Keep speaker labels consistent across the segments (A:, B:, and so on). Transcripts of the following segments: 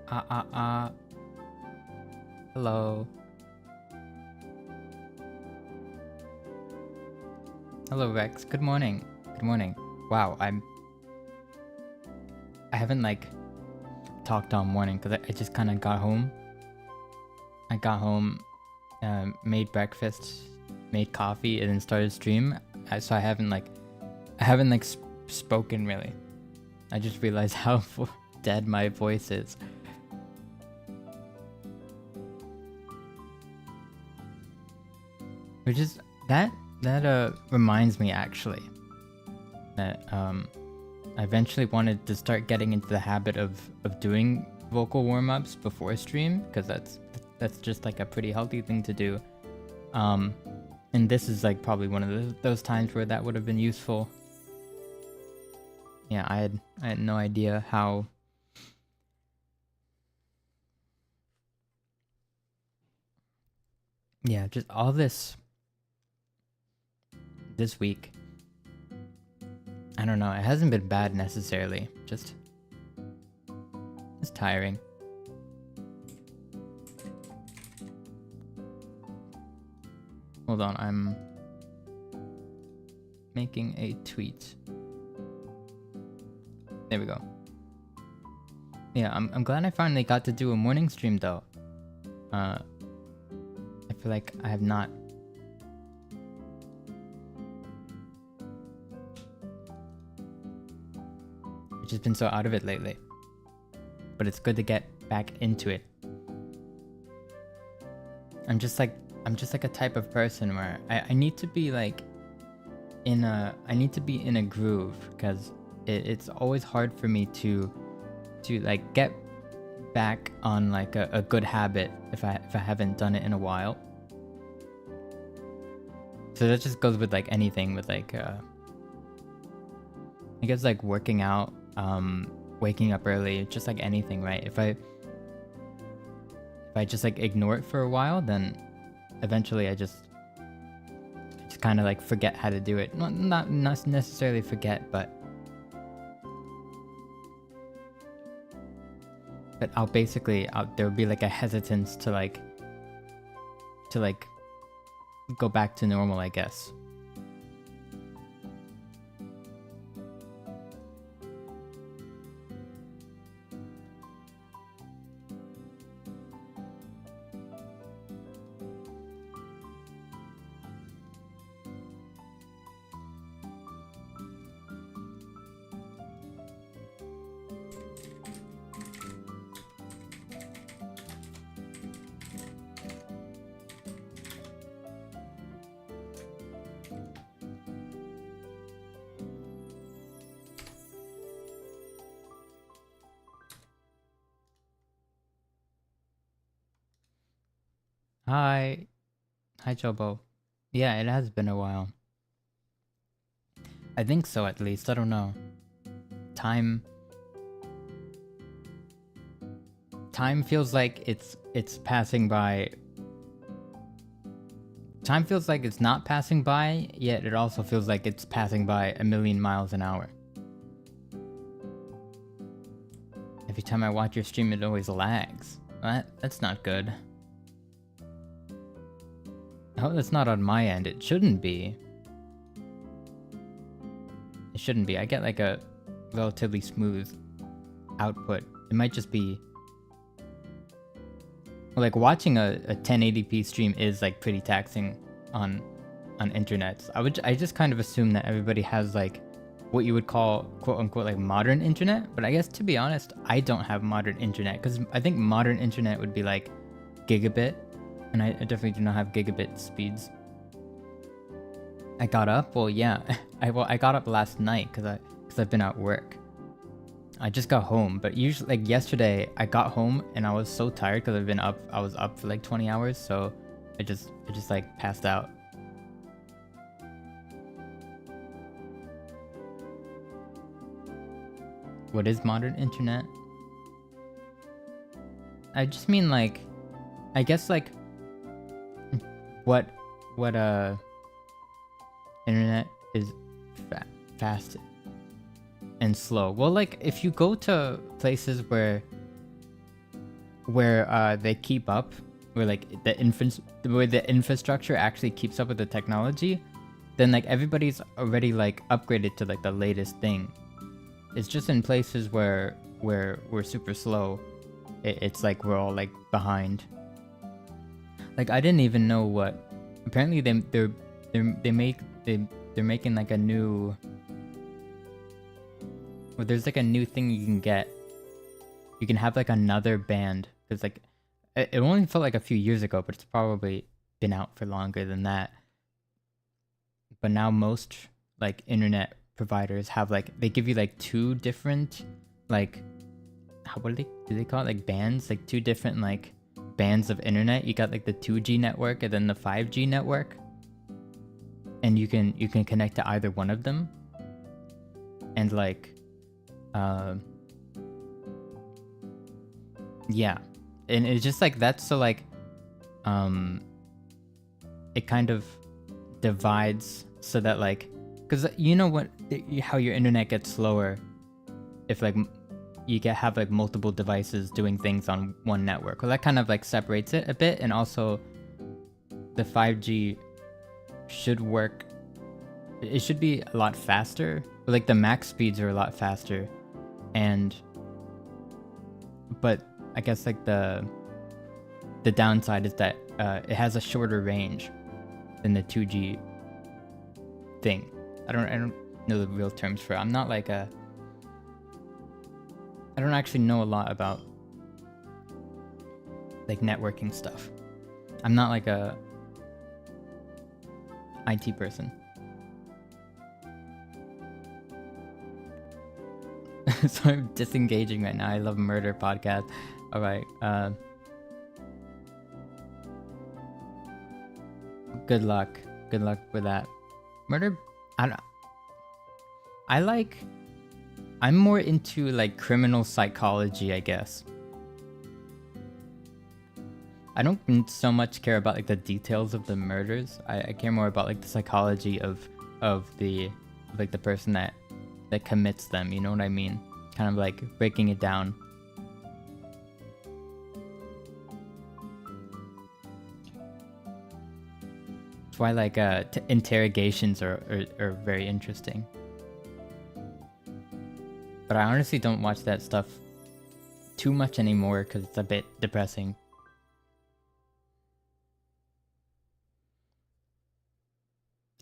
A: Hello. Hello, Rex. Good morning. Good morning. Wow, I haven't like talked all morning because I just kind of got home. I got home, made breakfast, made coffee, and then started stream. So I haven't like spoken really. I just realized how dead my voice is. Which is that reminds me actually that I eventually wanted to start getting into the habit of doing vocal warm-ups before stream, because that's just like a pretty healthy thing to do. And this is like probably one of those times where that would have been useful. Yeah, I had no idea how. Yeah, just all this week. I don't know, it hasn't been bad necessarily, just it's tiring. Hold on, I'm making a tweet. There we go. Yeah, I'm glad I finally got to do a morning stream though. I feel like I have not. I've just been so out of it lately. But it's good to get back into it. I'm just like a type of person where I need to be like in a groove, because it's always hard for me to like get back on like a good habit if I haven't done it in a while. So that just goes with like anything, with like I guess like working out, waking up early, just like anything, right? If I just like ignore it for a while, then eventually I just kind of like forget how to do it. Not necessarily forget, but I'll basically there would be like a hesitance to like go back to normal, I guess. Hi Chobo. Yeah, it has been a while. I think so, at least. I don't know. Time feels like it's passing by. Time feels like it's not passing by, yet it also feels like it's passing by 1,000,000 miles an hour. Every time I watch your stream, it always lags. That's not good. Oh, that's not on my end. It shouldn't be. It shouldn't be. I get like a relatively smooth output. It might just be... Well, like watching a 1080p stream is like pretty taxing on internets. I just kind of assume that everybody has like what you would call quote unquote like modern internet, but I guess to be honest, I don't have modern internet, because I think modern internet would be like gigabit, and I definitely do not have gigabit speeds. I got up, well yeah, I got up last night because I've been at work. I just got home, but usually like yesterday I got home and I was so tired because I was up for like 20 hours, so I just like passed out. What is modern internet? I just mean like, I guess like what internet is fast and slow. Well, like if you go to places where where they keep up, where like where the infrastructure actually keeps up with the technology, then like everybody's already like upgraded to like the latest thing. It's just in places where we're super slow, it's like we're all like behind. Like I didn't even know what. Apparently they're making like a new. Well, there's like a new thing you can get. You can have like another band. Cause like it only felt like a few years ago, but it's probably been out for longer than that. But now most like internet providers have like, they give you like two different like, what do they call it, like bands, like two different like bands of internet. You got like the 2G network and then the 5G network, and you can connect to either one of them. And like yeah, and it's just like that's, so like it kind of divides so that like, because you know what, how your internet gets slower if like you have like multiple devices doing things on one network. Well, that kind of like separates it a bit. And also the 5G should work, it should be a lot faster, but like the max speeds are a lot faster. And but I guess like the downside is that it has a shorter range than the 2G thing. I don't know the real terms for it. I'm not like I don't actually know a lot about like networking stuff. I'm not like a IT person. So I'm disengaging right now. I love murder podcast. All right. Good luck. Good luck with that. Murder. I'm more into like criminal psychology, I guess. I don't so much care about like the details of the murders. I care more about like the psychology of the like the person that commits them, you know what I mean? Kind of like breaking it down. That's why like interrogations are very interesting. But I honestly don't watch that stuff too much anymore because it's a bit depressing.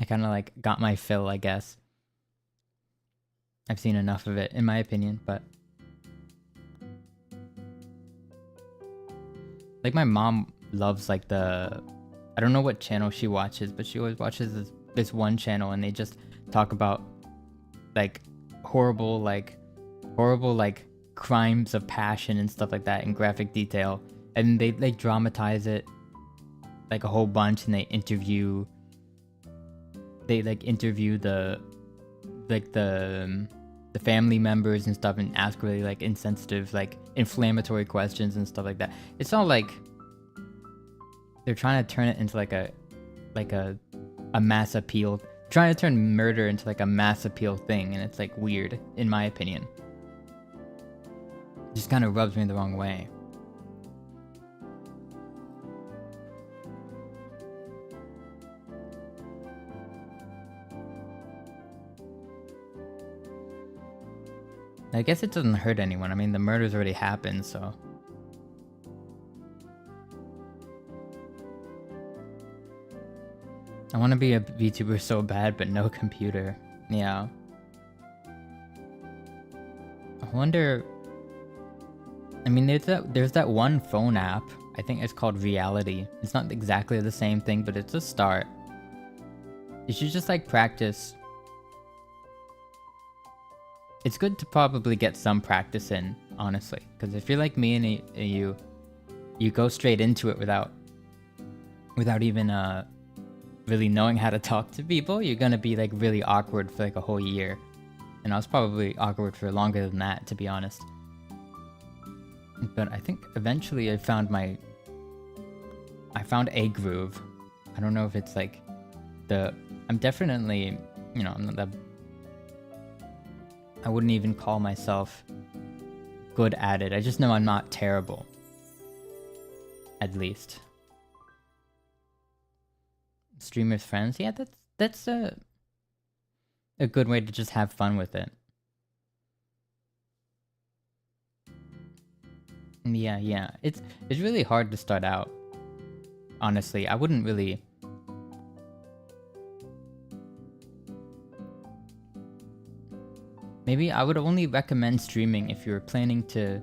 A: I kind of like got my fill, I guess. I've seen enough of it, in my opinion, but like my mom loves like I don't know what channel she watches, but she always watches this one channel, and they just talk about like horrible crimes of passion and stuff like that in graphic detail, and they dramatize it like a whole bunch, and they interview the family members and stuff, and ask really like insensitive, like inflammatory questions and stuff like that. It's all like they're trying to turn it into like a mass appeal, trying to turn murder into like a mass appeal thing, and it's like weird, in my opinion. It just kind of rubs me the wrong way. I guess it doesn't hurt anyone. I mean, the murder's already happened, so. I want to be a VTuber so bad, but no computer. Yeah. I wonder. I mean, there's that one phone app. I think it's called Reality. It's not exactly the same thing, but it's a start. You should just like practice. It's good to probably get some practice in, honestly, because if you're like me and you go straight into it without even really knowing how to talk to people, you're gonna be like really awkward for like a whole year. And I was probably awkward for longer than that, to be honest. But I think eventually I found a groove. I don't know if it's like I'm definitely, I'm not that. I wouldn't even call myself good at it. I just know I'm not terrible. at least. Streamers friends, yeah, that's a good way to just have fun with it. Yeah. It's really hard to start out. Honestly, I wouldn't really. Maybe I would only recommend streaming if you're planning to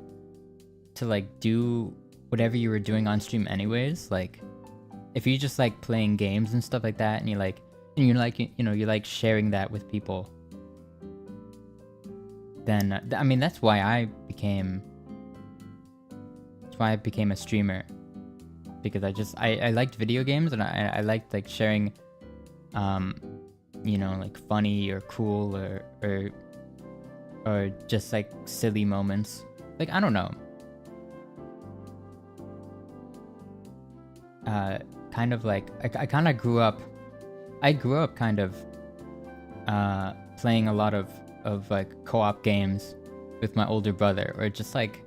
A: like do whatever you were doing on stream anyways. Like if you just like playing games and stuff like that, and you're like you like sharing that with people, then I mean that's why I became a streamer, because I liked video games, and I liked like sharing like funny or cool or just like silly moments. Like I don't know. Kind of like I kind of grew up kind of playing a lot of like co-op games with my older brother, or just like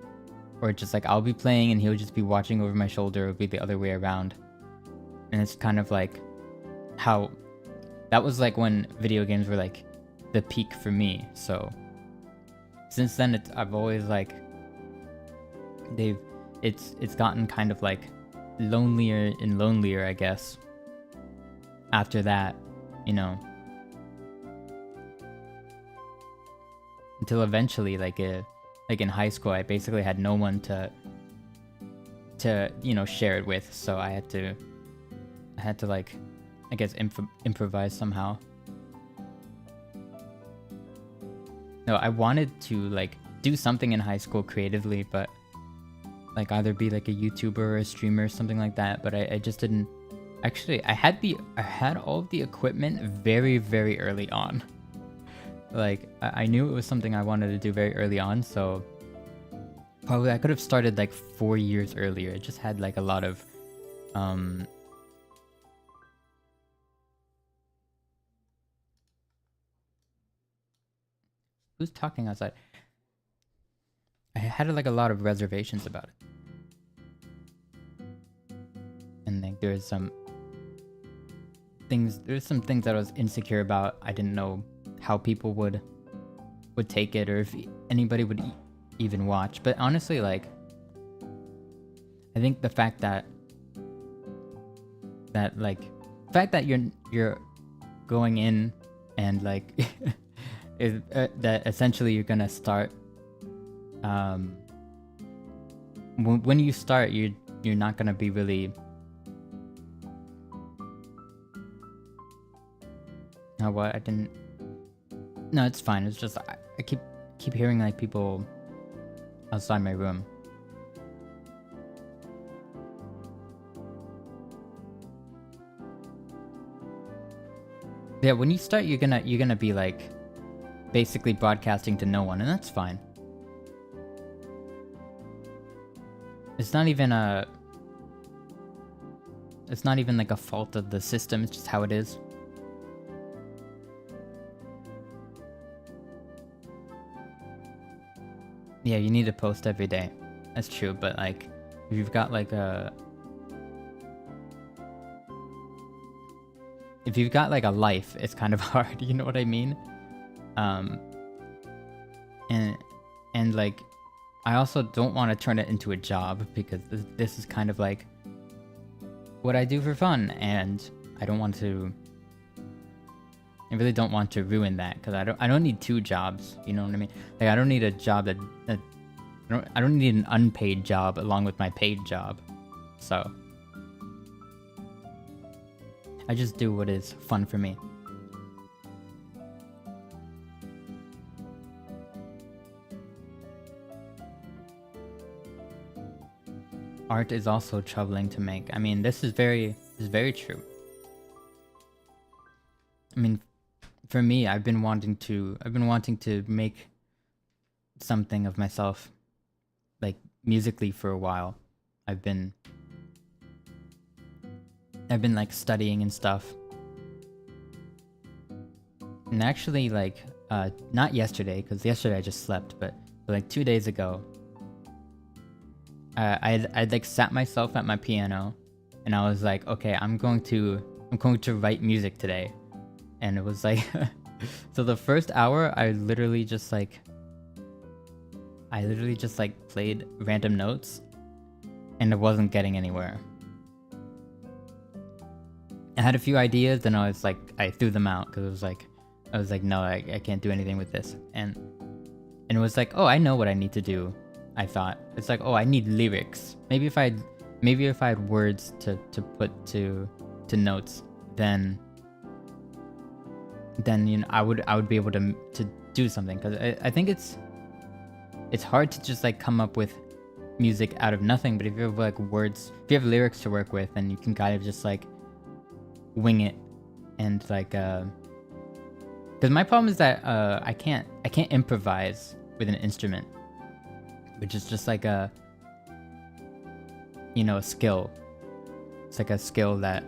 A: I'll be playing and he'll just be watching over my shoulder, or be the other way around. And it's kind of like how that was like when video games were like the peak for me. So since then I've always like it's gotten kind of like lonelier and lonelier, I guess, after that, until eventually like in high school I basically had no one to share it with, so I had to like, I guess, improvise somehow. No, I wanted to like do something in high school creatively, but like either be like a YouTuber or a streamer or something like that, but I just didn't. Actually, I had all of the equipment very, very early on. Like I knew it was something I wanted to do very early on, so probably I could have started like 4 years earlier. It just had like a lot of who's talking outside? I had like a lot of reservations about it. And like there's some things that I was insecure about. I didn't know how people would take it, or if anybody would even watch. But honestly, like I think the fact that you're going in and like is that essentially you're gonna start when you start, you're not gonna be really. No, what? I didn't. No, it's fine. It's just I keep hearing like people outside my room. Yeah, when you start, you're gonna be like basically broadcasting to no one, and that's fine. It's not even like a fault of the system. It's just how it is. Yeah, you need to post every day. That's true, but like if you've got like a life, it's kind of hard, you know what I mean? And like I also don't want to turn it into a job, because this is kind of like what I do for fun, and I really don't want to ruin that, because I don't need 2 jobs, you know what I mean? Like I don't need a job that I don't need an unpaid job along with my paid job. So I just do what is fun for me. Art is also troubling to make. I mean, this is very true. I mean, for me, I've been wanting to make something of myself, like musically, for a while. I've been like studying and stuff. And actually, like not yesterday, because yesterday I just slept, but like 2 days ago, I'd like sat myself at my piano, and I was like, okay, I'm going to write music today, and it was like, so the first hour I literally just like played random notes, and it wasn't getting anywhere. I had a few ideas, and I threw them out because I was like, no, I can't do anything with this, and it was like, oh, I know what I need to do. I thought it's like, oh, I need lyrics. Maybe if I had words to put to notes, then you know I would be able to do something, because I think it's hard to just like come up with music out of nothing. But if you have like words, if you have lyrics to work with, then you can kind of just like wing it, and like because my problem is that I can't improvise with an instrument, which is just like a, you know, a skill. It's like a skill that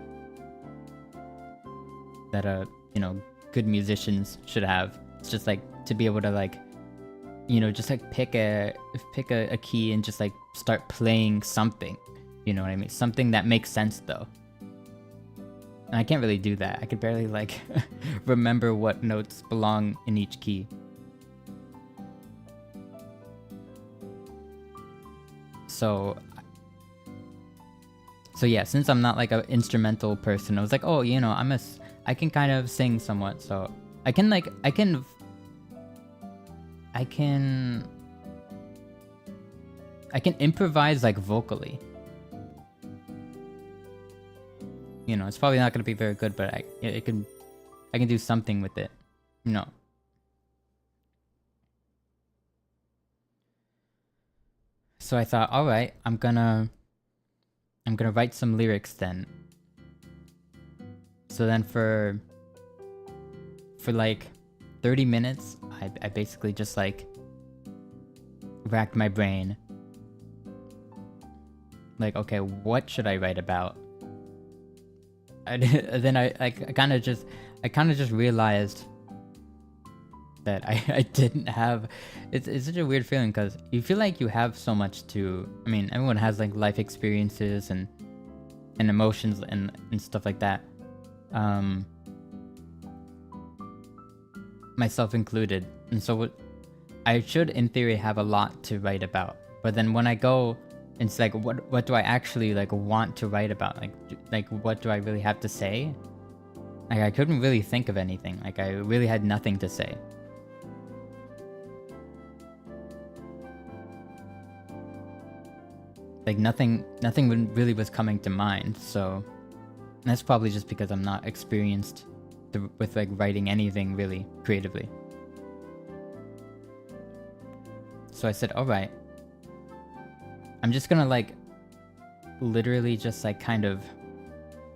A: you know, good musicians should have. It's just like to be able to like, you know, just like pick a key and just like start playing something. You know what I mean? Something that makes sense though. And I can't really do that. I could barely like remember what notes belong in each key. So yeah, since I'm not like an instrumental person, I was like, oh, you know, I can kind of sing somewhat, so I can improvise like vocally. You know, it's probably not gonna be very good, but I can do something with it, you know. So I thought, all right, I'm gonna write some lyrics then. So then for like 30 minutes, I basically just like racked my brain. Like, okay, what should I write about? Then I kind of just realized that I didn't have. It's such a weird feeling, because you feel like you have so much to. I mean, everyone has like life experiences and emotions and stuff like that. Myself included, and so I should, in theory, have a lot to write about. But then when I go, it's like, what do I actually like want to write about? Like what do I really have to say? Like I couldn't really think of anything. Like I really had nothing to say. Like nothing really was coming to mind. So that's probably just because I'm not experienced with like writing anything really creatively. So I said, all right, I'm just gonna like literally just like kind of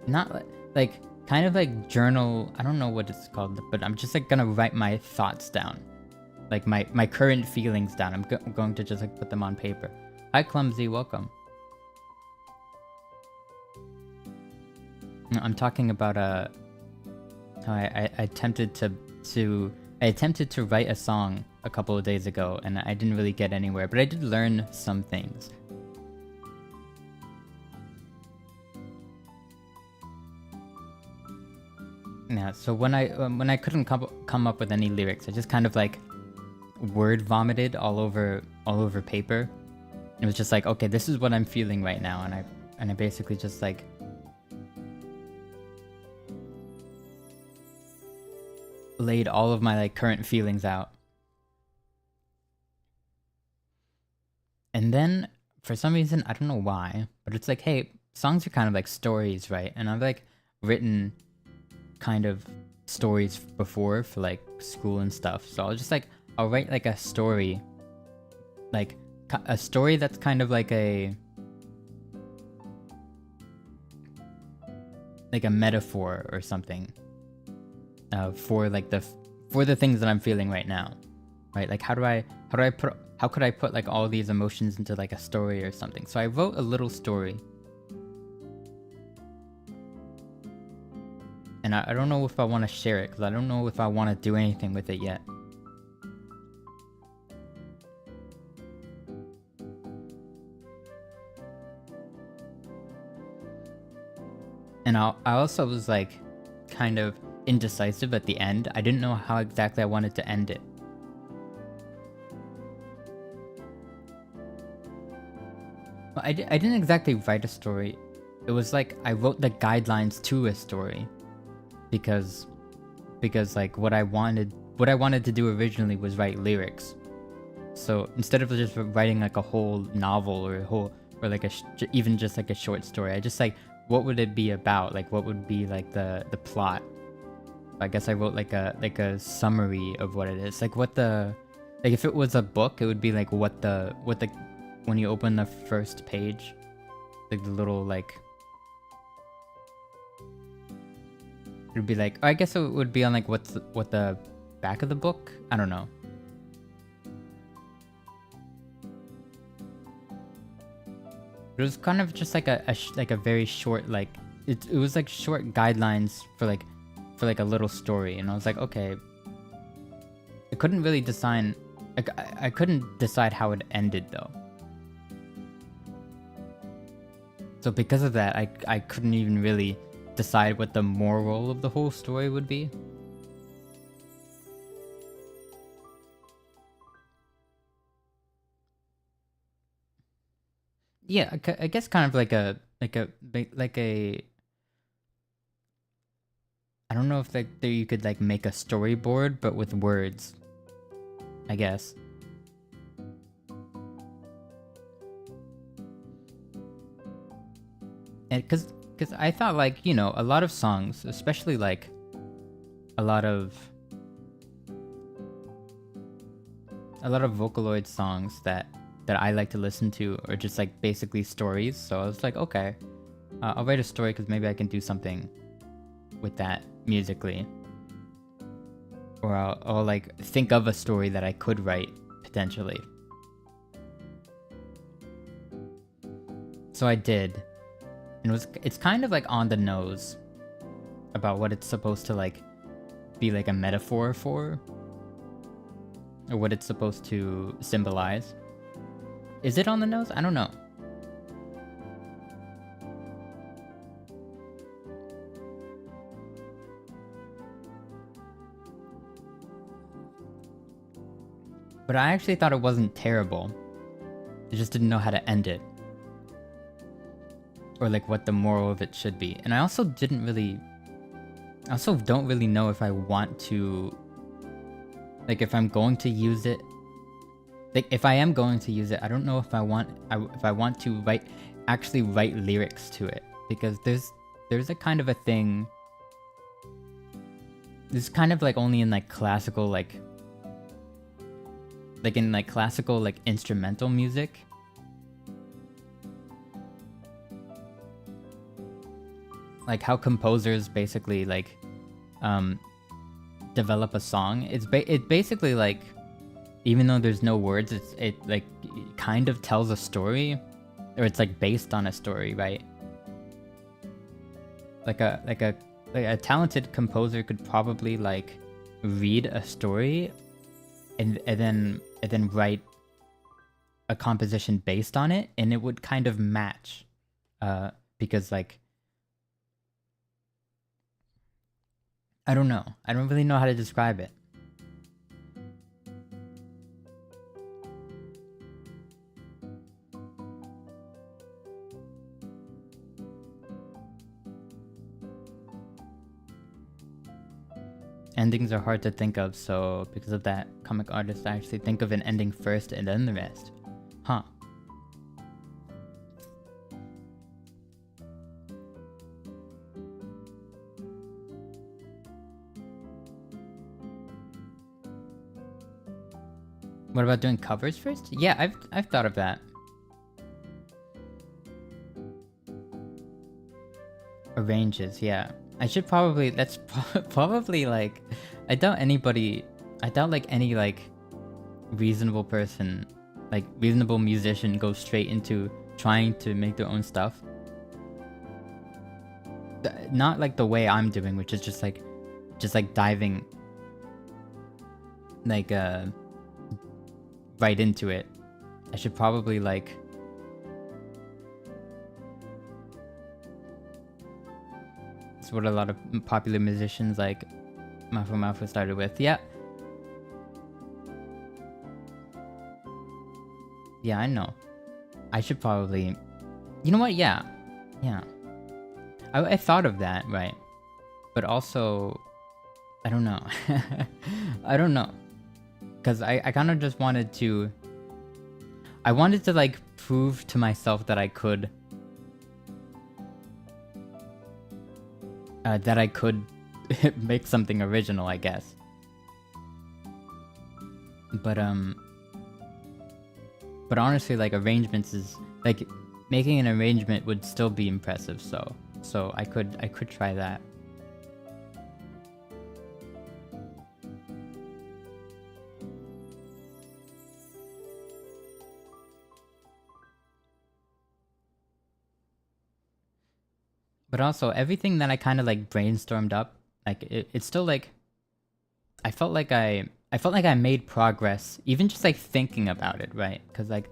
A: not like kind of like journal. I don't know what it's called, but I'm just like gonna write my thoughts down, like my current feelings down. I'm going to just like put them on paper. Hi Clumsy, welcome. I'm talking about how I attempted to write a song a couple of days ago, and I didn't really get anywhere, but I did learn some things. Yeah, so when I couldn't come up with any lyrics, I just kind of like word vomited all over paper. It was just like, okay, this is what I'm feeling right now, and I basically just like laid all of my like current feelings out. And then for some reason, I don't know why, but it's like, hey, songs are kind of like stories, right? And I've like written kind of stories before for like school and stuff. So I'll write like a story, like a story that's kind of like a metaphor or something. For the things that I'm feeling right now, right? Like how could I put like all these emotions into like a story or something? So I wrote a little story, and I don't know if I want to share it, because I don't know if I want to do anything with it yet. And I also was like kind of indecisive at the end. I didn't know how exactly I wanted to end it. I didn't exactly write a story. It was like I wrote the guidelines to a story because like what I wanted to do originally was write lyrics. So instead of just writing like a whole novel or like even just like a short story, I just like, what would it be about? Like what would be like the plot? I guess I wrote like a summary of what it is. Like if it was a book, it would be like what the when you open the first page, like the little like, it would be like, I guess it would be on like what the back of the book. I don't know. It was kind of just like a very short, like it was like short guidelines for like a little story, and I was like, okay. I couldn't really decide. I couldn't decide how it ended though. So because of that, I couldn't even really decide what the moral of the whole story would be. Yeah, I guess kind of like a I don't know if like there you could like make a storyboard, but with words, I guess. And because I thought like, you know, a lot of songs, especially like a lot of Vocaloid songs that I like to listen to are just like basically stories. So I was like, okay, I'll write a story because maybe I can do something with that musically. Or I'll like think of a story that I could write potentially. So I did. And it's kind of like on the nose about what it's supposed to like be like a metaphor for, or what it's supposed to symbolize. Is it on the nose? I don't know. But I actually thought it wasn't terrible. I just didn't know how to end it. Or like what the moral of it should be. And I also don't really know if I want to, like if I'm going to use it. Like if I am going to use it, I don't know if I want to actually write lyrics to it, because there's a kind of a thing. This is kind of like only in like classical like classical like instrumental music. Like how composers basically like develop a song. It basically like, even though there's no words, it kind of tells a story, or it's like based on a story, right? Like a talented composer could probably like read a story and then write a composition based on it, and it would kind of match, because like, I don't know. I don't really know how to describe it. Endings are hard to think of, so because of that, comic artists actually think of an ending first and then the rest. Huh. What about doing covers first? Yeah, I've thought of that. Arranges, yeah. I should probably, that's probably like, I doubt like any like reasonable person, like reasonable musician goes straight into trying to make their own stuff. Not like the way I'm doing, which is just like diving like right into it. I should probably like, It's what a lot of popular musicians like Mafu Mafu started with. Yeah. Yeah, I know. I should probably... You know what? Yeah. Yeah. I thought of that, right? But also... I don't know. I don't know. Because I kind of just wanted to... I wanted to, like, prove to myself that I could... make something original, I guess. But honestly, like, arrangements is... Like, making an arrangement would still be impressive, so I could try that. But also, everything that I kind of like brainstormed up, like it's still like, I felt like I made progress, even just like thinking about it, right? Because like,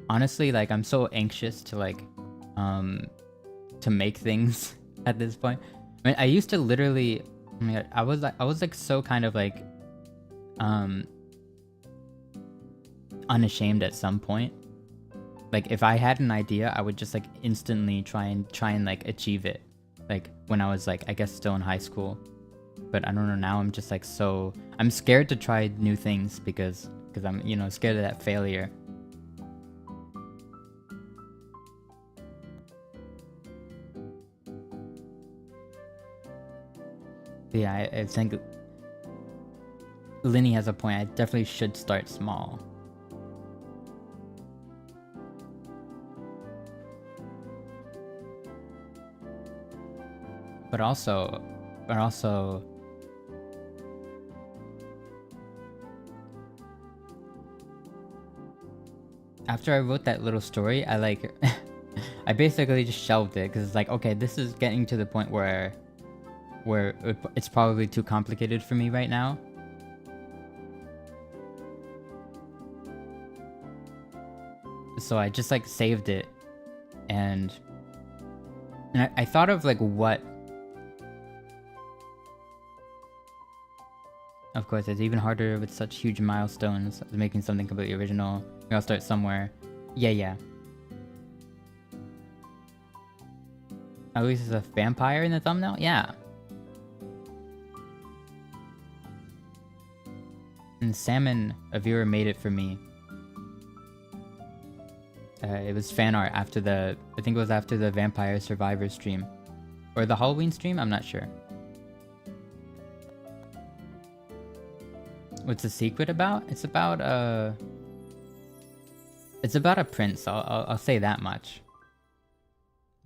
A: honestly, like I'm so anxious to like, to make things at this point. I mean, I used to literally, I mean, I was like so kind of like, unashamed at some point. Like, if I had an idea, I would just, like, instantly try and, like, achieve it. Like, when I was, like, I guess still in high school. But I don't know, now I'm just, like, so... I'm scared to try new things because I'm, you know, scared of that failure. But yeah, I think... Linny has a point. I definitely should start small. But also, after I wrote that little story, I like, I basically just shelved it because it's like, okay, this is getting to the point where it's probably too complicated for me right now. So I just like saved it, and I thought of like what. Of course, it's even harder with such huge milestones as making something completely original. We all start somewhere. Yeah. At least it's a vampire in the thumbnail? Yeah. And Salmon, a viewer, made it for me. It was fan art after the... I think it was after the Vampire Survivor stream. Or the Halloween stream? I'm not sure. What's the secret about? It's about a prince. I'll say that much.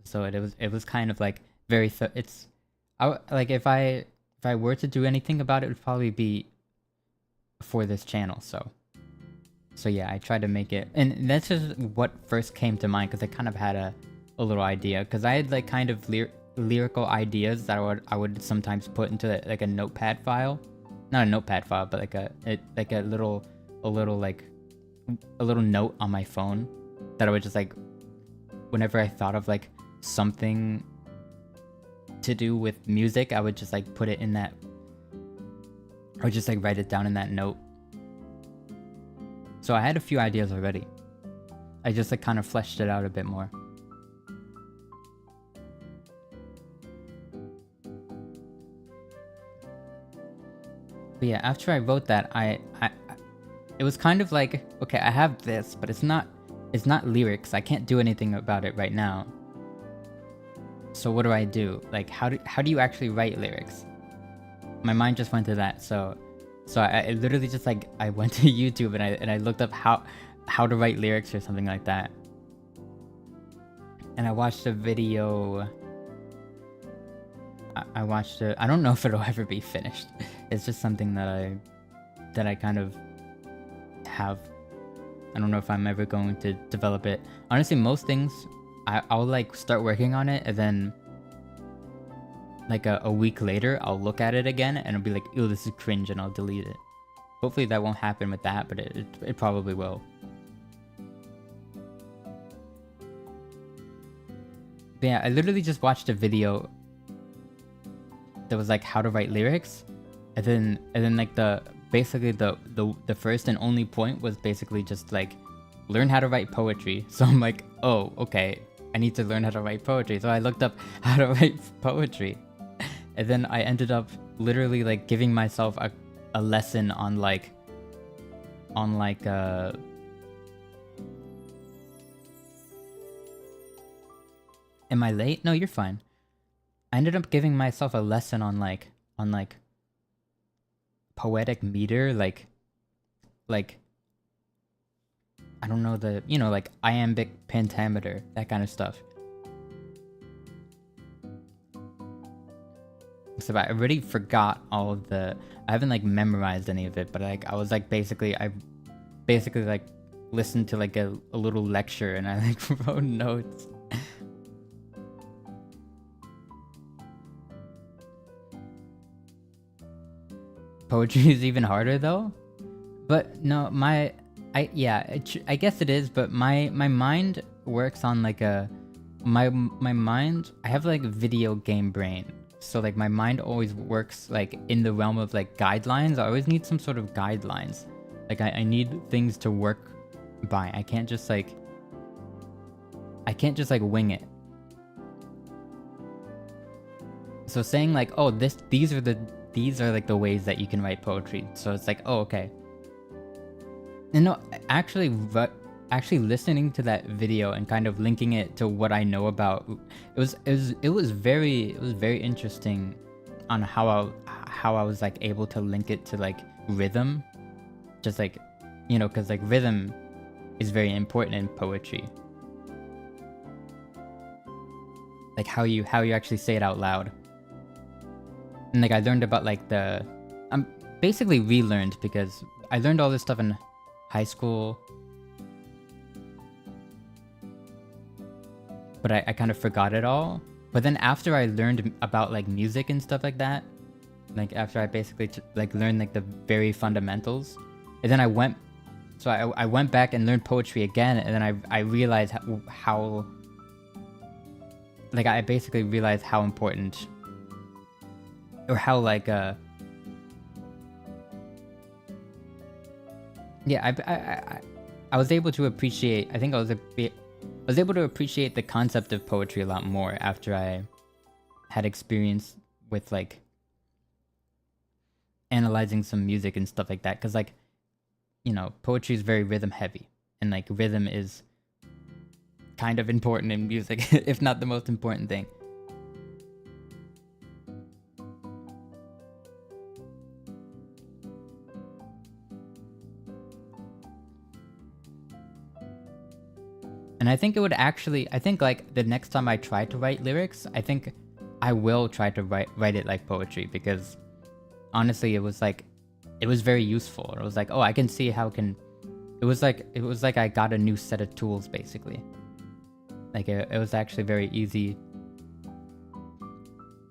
A: So it was kind of like very like if I were to do anything about it, it would probably be for this channel. So yeah, I tried to make it, and that's just what first came to mind because I kind of had a little idea because I had like kind of lyrical ideas that I would sometimes put into like a notepad file. Not a notepad file, but like a little note on my phone that I would just like, whenever I thought of like something to do with music, I would just like put it in that, or just like write it down in that note. So I had a few ideas already. I just like kind of fleshed it out a bit more. But yeah, after I wrote that, it was kind of like, okay, I have this, but it's not lyrics. I can't do anything about it right now. So what do I do? Like, how do you actually write lyrics? My mind just went to that. So I literally just like, I went to YouTube and I looked up how to write lyrics or something like that. And I watched a video. I watched it. I don't know if it'll ever be finished. It's just something that I kind of have. I don't know if I'm ever going to develop it. Honestly, most things I'll like start working on it, and then like a week later I'll look at it again and I'll be like, ew, this is cringe, and I'll delete it. Hopefully that won't happen with that, but it probably will. But yeah, I literally just watched a video there was like how to write lyrics, and then like basically the first and only point was basically just like learn how to write poetry. So I'm like, oh, okay, I need to learn how to write poetry. So I looked up how to write poetry, and then I ended up literally like giving myself a lesson on like am I late? No, you're fine. I ended up giving myself a lesson on like poetic meter, like I don't know, the, you know, like iambic pentameter, that kind of stuff. So I already forgot all of the, I haven't like memorized any of it, but like I was like I basically like listened to like a little lecture and I like wrote notes. Poetry is even harder though, but no, I guess it is, but my mind works on like my mind, I have like video game brain, so like my mind always works like in the realm of like guidelines. I always need some sort of guidelines, like I need things to work by. I can't just like wing it. So saying like, oh, these are like the ways that you can write poetry, so it's like, oh, okay. And no, actually listening to that video and kind of linking it to what I know about, it was very interesting on how I was like able to link it to like rhythm, just like, you know, because like rhythm is very important in poetry, like how you actually say it out loud. And like I learned about like I'm basically relearned, because I learned all this stuff in high school, but I kind of forgot it all. But then after I learned about like music and stuff like that, like after I basically like learned like the very fundamentals, and then I went back and learned poetry again, and then I realized how like I basically realized how important, or how like yeah, I was able to appreciate, I think I was able to appreciate the concept of poetry a lot more after I had experience with like analyzing some music and stuff like that, because like, you know, poetry is very rhythm heavy, and like rhythm is kind of important in music, if not the most important thing. And I think it would actually, I think like the next time I try to write lyrics, I think I will try to write it like poetry, because honestly it was very useful. It was like, oh, I can see how it was like I got a new set of tools basically. Like it was actually very easy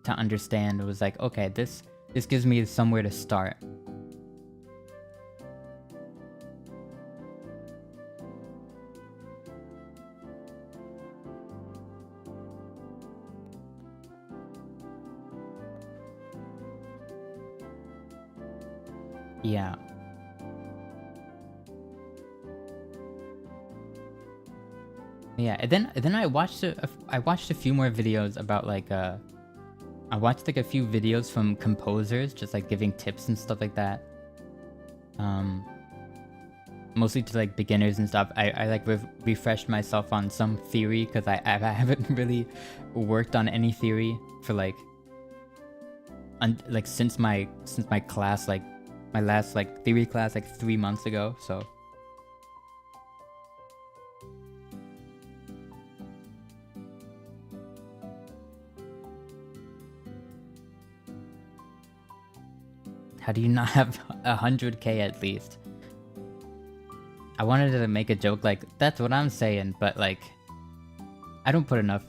A: to understand. It was like, okay, this gives me somewhere to start. Yeah. Yeah, and then I watched a few more videos about like I watched like a few videos from composers, just like giving tips and stuff like that. Mostly to like beginners and stuff. I like refreshed myself on some theory, because I haven't really worked on any theory for like since my class, like my last like theory class like 3 months ago, so. How do you not have 100K at least? I wanted to make a joke like, that's what I'm saying, but like, I don't put enough.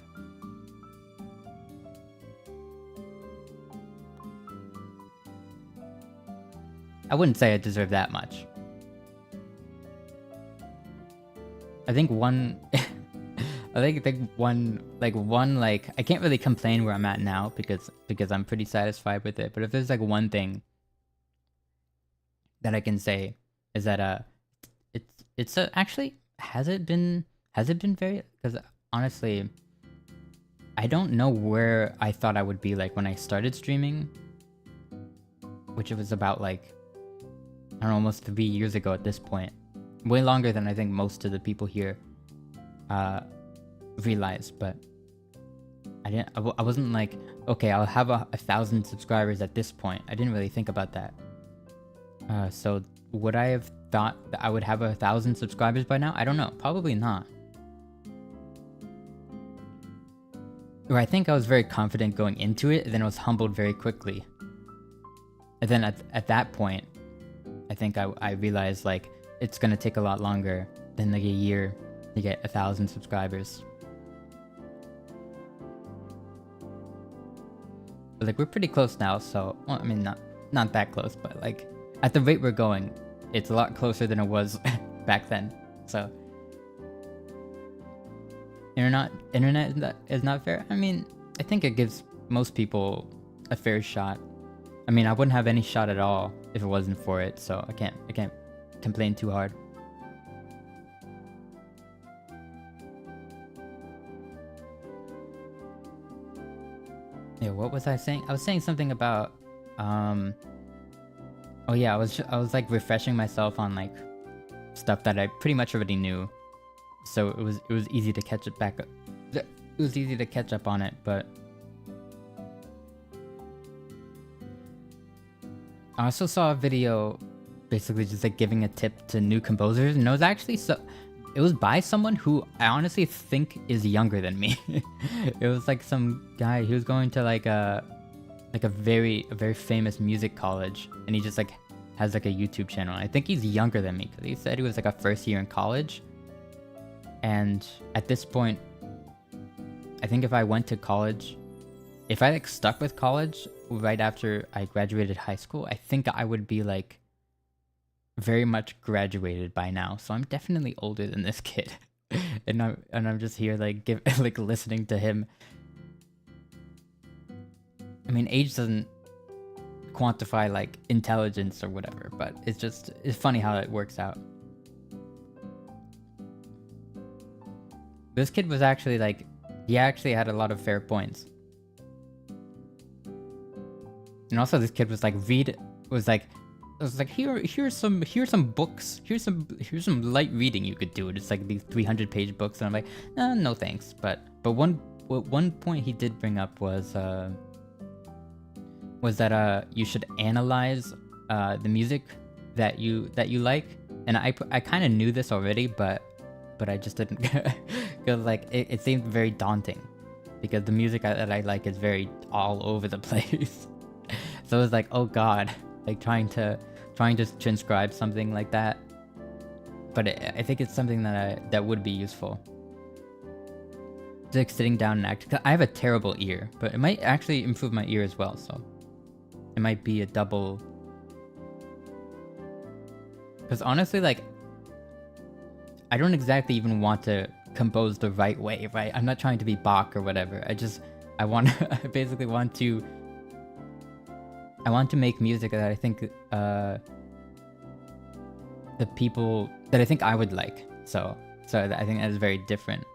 A: I wouldn't say I deserve that much. I think I think one I can't really complain where I'm at now because I'm pretty satisfied with it. But if there's like one thing that I can say is that it's actually has it been very, because honestly I don't know where I thought I would be like when I started streaming, which it was about like I don't know, almost 3 years ago at this point. Way longer than I think most of the people here realize, but I wasn't like, okay, I'll have 1,000 subscribers at this point. I didn't really think about that. So would I have thought that I would have 1,000 subscribers by now? I don't know. Probably not. Or I think I was very confident going into it, and then I was humbled very quickly. And then at that point, I think I realized like it's gonna take a lot longer than like a year to get 1,000 subscribers. But like we're pretty close now, so well, I mean not that close, but like at the rate we're going, it's a lot closer than it was back then. So internet is not fair. I mean, I think it gives most people a fair shot. I mean, I wouldn't have any shot at all if it wasn't for it, so I can't complain too hard. Yeah, what was I saying? I was saying something about oh yeah, I was like refreshing myself on like stuff that I pretty much already knew. So it was easy to catch it back up. It was easy to catch up on it, but I also saw a video basically just like giving a tip to new composers, and it was actually it was by someone who I honestly think is younger than me. It was like some guy who was going to like a very famous music college, and he just like has like a YouTube channel. I think he's younger than me because he said he was like a first year in college. And at this point, I think if I went to college, if I like stuck with college right after I graduated high school, I think I would be like very much graduated by now. So I'm definitely older than this kid. and I'm just here like like listening to him. I mean, age doesn't quantify like intelligence or whatever, but it's funny how it works out. This kid was actually like, he actually had a lot of fair points. And also this kid was like, here's some books, here's some light reading you could do. It's like these 300-page books, and I'm like, no thanks. But one point he did bring up was that you should analyze the music that you like. And I kind of knew this already, but I just didn't, because like it seemed very daunting, because the music that I like is very all over the place. So it was like, oh god, like trying to transcribe something like that. But I think it's something that would be useful. Just like sitting down and acting. I have a terrible ear, but it might actually improve my ear as well. So it might be a double. Because honestly, like, I don't exactly even want to compose the right way, right? I'm not trying to be Bach or whatever. I basically want to make music that I think the people that I think I would like. So I think that is very different.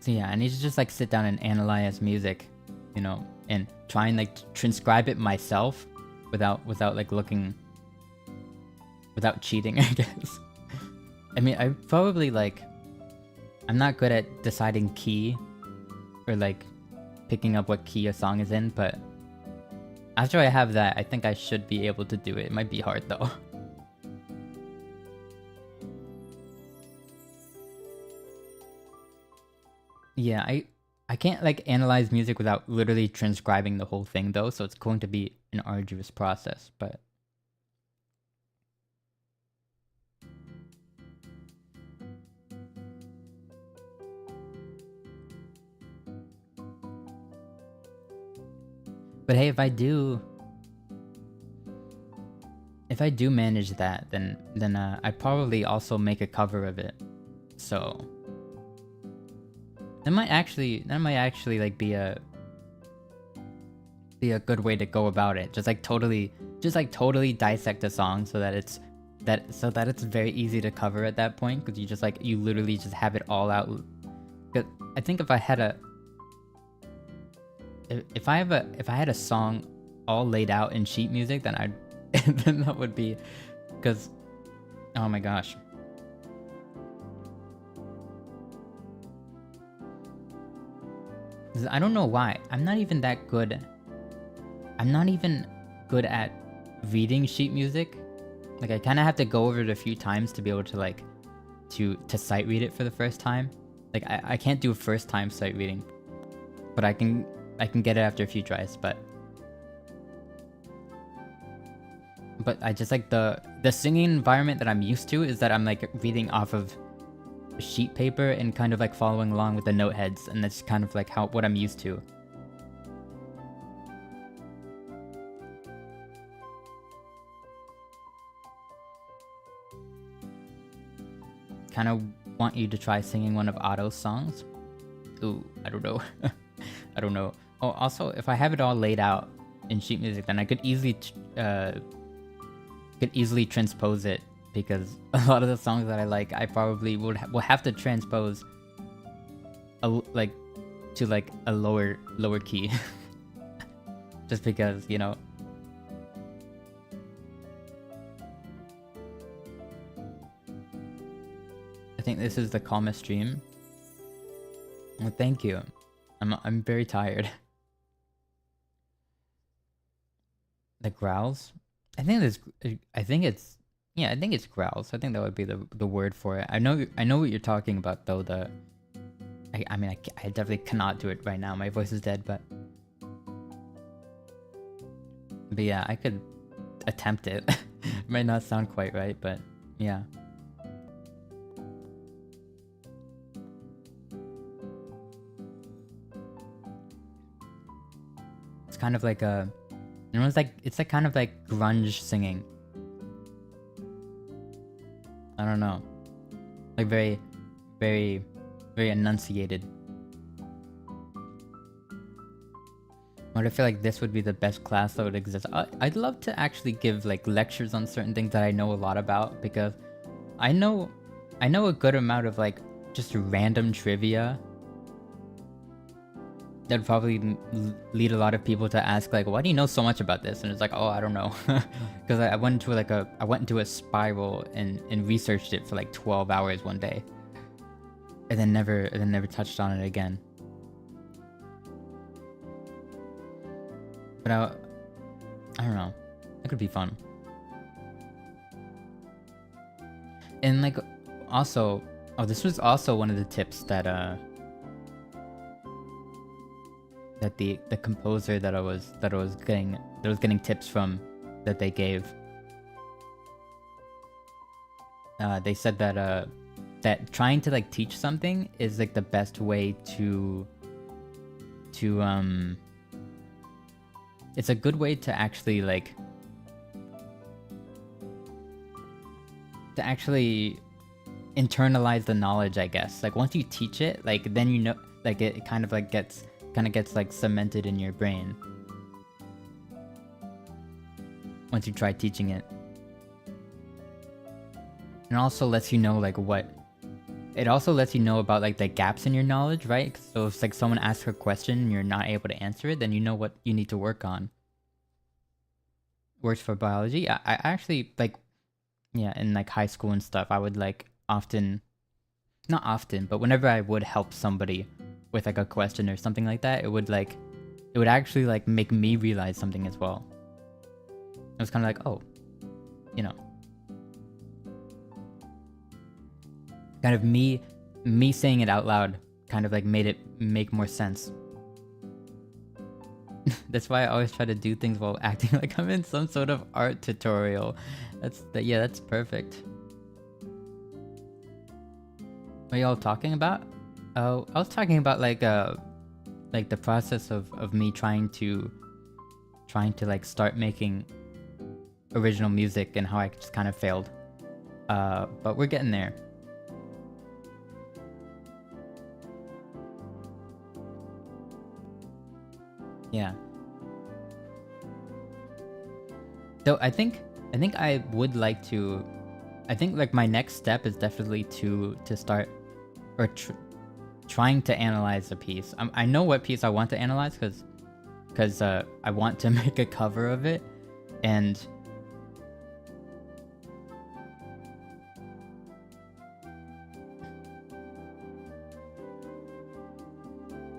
A: So yeah, I need to just like sit down and analyze music, you know, and try and like transcribe it myself without like looking, without cheating, I guess. I mean, I probably like, I'm not good at deciding key or like picking up what key a song is in, but after I have that, I think I should be able to do it. It might be hard though. Yeah, I can't like analyze music without literally transcribing the whole thing though, so it's going to be an arduous process, but hey, if I do, if I do manage that, then I'd probably also make a cover of it. So that might actually like be a good way to go about it. Just like totally dissect a song so that it's very easy to cover at that point, because you literally just have it all out. Because I think if I had a song all laid out in sheet music, then then that would be, because oh my gosh. I don't know why. I'm not even good at reading sheet music. Like, I kind of have to go over it a few times to be able to like to sight read it for the first time. Like, I can't do first time sight reading, but I can get it after a few tries. But I just like the singing environment that I'm used to is that I'm like reading off of sheet paper and kind of like following along with the note heads, and that's kind of like what I'm used to. Kind of want you to try singing one of Otto's songs. Ooh, I don't know. I don't know. Oh, also, if I have it all laid out in sheet music, then I could easily transpose it, because a lot of the songs that I like, I probably will have to transpose to a lower key, just because, you know. I think this is the calmest stream. Well, thank you. I'm very tired. The growls? I think it's growls. I think that would be the word for it. I know what you're talking about though. I mean, I definitely cannot do it right now. My voice is dead, but yeah, I could attempt it. Might not sound quite right, but yeah. It's kind of like it's like kind of like grunge singing. I don't know. Like very, very, very enunciated. But I feel like this would be the best class that would exist. I'd love to actually give like lectures on certain things that I know a lot about, because I know a good amount of like just random trivia that'd probably lead a lot of people to ask like, why do you know so much about this? And it's like, oh, I don't know. Because I went into a spiral and researched it for like 12 hours one day, and then never touched on it again. But I don't know, it could be fun. And like, also, this was also one of the tips that the composer that I was getting tips from, that they gave. They said that that trying to like teach something is like the best way to it's a good way to actually like internalize the knowledge, I guess. Like, once you teach it, like, then you know, like, it kind of gets like cemented in your brain once you try teaching it. And also lets you know like it also lets you know about like the gaps in your knowledge, right? So if like someone asks a question and you're not able to answer it, then you know what you need to work on. Works for biology. I actually like, yeah, in like high school and stuff, I would like not often, but whenever I would help somebody with like a question or something like that, it would actually like make me realize something as well. It was kind of like, oh, you know, kind of me saying it out loud kind of like made it make more sense. That's why I always try to do things while acting like I'm in some sort of art tutorial. Yeah, that's perfect. What are y'all talking about? Oh, I was talking about like the process of me trying to like start making, original music and how I just kind of failed. But we're getting there. Yeah. So I think I would like to. I think like my next step is definitely to start or trying to analyze a piece. I know what piece I want to analyze because I want to make a cover of it, and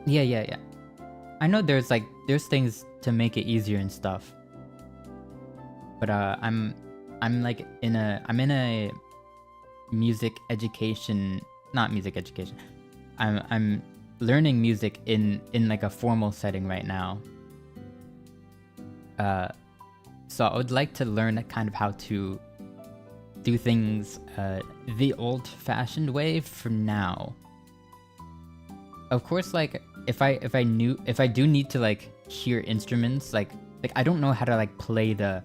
A: yeah. I know there's things to make it easier and stuff, but I'm like in a music education, not music education. I'm learning music in like a formal setting right now. So I would like to learn kind of how to do things the old-fashioned way for now. Of course, like if I do need to like hear instruments, like I don't know how to like play the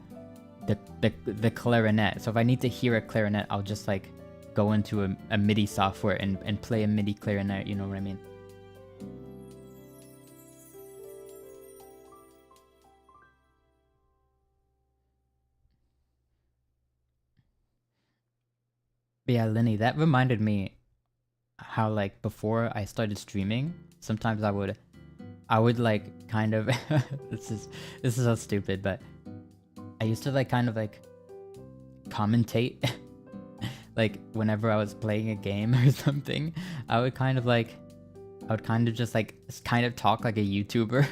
A: clarinet. So if I need to hear a clarinet, I'll just like go into a MIDI software and play a MIDI clarinet, you know what I mean? But yeah, Lenny, that reminded me how like before I started streaming, sometimes I would like kind of this is so stupid, but I used to like kind of like commentate like whenever I was playing a game or something. I would kind of just like kind of talk like a YouTuber.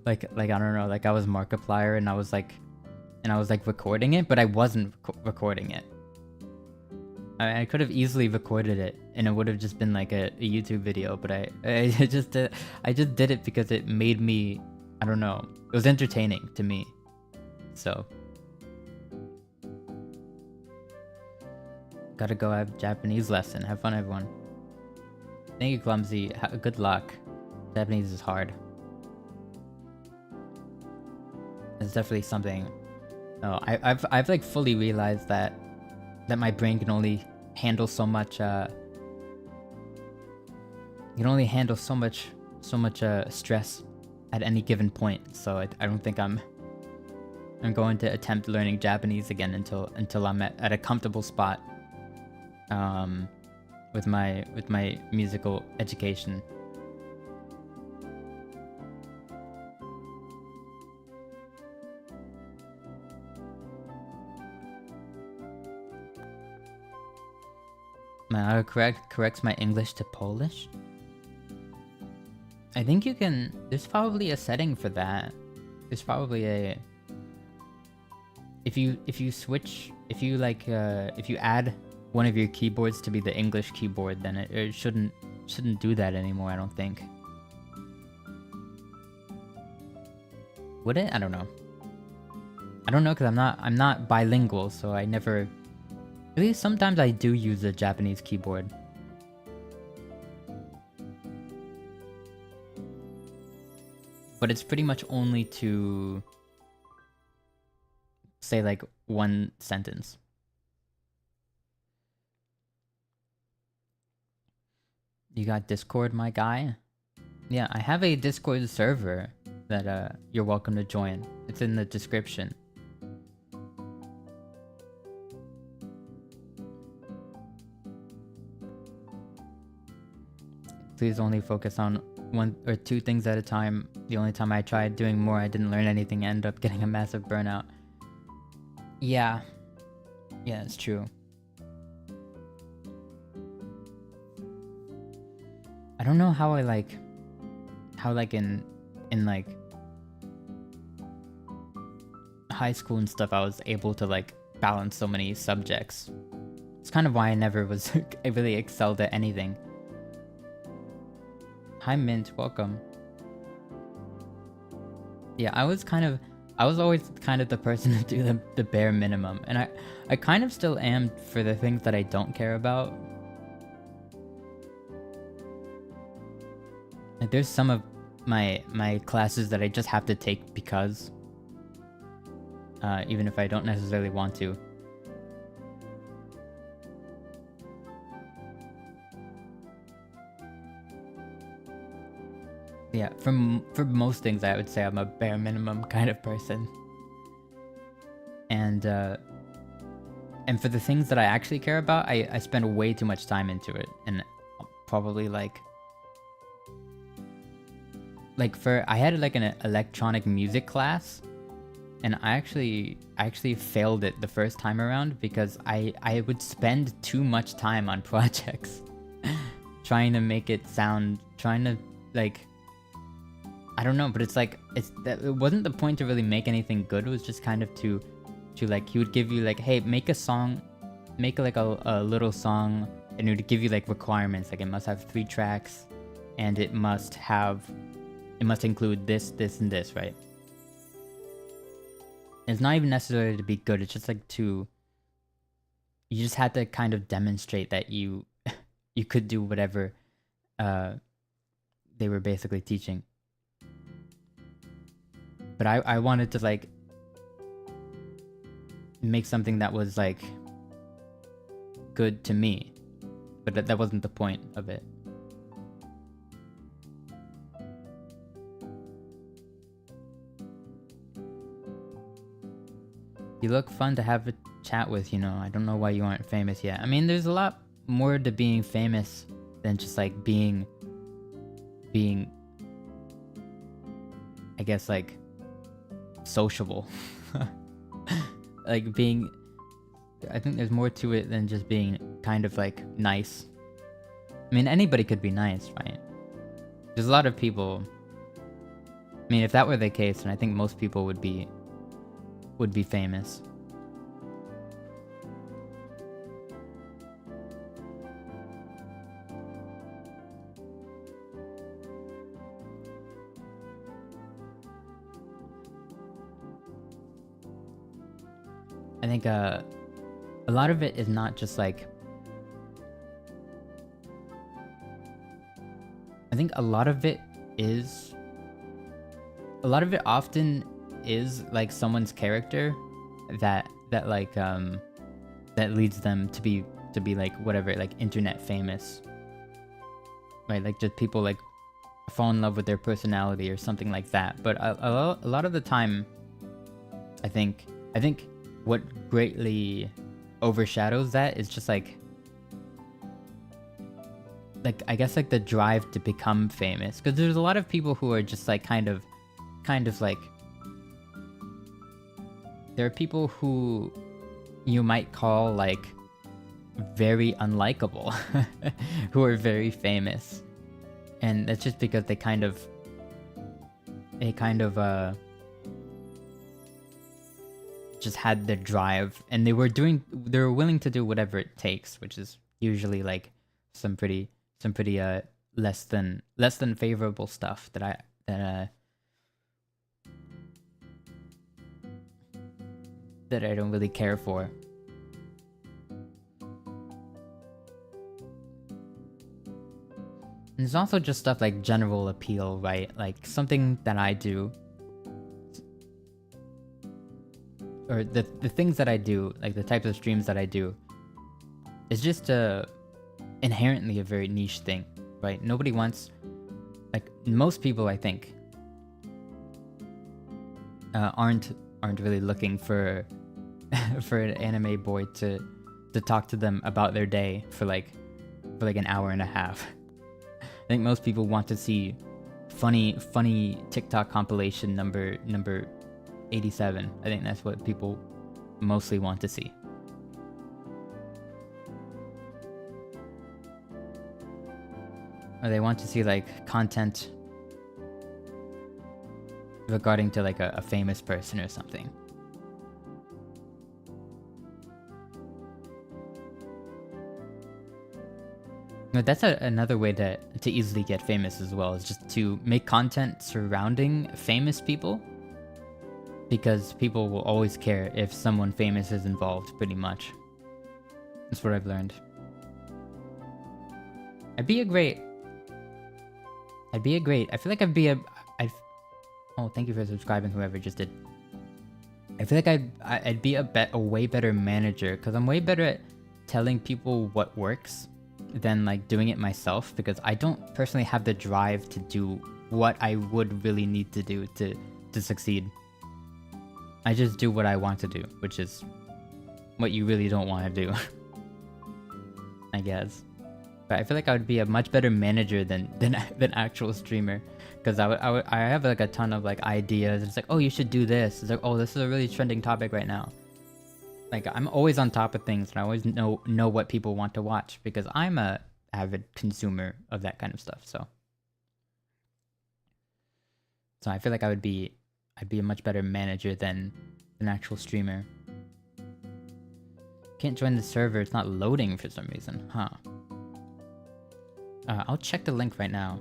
A: like I don't know, like I was Markiplier and I was like recording it, but I wasn't recording it. I could have easily recorded it and it would have just been like a YouTube video, but I just did it because it made me, I don't know, it was entertaining to me. So gotta go have Japanese lesson. Have fun, everyone. Thank you, Clumsy. Good luck. Japanese is hard. It's definitely something. No, I've like fully realized that my brain can only handle so much. You can only handle so much stress at any given point. So I don't think I'm going to attempt learning Japanese again until I'm at a comfortable spot. With my musical education. My autocorrect corrects my English to Polish? I think you can... There's probably a setting for that. There's probably a... If you switch... If you add one of your keyboards to be the English keyboard, then it shouldn't do that anymore, I don't think. Would it? I don't know. I don't know because I'm not bilingual, so I never... At least sometimes I do use a Japanese keyboard. But it's pretty much only to say like one sentence. You got Discord, my guy? Yeah, I have a Discord server that you're welcome to join. It's in the description. Please only focus on one or two things at a time. The only time I tried doing more, I didn't learn anything, ended up getting a massive burnout. Yeah. Yeah, it's true. I don't know how in like high school and stuff I was able to like balance so many subjects. It's kind of why I never was I really excelled at anything. Hi Mint, welcome. Yeah, I was always kind of the person to do the bare minimum, and I kind of still am for the things that I don't care about. Like there's some of my classes that I just have to take because. even if I don't necessarily want to. Yeah, for most things, I would say I'm a bare minimum kind of person. And for the things that I actually care about, I spend way too much time into it. And probably like I had like an electronic music class, and I actually failed it the first time around because I would spend too much time on projects trying to make it sound, trying to like, I don't know, but it's like it wasn't the point to really make anything good. It was just kind of to like, he would give you like, hey, make a song, make like a little song, and it would give you like requirements, like it must have 3 tracks, and it must include this, this, and this, right? It's not even necessarily to be good. It's just like you just had to kind of demonstrate that you could do whatever they were basically teaching. But I wanted to like make something that was like good to me, but that wasn't the point of it. You look fun to have a chat with, you know. I don't know why you aren't famous yet. I mean, there's a lot more to being famous than just like being I guess like sociable. Like being, I think there's more to it than just being kind of like nice. I mean, anybody could be nice, right? There's a lot of people. I mean, if that were the case, then I think most people would be famous. I think a lot of it is not just like, I think a lot of it often is like someone's character that like that leads them to be like whatever, like internet famous, right? Like just people like fall in love with their personality or something like that. But a lot of the time, I think what greatly overshadows that is just like I guess like the drive to become famous, because there's a lot of people who are just like kind of like, there are people who you might call like very unlikable who are very famous, and that's just because they kind of just had the drive, and they were willing to do whatever it takes, which is usually like some pretty less than favorable stuff that I don't really care for. And there's also just stuff like general appeal, right? Like something that I do, or the things that I do, like the types of streams that I do, is just inherently a very niche thing, right? Nobody wants, like most people I think aren't really looking for for an anime boy to talk to them about their day for like an hour and a half. I think most people want to see funny TikTok compilation number 87. I think that's what people mostly want to see. Or they want to see like content regarding to like a famous person or something. But that's another way to easily get famous as well, is just to make content surrounding famous people, because people will always care if someone famous is involved, pretty much. That's what I've learned. I'd be a great, I feel like oh, thank you for subscribing, whoever just did. I feel like I'd be a way better manager because I'm way better at telling people what works than like doing it myself, because I don't personally have the drive to do what I would really need to do to succeed. I just do what I want to do, which is what you really don't want to do. I guess. But I feel like I would be a much better manager than actual streamer, because I have like a ton of like ideas. It's like, oh, you should do this. It's like, oh, this is a really trending topic right now. Like, I'm always on top of things, and I always know what people want to watch, because I'm a avid consumer of that kind of stuff. So I feel like I'd be a much better manager than an actual streamer. Can't join the server. It's not loading for some reason, huh? I'll check the link right now.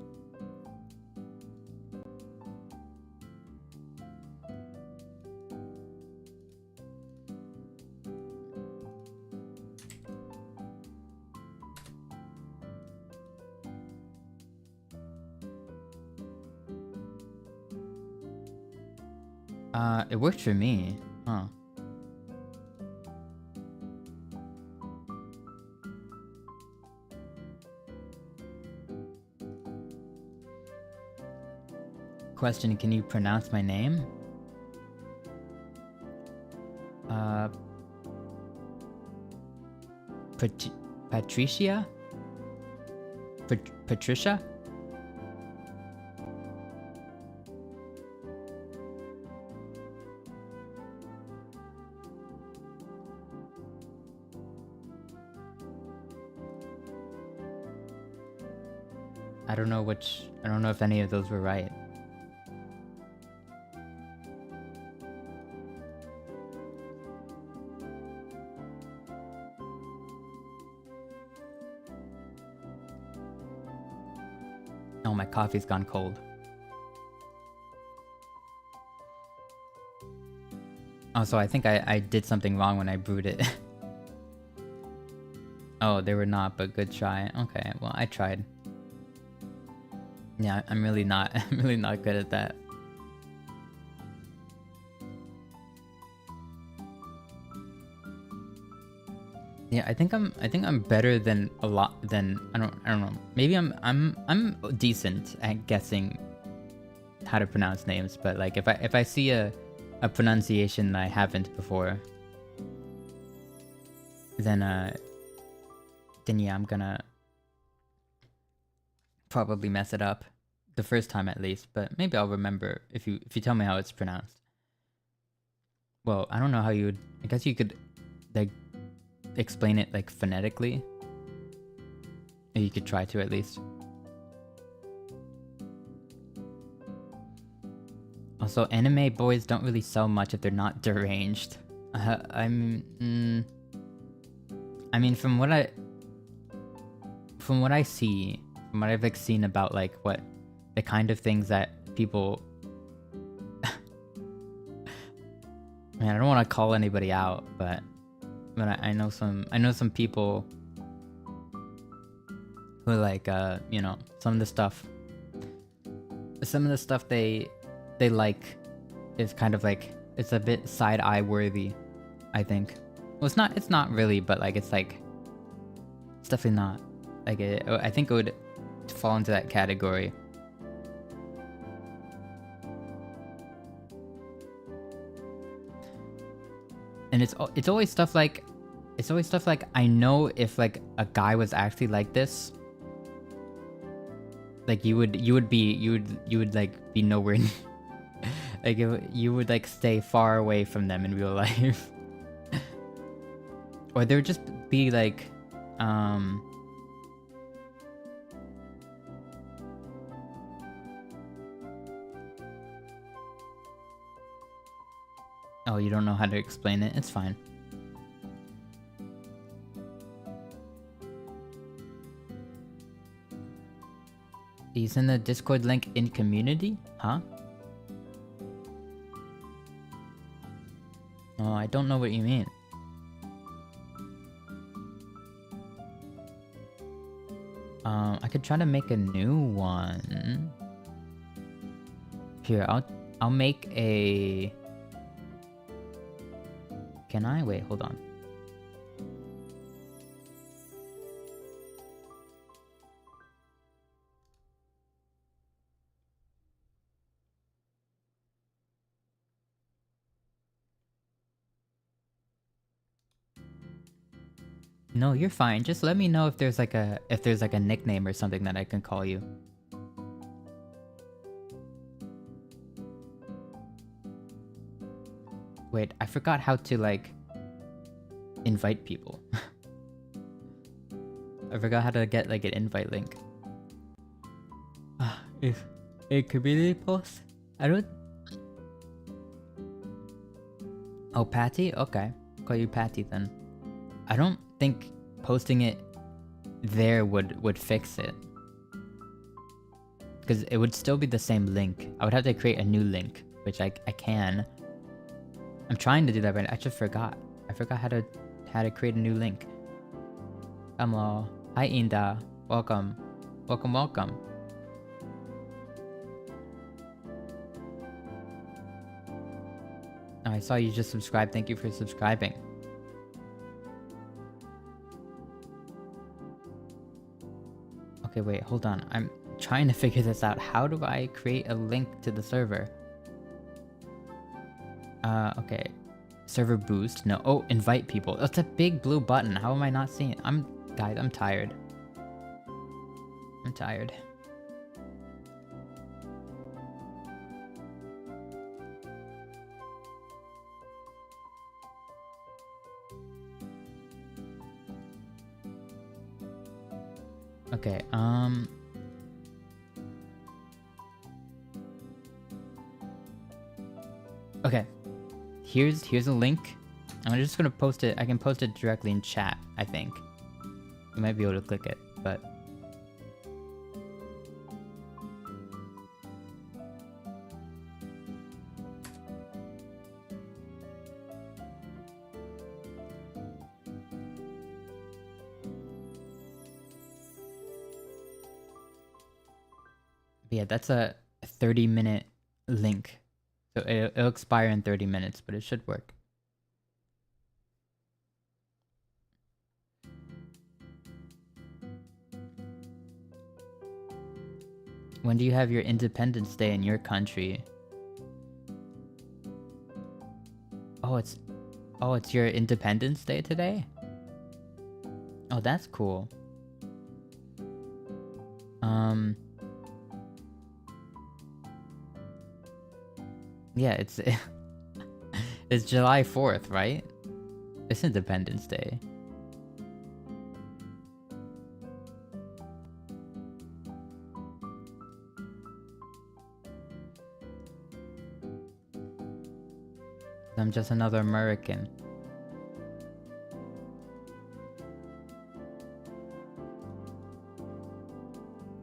A: It worked for me, huh? Question, can you pronounce my name? Patricia? Patricia? I don't know if any of those were right. Oh, my coffee's gone cold. Oh, so I think I did something wrong when I brewed it. Oh, they were not, but good try. Okay, well, I tried. Yeah, I'm really not good at that. Yeah, I think I'm better than a lot than I don't know. Maybe I'm decent at guessing how to pronounce names, but like if I see a pronunciation that I haven't before, then yeah, I'm gonna probably mess it up the first time at least, but maybe I'll remember if you tell me how it's pronounced. Well, I don't know how you would. I guess you could like explain it like phonetically. Or you could try to at least. Also, anime boys don't really sell much if they're not deranged. I mean, from what I see, from what I've like seen about like what the kind of things that people. Man, I don't want to call anybody out, but I know some people who like you know, some of the stuff they like is kind of like, it's a bit side eye worthy, I think. Well, it's not really, but like it's definitely not like I think it would fall into that category. And it's always stuff like I know if like a guy was actually like this, like you would like be nowhere like you would like stay far away from them in real life. Or there would just be like oh, you don't know how to explain it? It's fine. You send the Discord link in community? Huh? Oh, I don't know what you mean. I could try to make a new one. Here, I'll make a Can I? Wait, hold on. No, you're fine. Just let me know if there's like a nickname or something that I can call you. Wait, I forgot how to like invite people. I forgot how to get like an invite link. If a community post? I don't. Oh, Patty? Okay, call you Patty then. I don't think posting it there would fix it, because it would still be the same link. I would have to create a new link, which I can. I'm trying to do that, but I just forgot. I forgot how to create a new link. Hello. Hi Inda. Welcome. Welcome, welcome. Oh, I saw you just subscribed. Thank you for subscribing. Okay, wait, hold on. I'm trying to figure this out. How do I create a link to the server? Okay. Server boost. No. Oh, invite people. That's a big blue button. How am I not seeing it? Guys, I'm tired. I'm tired. Okay, okay. Here's a link. I'm just gonna post it. I can post it directly in chat, I think. You might be able to click it, but... yeah, that's a 30-minute link. So it'll expire in 30 minutes, but it should work. When do you have your Independence Day in your country? Oh, it's your Independence Day today? Oh, that's cool. Yeah, it's it's July 4th, right? It's Independence Day. I'm just another American.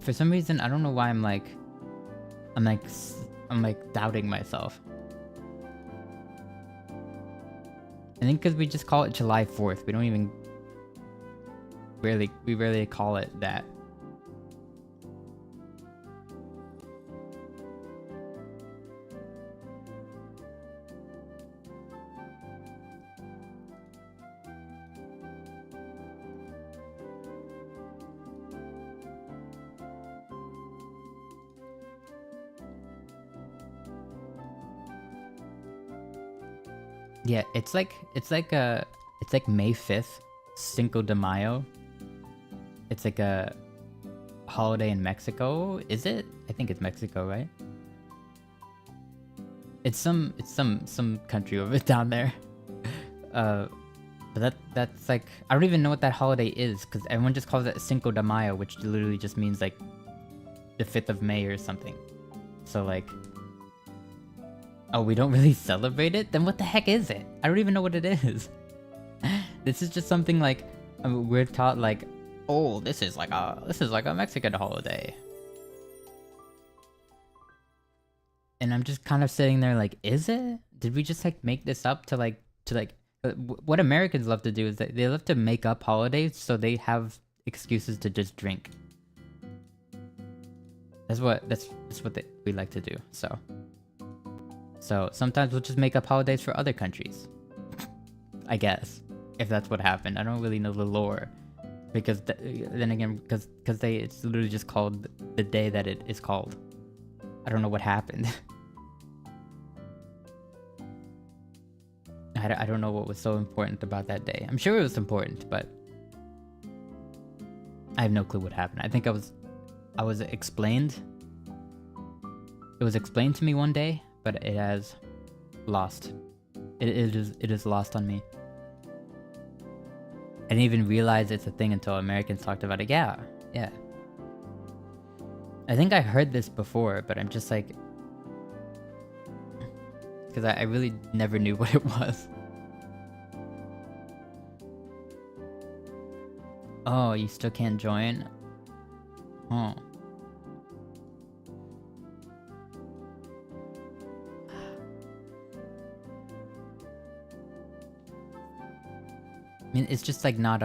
A: For some reason, I don't know why I'm like doubting myself. I think because we just call it July 4th. We don't even we rarely call it that. Yeah, it's like May 5th, Cinco de Mayo. It's like a holiday in Mexico, is it? I think it's Mexico, right? It's some country over down there. But that's like, I don't even know what that holiday is, because everyone just calls it Cinco de Mayo, which literally just means like the 5th of May or something. So like, oh, we don't really celebrate it? Then what the heck is it? I don't even know what it is. This is just something like, we're taught like, oh, this is like a Mexican holiday. And I'm just kind of sitting there like, is it? Did we just like make this up to like what Americans love to do is that they love to make up holidays so they have excuses to just drink. That's what we like to do. So sometimes we'll just make up holidays for other countries. I guess, if that's what happened. I don't really know the lore, because then again, because it's literally just called the day that it is called. I don't know what happened. I don't know what was so important about that day. I'm sure it was important, but I have no clue what happened. I think I was explained. It was explained to me one day, but it has lost. It is lost on me. I didn't even realize it's a thing until Americans talked about it. Yeah. I think I heard this before, but I'm just like, because I really never knew what it was. Oh, you still can't join? Oh. I mean, it's just like not,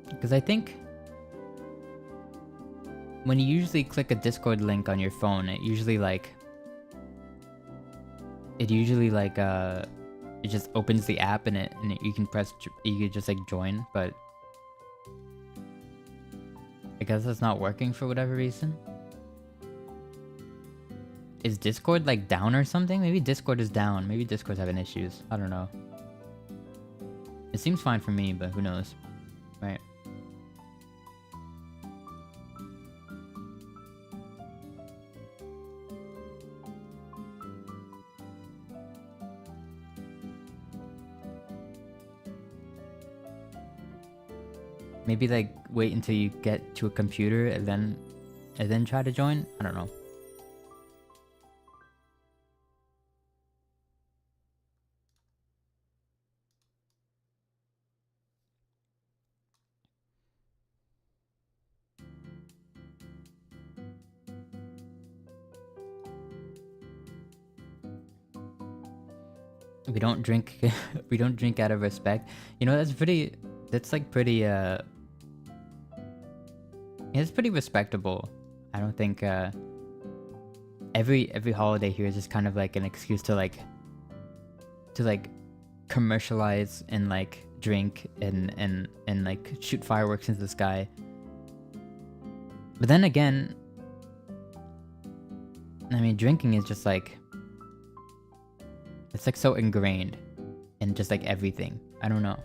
A: because I think when you usually click a Discord link on your phone, it usually it just opens the app and you can just like join, but I guess that's not working for whatever reason. Is Discord like down or something? Maybe Discord is down. Maybe Discord's having issues. I don't know. It seems fine for me, but who knows, right? Maybe like wait until you get to a computer and then try to join? I don't know. We don't drink we don't drink out of respect. You know, that's pretty it's pretty respectable. I don't think every holiday here is just kind of like an excuse to like commercialize and like drink and like shoot fireworks into the sky. But then again, I mean, drinking is just like, it's like so ingrained in just like everything. I don't know.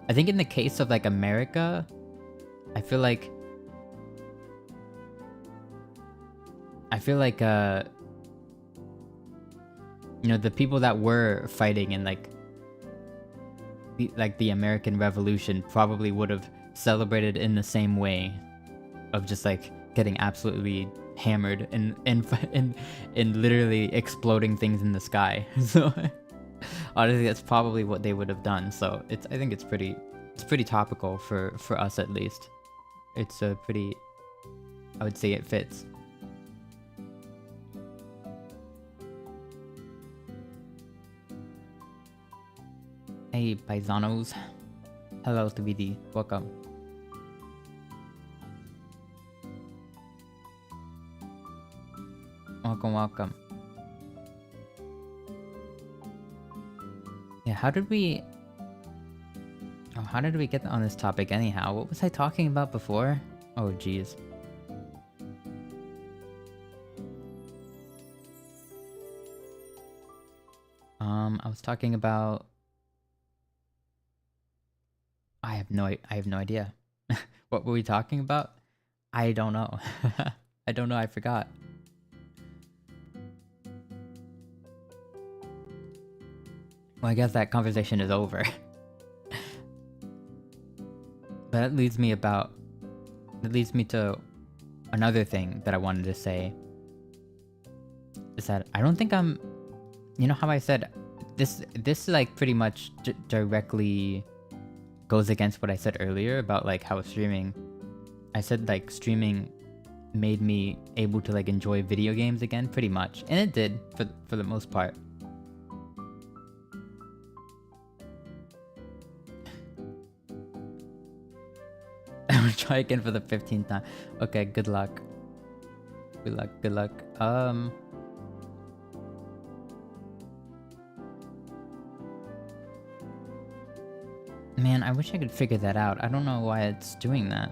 A: I think in the case of like America, I feel like you know, the people that were fighting in like the American Revolution probably would have celebrated in the same way, of just like getting absolutely hammered and literally exploding things in the sky. So honestly, that's probably what they would have done. So I think it's pretty topical for us at least. It's a pretty, I would say it fits. Hey paisanos, hello to BD, welcome. Welcome. Yeah, how did we get on this topic anyhow? What was I talking about before? Oh geez. I was talking about, I have no idea. What were we talking about? I don't know. I don't know, I forgot. Well, I guess that conversation is over. But that leads me to another thing that I wanted to say. Is that I don't think I'm, you know how I said this like pretty much directly goes against what I said earlier about like how streaming, I said like streaming made me able to like enjoy video games again, pretty much, and it did for the most part. Try again for the 15th time. Okay, good luck. Good luck, good luck. Man, I wish I could figure that out. I don't know why it's doing that.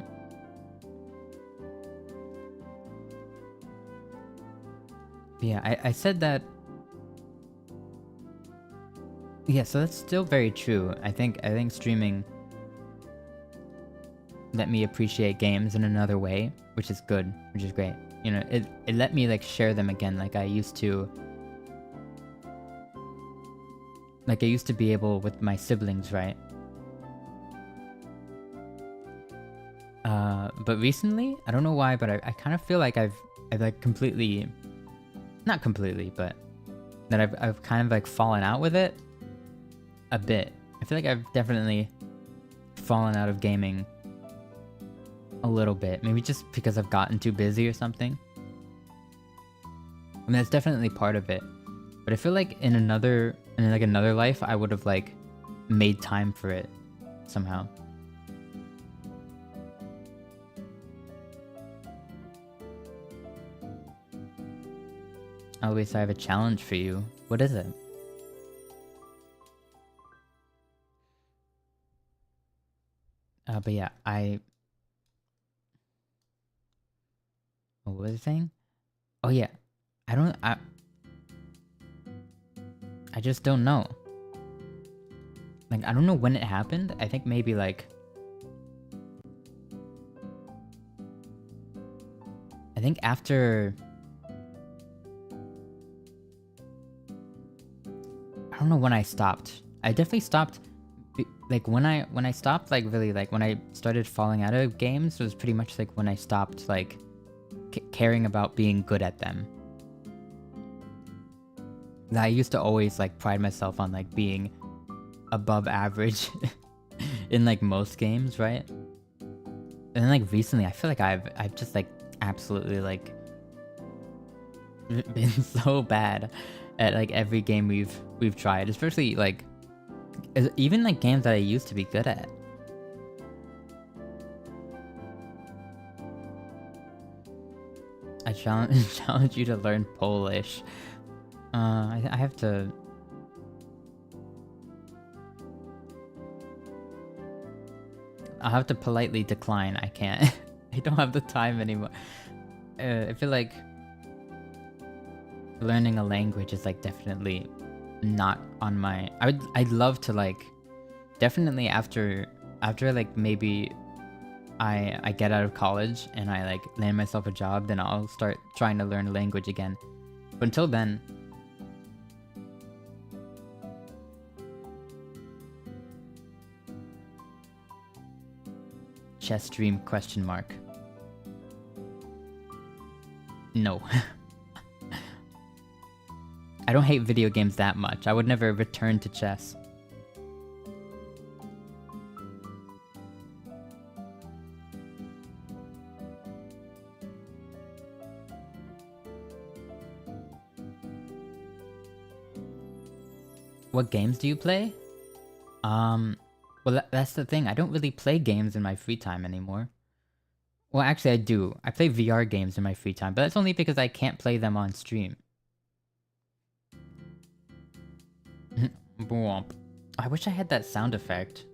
A: But yeah, I said that... Yeah, so that's still very true. I think streaming let me appreciate games in another way, which is good, which is great. You know, it let me like share them again like I used to. Like I used to be able with my siblings, right? But recently, I don't know why, but I kind of feel like I've like completely, not completely, but that I've kind of like fallen out with it a bit. I feel like I've definitely fallen out of gaming a little bit. Maybe just because I've gotten too busy or something. I mean, that's definitely part of it. But I feel like in another life, I would have like made time for it somehow. Always, I have a challenge for you. What is it? But yeah, what was I saying? Oh yeah, I just don't know. Like, I don't know when it happened. I think maybe like... I think after... I don't know when I stopped. I definitely stopped... Like, when I stopped, like, really, like, when I started falling out of games was pretty much, like, when I stopped, like, caring about being good at them. I used to always, like, pride myself on, like, being above average in, like, most games, right? And then, like, recently, I feel like I've just, like, absolutely, like, been so bad at, like, every game we've tried. Especially, like, even, like, games that I used to be good at. I challenge you to learn Polish. I have to... I'll have to politely decline. I can't. I don't have the time anymore. I feel like learning a language is like definitely not on my... I'd love to like... Definitely after like maybe I get out of college and I like land myself a job, then I'll start trying to learn a language again. But until then... Chess stream question mark. No. I don't hate video games that much. I would never return to chess. What games do you play? Well, that's the thing. I don't really play games in my free time anymore. Well, actually, I do. I play VR games in my free time, but that's only because I can't play them on stream. I wish I had that sound effect.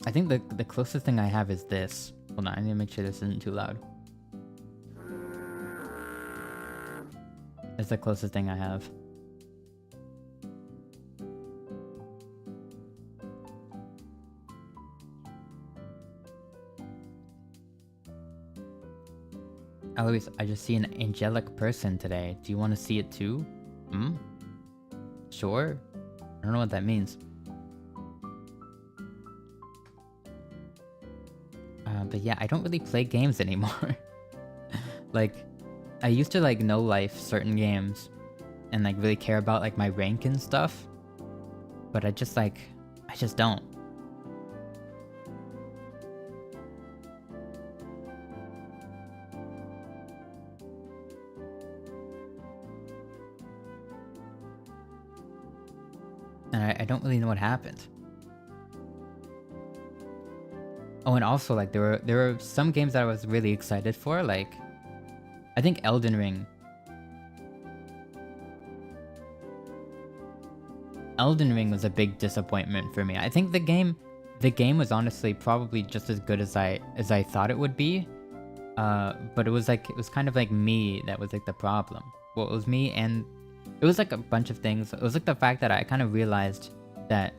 A: I think the closest thing I have is this. Hold on, I need to make sure this isn't too loud. It's the closest thing I have. Eloise, I just see an angelic person today. Do you want to see it too? Hmm? Sure? I don't know what that means. But yeah, I don't really play games anymore. Like, I used to like know life certain games and like really care about like my rank and stuff. But I just don't. And I don't really know what happened. Oh, and also like there were some games that I was really excited for, like I think Elden Ring. Elden Ring was a big disappointment for me. I think the game was honestly probably just as good as I thought it would be. But it was kind of like me that was like the problem. Well, it was me, and it was like a bunch of things. It was like the fact that I kind of realized that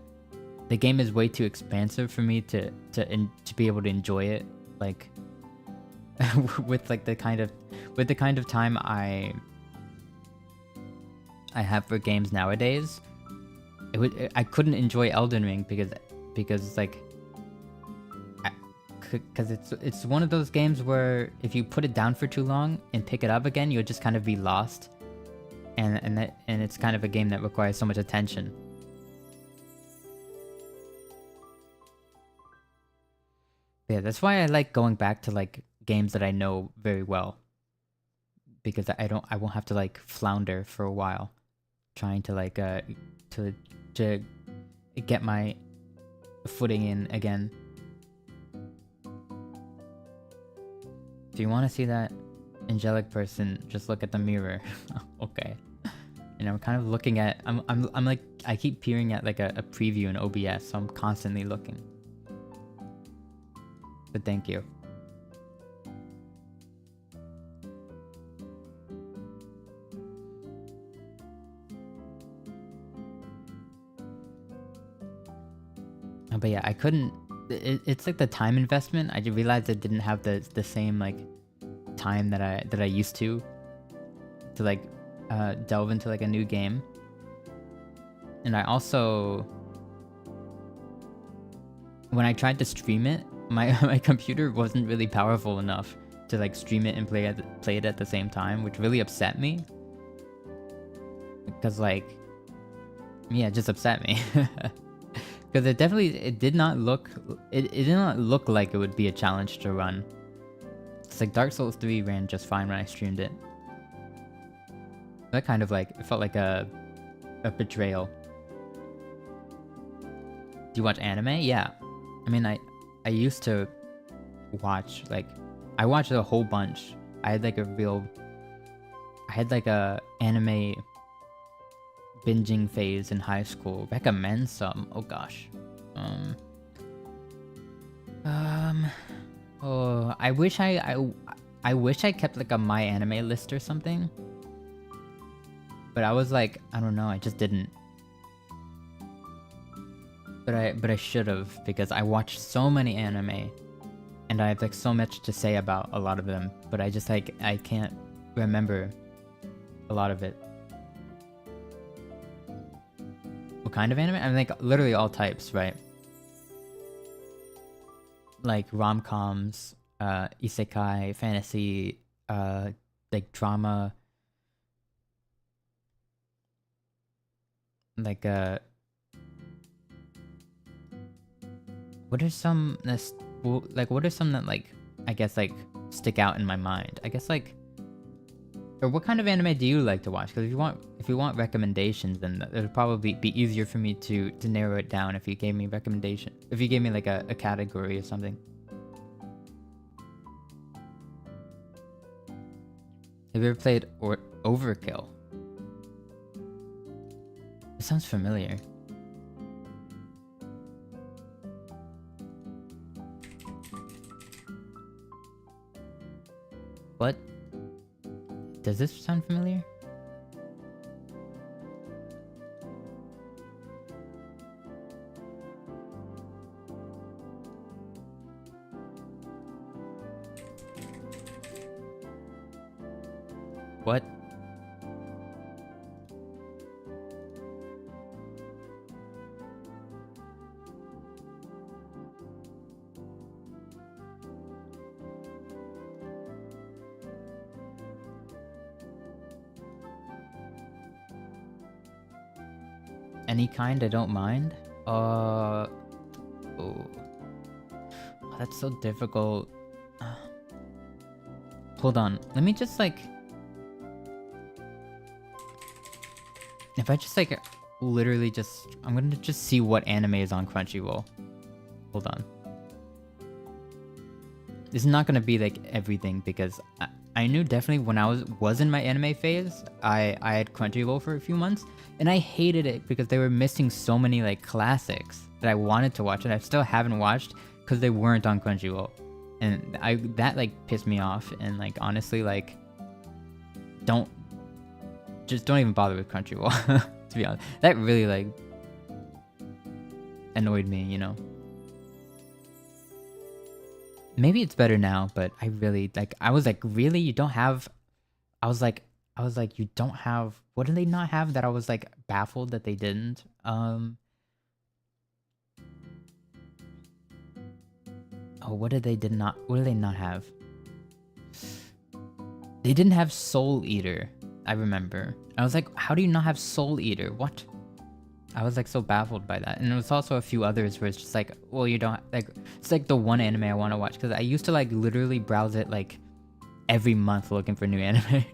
A: the game is way too expansive for me to be able to enjoy it, like with the kind of time I have for games nowadays. I couldn't enjoy Elden Ring because like because it's one of those games where if you put it down for too long and pick it up again, you'll just kind of be lost, and it's kind of a game that requires so much attention. Yeah, that's why I like going back to like games that I know very well, because I won't have to like flounder for a while trying to like to get my footing in again. Do you want to see that angelic person? Just look at the mirror. Okay. And I'm kind of looking at I'm like I keep peering at like a preview in OBS, so I'm constantly looking. But thank you. But yeah, I couldn't. It's like the time investment. I realized I didn't have the same like time that I used to like delve into like a new game. And I also, when I tried to stream it, my computer wasn't really powerful enough to like stream it and play it at the same time, which really upset me. Because like, yeah, it just upset me. Because it did not look like it would be a challenge to run. It's like Dark Souls 3 ran just fine when I streamed it. That kind of like, it felt like a betrayal. Do you watch anime? Yeah. I mean, I used to watch, like, I watched a whole bunch. I had like a anime binging phase in high school. Recommend some. Oh gosh. Oh, I wish I kept like a my anime list or something. But I was like, I don't know, I just didn't. But I should have, because I watched so many anime and I have like so much to say about a lot of them, but I just like I can't remember a lot of it. What kind of anime? I mean, like literally all types, right? Like rom-coms, isekai, fantasy, like drama, like what are some that like I guess like stick out in my mind? I guess like, or what kind of anime do you like to watch? Because if you want recommendations, then it would probably be easier for me to narrow it down if you gave me recommendation. If you gave me like a category or something. Have you ever played Overkill? It sounds familiar. What? Does this sound familiar? What? Any kind, I don't mind. Oh, that's so difficult. Hold on, let me just like, if I just like literally just, I'm gonna just see what anime is on Crunchyroll. Hold on. this is not gonna be like everything, because I knew definitely when I was in my anime phase, I had Crunchyroll for a few months, and I hated it because they were missing so many like classics that I wanted to watch and I still haven't watched because they weren't on Crunchyroll, and that like pissed me off. And like honestly, like don't even bother with Crunchyroll. To be honest, that really like annoyed me, you know. Maybe it's better now, but I really like, I was like, really, you don't have, I was like, you don't have, what do they not have that I was like baffled that they didn't? Oh, what did they not have? They didn't have Soul Eater, I remember. I was like, how do you not have Soul Eater? What? I was like so baffled by that. And there was also a few others where it's just like, well, you don't like, it's like the one anime I want to watch, because I used to like literally browse it like every month looking for new anime.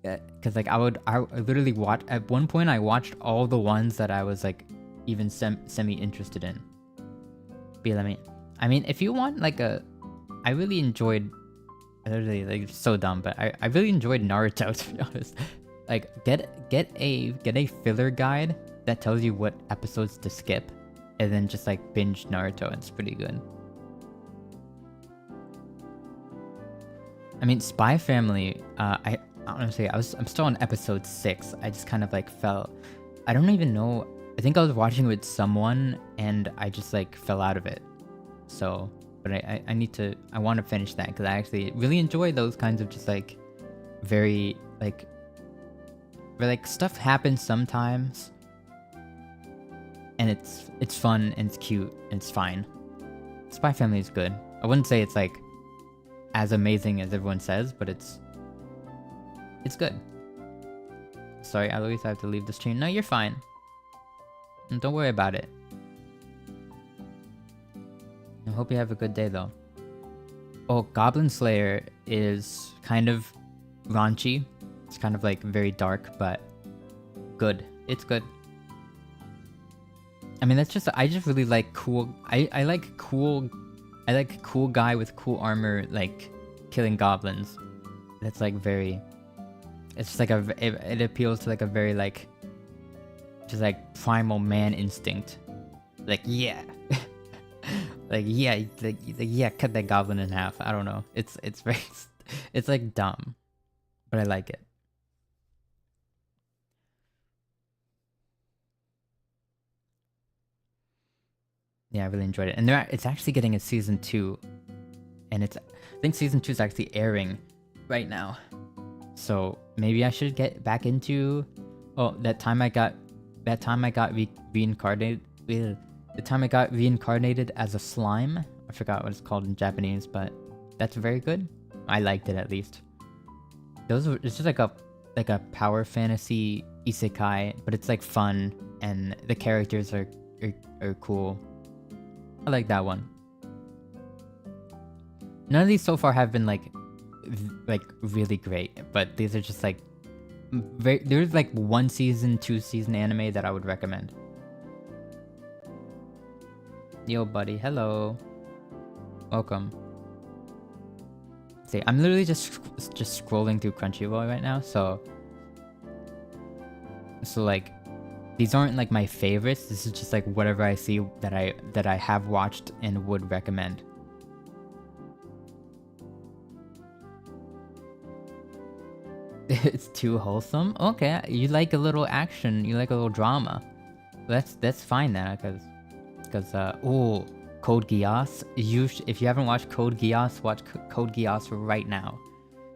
A: Because like I literally watch, at one point I watched all the ones that I was like even semi interested in. But I mean, if you want like I really enjoyed, literally like so dumb, but I really enjoyed Naruto, to be honest. Like get a filler guide that tells you what episodes to skip, and then just like binge Naruto. It's pretty good. I mean, Spy Family, I honestly, I'm still on episode 6. I just kind of like fell, I don't even know, I think I was watching with someone and I just like fell out of it. So, but I want to finish that, because I actually really enjoy those kinds of just like very like, where like stuff happens sometimes and it's fun and it's cute and it's fine. Spy Family is good. I wouldn't say it's like as amazing as everyone says, but it's good. Sorry, Eloise, I have to leave the stream. No, you're fine. Don't worry about it. I hope you have a good day though. Oh, Goblin Slayer is kind of raunchy. It's kind of like very dark, but good. It's good. I mean, that's just, I just really like cool, I like cool guy with cool armor, like killing goblins. That's like very, it's just like it appeals to like a very like, just like primal man instinct. Like, yeah. like, yeah, like, yeah, cut that goblin in half. I don't know. It's very, it's like dumb, but I like it. Yeah, I really enjoyed it. And it's actually getting a season 2. And I think season 2 is actually airing right now. So maybe I should get back into, oh, the time I got reincarnated as a slime. I forgot what it's called in Japanese, but that's very good. I liked it, at least. It's just like a power fantasy isekai, but it's like fun and the characters are cool. I like that one. None of these so far have been like really great, but these are just like there's like 1 season, 2 season anime that I would recommend. Yo, buddy, hello, welcome. See, I'm literally just scrolling through Crunchyroll right now, so like, these aren't like my favorites. This is just like whatever I see that I have watched and would recommend. It's too wholesome? Okay, you like a little action, you like a little drama. That's fine then, because oh, Code Geass. If you haven't watched Code Geass, watch Code Geass right now.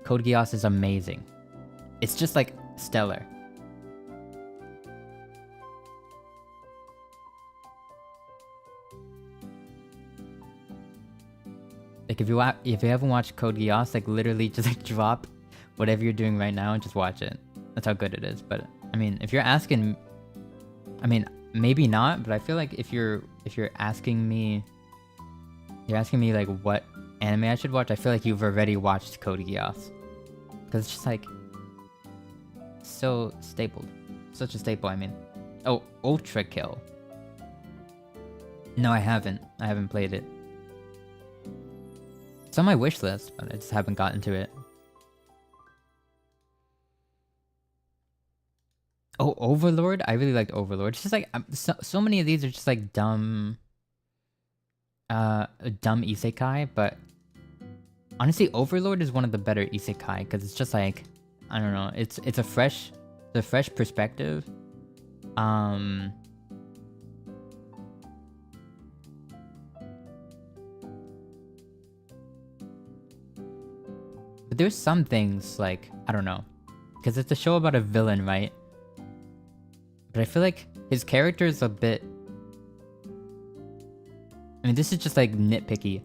A: Code Geass is amazing. It's just like stellar. Like if you haven't watched Code Geass, like literally just like drop whatever you're doing right now and just watch it. That's how good it is. But I mean, if you're asking, I mean, maybe not, but I feel like if you're asking me, like what anime I should watch, I feel like you've already watched Code Geass, because it's just like so stapled, such a staple. I mean, oh, Ultra Kill. No, I haven't played it. It's on my wish list, but I just haven't gotten to it. Oh, Overlord? I really liked Overlord. It's just like so many of these are just like dumb isekai, but honestly Overlord is one of the better isekai because it's just like, I don't know, it's a fresh perspective. But there's some things like, I don't know, because it's a show about a villain, right? But I feel like his character is a bit, I mean, this is just like nitpicky,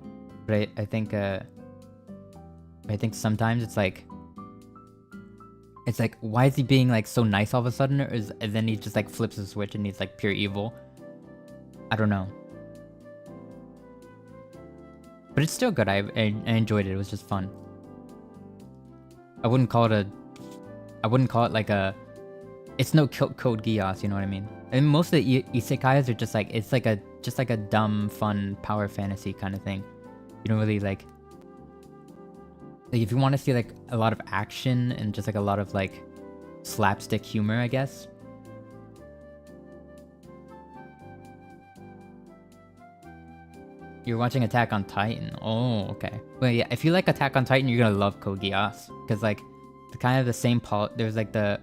A: but I think sometimes it's like why is he being like so nice all of a sudden, and then he just like flips a switch and he's like pure evil. I don't know, but it's still good. I enjoyed it. It was just fun. I wouldn't call it like a, it's no Code Geass, you know what I mean? And most of the isekais are just like, it's like just like a dumb, fun power fantasy kind of thing. You don't really like if you want to see like a lot of action and just like a lot of like slapstick humor, I guess. You're watching Attack on Titan. Oh, okay. Well, yeah, if you like Attack on Titan, you're gonna love Code Geass. Because, like, the kind of the same there's, like, I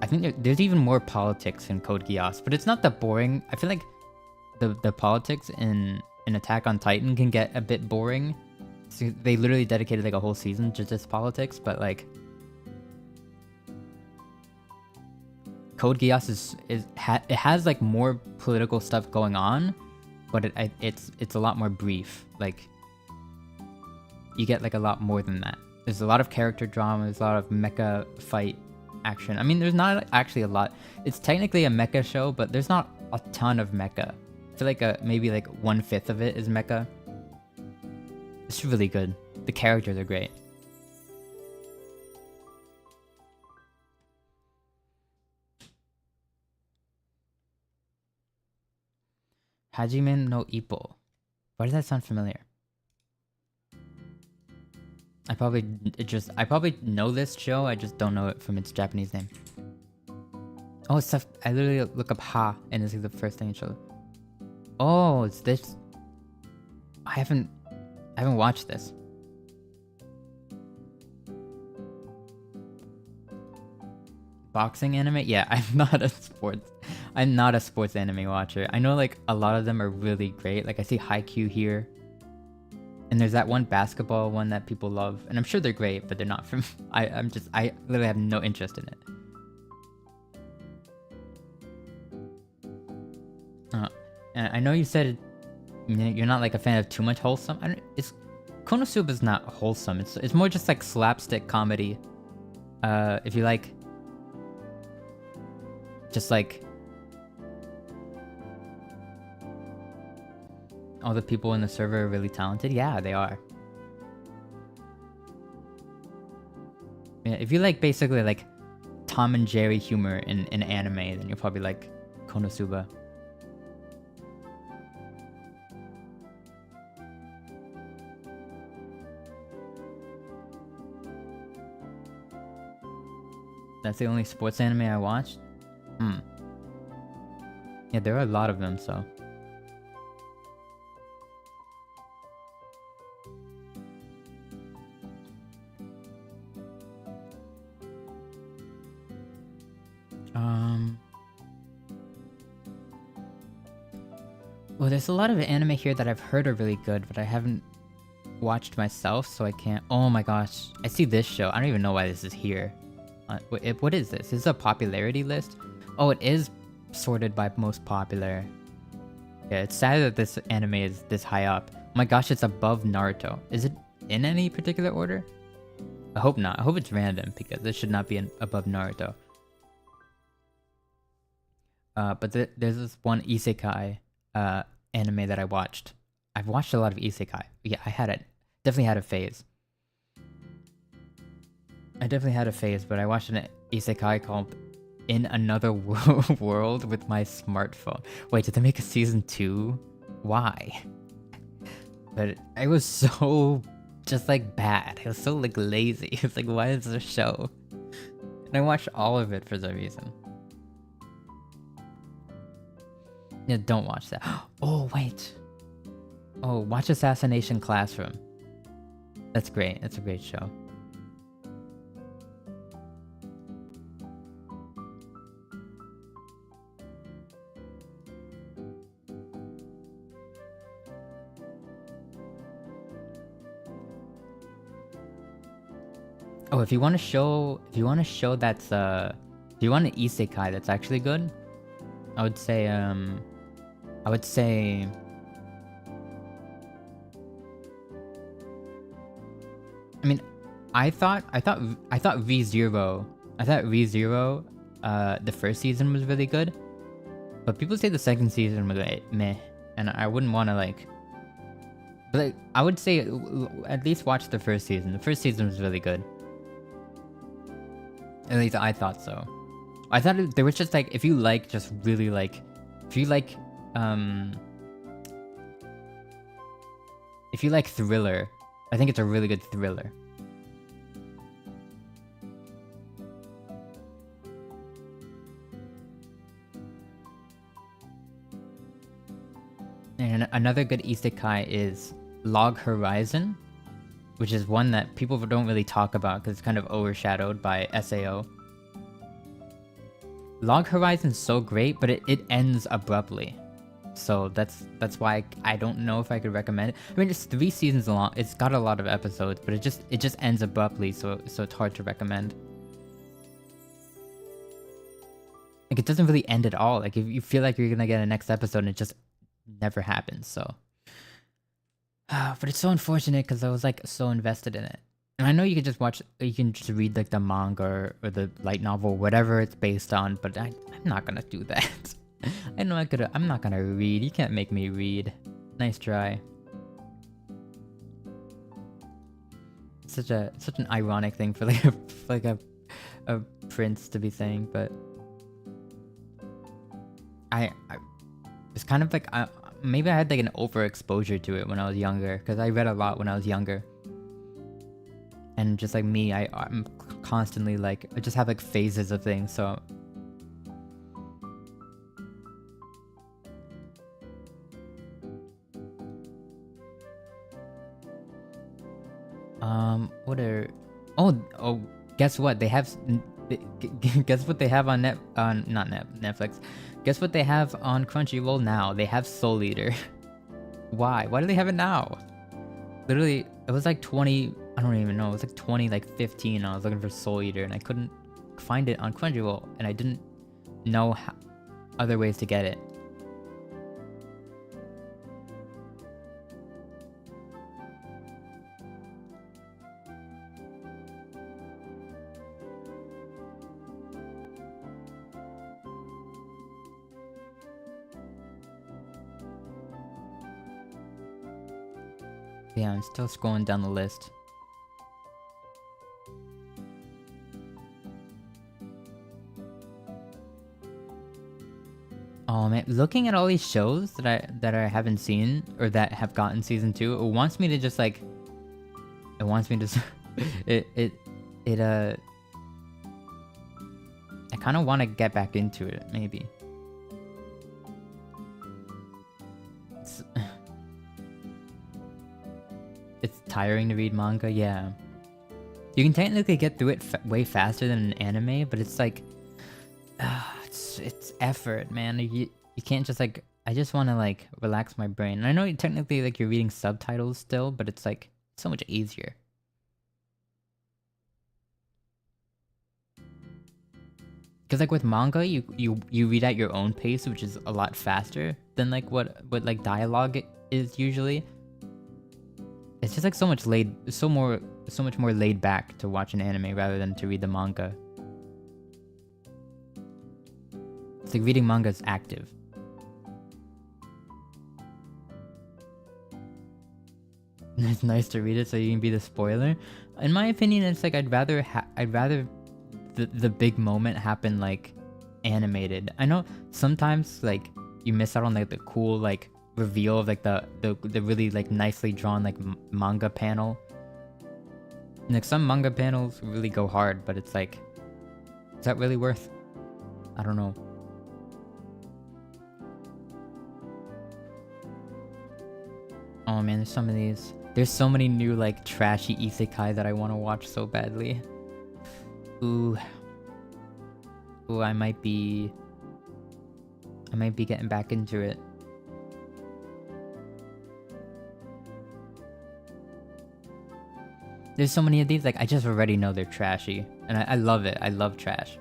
A: think there's even more politics in Code Geass. But it's not that boring. I feel like the politics in Attack on Titan can get a bit boring. So they literally dedicated, like, a whole season to just politics. But, like, Code Geass it has, like, more political stuff going on. But it's a lot more brief. Like, you get like a lot more than that. There's a lot of character drama. There's a lot of mecha fight action. I mean, there's not actually a lot. It's technically a mecha show, but there's not a ton of mecha. I feel like maybe like 1/5 of it is mecha. It's really good. The characters are great. Hajime no Ippo. Why does that sound familiar? I probably know this show, I just don't know it from its Japanese name. Oh, it's stuff. I literally look up Ha and it's like the first thing it shows. Oh, it's this. I haven't watched this. Boxing anime? Yeah, I'm not a sports anime watcher. I know like a lot of them are really great. Like I see Haikyuu here. And there's that one basketball one that people love. And I'm sure they're great, but they're not from I literally have no interest in it. And I know you said you're not like a fan of too much wholesome. Konosuba is not wholesome. It's more just like slapstick comedy. If you like just like all the people in the server are really talented. Yeah, they are. Yeah, if you like basically like Tom and Jerry humor in anime, then you'll probably like Konosuba. That's the only sports anime I watched? Yeah, there are a lot of them, so. Well, there's a lot of anime here that I've heard are really good, but I haven't watched myself, so I can't. Oh my gosh, I see this show. I don't even know why this is here. What is this? Is this a popularity list? Oh, it is sorted by most popular. Yeah, it's sad that this anime is this high up. Oh my gosh, it's above Naruto. Is it in any particular order? I hope not. I hope it's random, because this should not be above Naruto. But there's this one isekai anime that I watched. I've watched a lot of isekai. Yeah, definitely had a phase. But I watched an isekai called In Another World with my smartphone. Wait, did they make a season 2? Why? But it was so just like bad. It was so like lazy. It's like, why is this a show? And I watched all of it for some reason. Yeah, don't watch that. Oh, wait. Oh, watch Assassination Classroom. That's great. That's a great show. Oh, if you want to show that's if you want an isekai that's actually good, I would say I mean, I thought ReZero, the first season was really good, but people say the second season was like meh, and I wouldn't want to like. But like, I would say at least watch the first season. The first season was really good. At least I thought so. I thought there was just like, if you like, just really like, if you like thriller, I think it's a really good thriller. And another good isekai is Log Horizon, which is one that people don't really talk about because it's kind of overshadowed by SAO. Log Horizon's so great, but it ends abruptly. So that's why I don't know if I could recommend it. I mean, it's 3 seasons long. It's got a lot of episodes, but it just ends abruptly, so it's hard to recommend. Like, it doesn't really end at all. Like, if you feel like you're gonna get a next episode and it just never happens, so. But it's so unfortunate because I was like so invested in it. And I know you can just read like the manga or the light novel, whatever it's based on, but I'm not gonna do that. I'm not gonna read. You can't make me read. Nice try. It's such an ironic thing for like a prince to be saying, but I it's kind of like maybe I had like an overexposure to it when I was younger, because I read a lot when I was younger. And just like me, I'm constantly like, I just have like phases of things, so. Guess what? Guess what they have on Netflix. Guess what they have on Crunchyroll now? They have Soul Eater. Why? Why do they have it now? Literally, it was like 20, I don't even know, it was like 2015, I was looking for Soul Eater and I couldn't find it on Crunchyroll, and I didn't know other ways to get it. Yeah, I'm still scrolling down the list. Oh man, looking at all these shows that I haven't seen or that have gotten season 2, it wants me to just like, it wants me to I kind of want to get back into it, maybe. It's tiring to read manga, yeah. You can technically get through it way faster than an anime, but it's like, it's effort, man. You can't just like, I just want to like relax my brain. And I know technically like you're reading subtitles still, but it's like so much easier. Because like with manga, you read at your own pace, which is a lot faster than like what like dialogue is usually. It's just like so much more laid back to watch an anime rather than to read the manga. It's like reading manga is active. It's nice to read it so you can be the spoiler. In my opinion, it's like I'd rather the big moment happen like animated. I know sometimes like you miss out on like the cool like reveal of like the really like nicely drawn like manga panel Like some manga panels really go hard, but it's like, is that really worth? I don't know. Oh man, there's some of these. There's so many new like trashy isekai that I want to watch so badly. Ooh. Ooh, I might be getting back into it. There's so many of these, like I just already know they're trashy. And I love it. I love trash.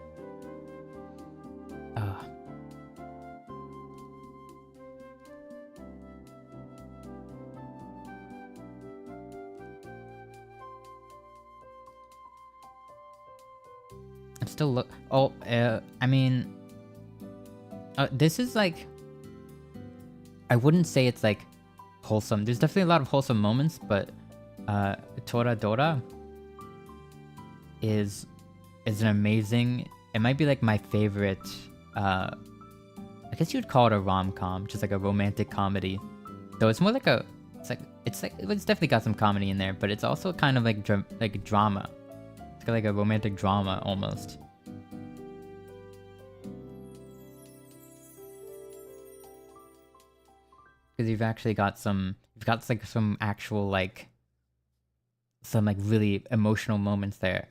A: I'm still look. Oh, I mean, this is like. I wouldn't say it's like wholesome. There's definitely a lot of wholesome moments, but Toradora is an amazing. It might be like my favorite. I guess you would call it a rom-com, just like a romantic comedy. Though it's more like a. It's definitely got some comedy in there, but it's also kind of like drama. It's got like a romantic drama almost. Because you've actually got some, like some actual like, some like really emotional moments there.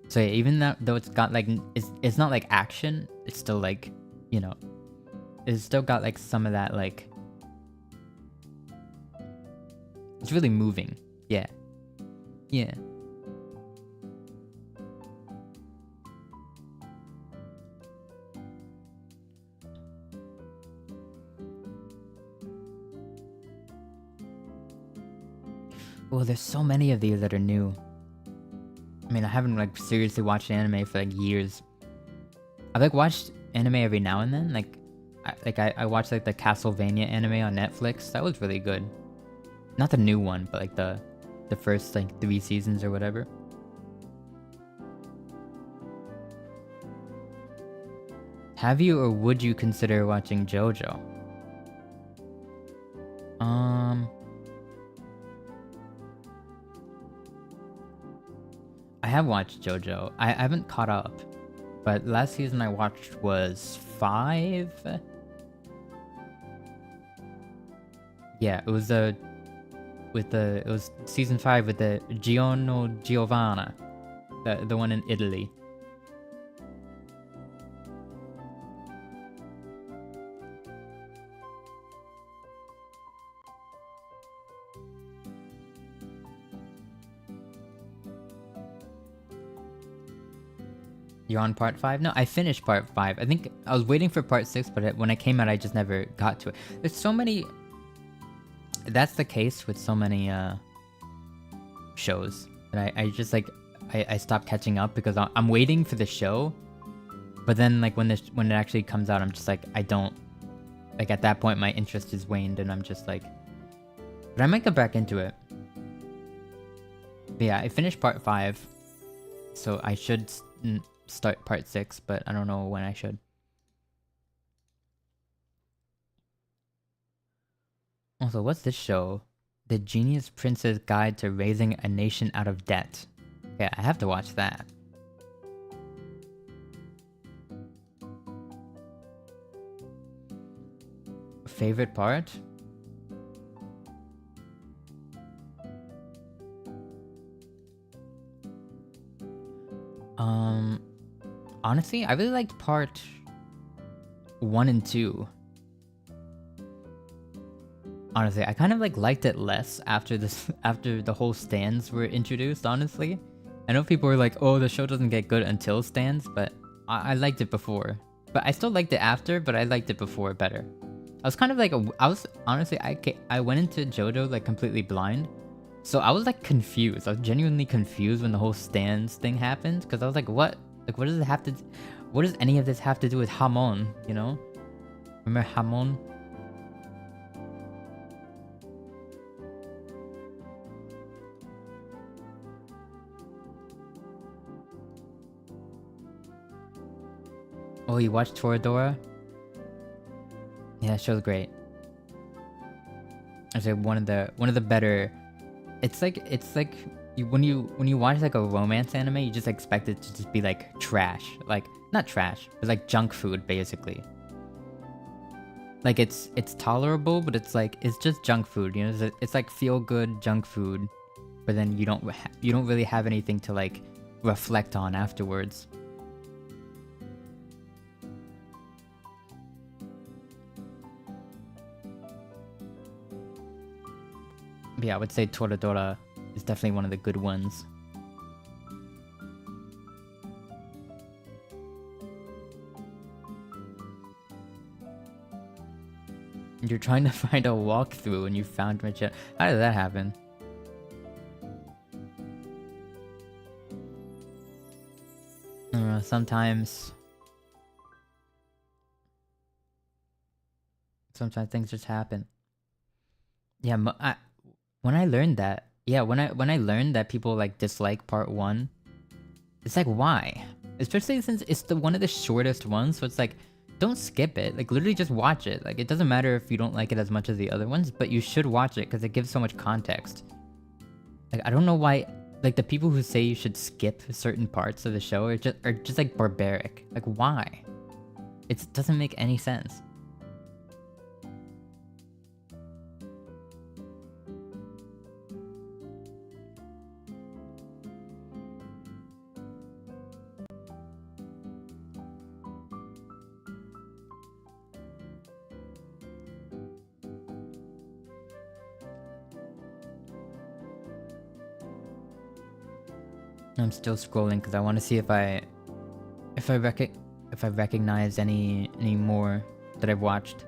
A: So yeah, even though it's got like, it's not like action, it's still like, you know, it's still got like some of that like, it's really moving. Yeah. Yeah. Oh, there's so many of these that are new. I mean, I haven't like seriously watched anime for like years. I've like watched anime every now and then. I watched like the Castlevania anime on Netflix. That was really good. Not the new one, but like the first like 3 seasons or whatever. Have you or would you consider watching JoJo? I have watched JoJo. I haven't caught up, but last season I watched was 5. Yeah, it was it was season 5 with the Giorno Giovanna, the one in Italy. You're on part 5? No, I finished part 5. I think I was waiting for part 6, but when I came out, I just never got to it. There's so many... That's the case with so many shows. And I just like... I stopped catching up because I'm waiting for the show. But then like when it actually comes out, I'm just like, I don't... Like at that point, my interest is waned and I'm just like... But I might get back into it. But yeah, I finished part 5. So I should... start part 6, but I don't know when I should. Also, what's this show? The Genius Prince's Guide to Raising a Nation Out of Debt. Yeah, I have to watch that. Favorite part? Honestly, I really liked part 1 and 2. Honestly, I kind of like liked it less after the whole stands were introduced, honestly. I know people were like, oh, the show doesn't get good until stands, but I liked it before. But I still liked it after, but I liked it before better. I was kind of like, I went into JoJo like completely blind. So I was like confused. I was genuinely confused when the whole stands thing happened. Because I was like, what? Like, what does it have to... What does any of this have to do with Hamon, you know? Remember Hamon? Oh, you watched Toradora? Yeah, that show's great. It's like one of the better. It's like when you watch like a romance anime, you just expect it to just be like trash, like not trash, but like junk food basically. Like it's tolerable, but it's like it's just junk food, you know. It's like feel good junk food, but then you don't really have anything to like reflect on afterwards. But yeah, I would say Toradora is definitely one of the good ones. You're trying to find a walkthrough and you found my channel. How did that happen? I don't know, sometimes things just happen. Yeah, when I learned that, when I learned that people like dislike part 1, it's like why? Especially since it's one of the shortest ones, so it's like don't skip it. Like literally just watch it. Like it doesn't matter if you don't like it as much as the other ones, but you should watch it because it gives so much context. Like I don't know why like the people who say you should skip certain parts of the show are just like barbaric. Like why? It doesn't make any sense. I'm still scrolling because I want to see if I recognize any more that I've watched.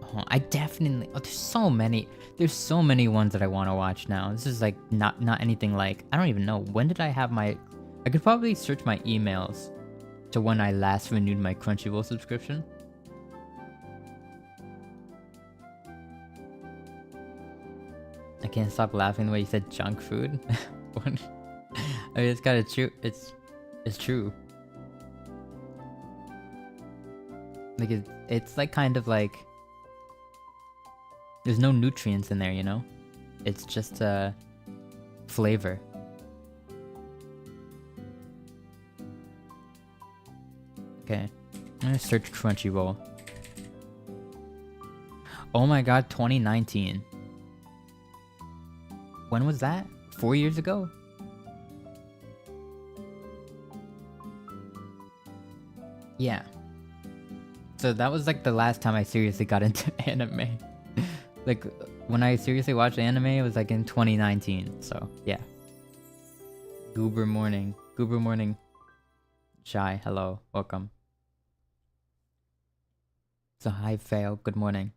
A: Oh, I definitely. Oh, there's so many ones that I want to watch now. This is like not anything like. I don't even know when did I have my. I could probably search my emails to when I last renewed my Crunchyroll subscription. I can't stop laughing the way you said junk food. I mean, it's kind of true. It's true. Like it's like kind of like there's no nutrients in there, you know. It's just flavor. Okay, I'm gonna search Crunchyroll. Oh my god, 2019. When was that? 4 years ago? Yeah. So that was like the last time I seriously got into anime. Like when I seriously watched anime, it was like in 2019. So yeah. Goober morning. Shy, hello, welcome. So hi Fail, good morning.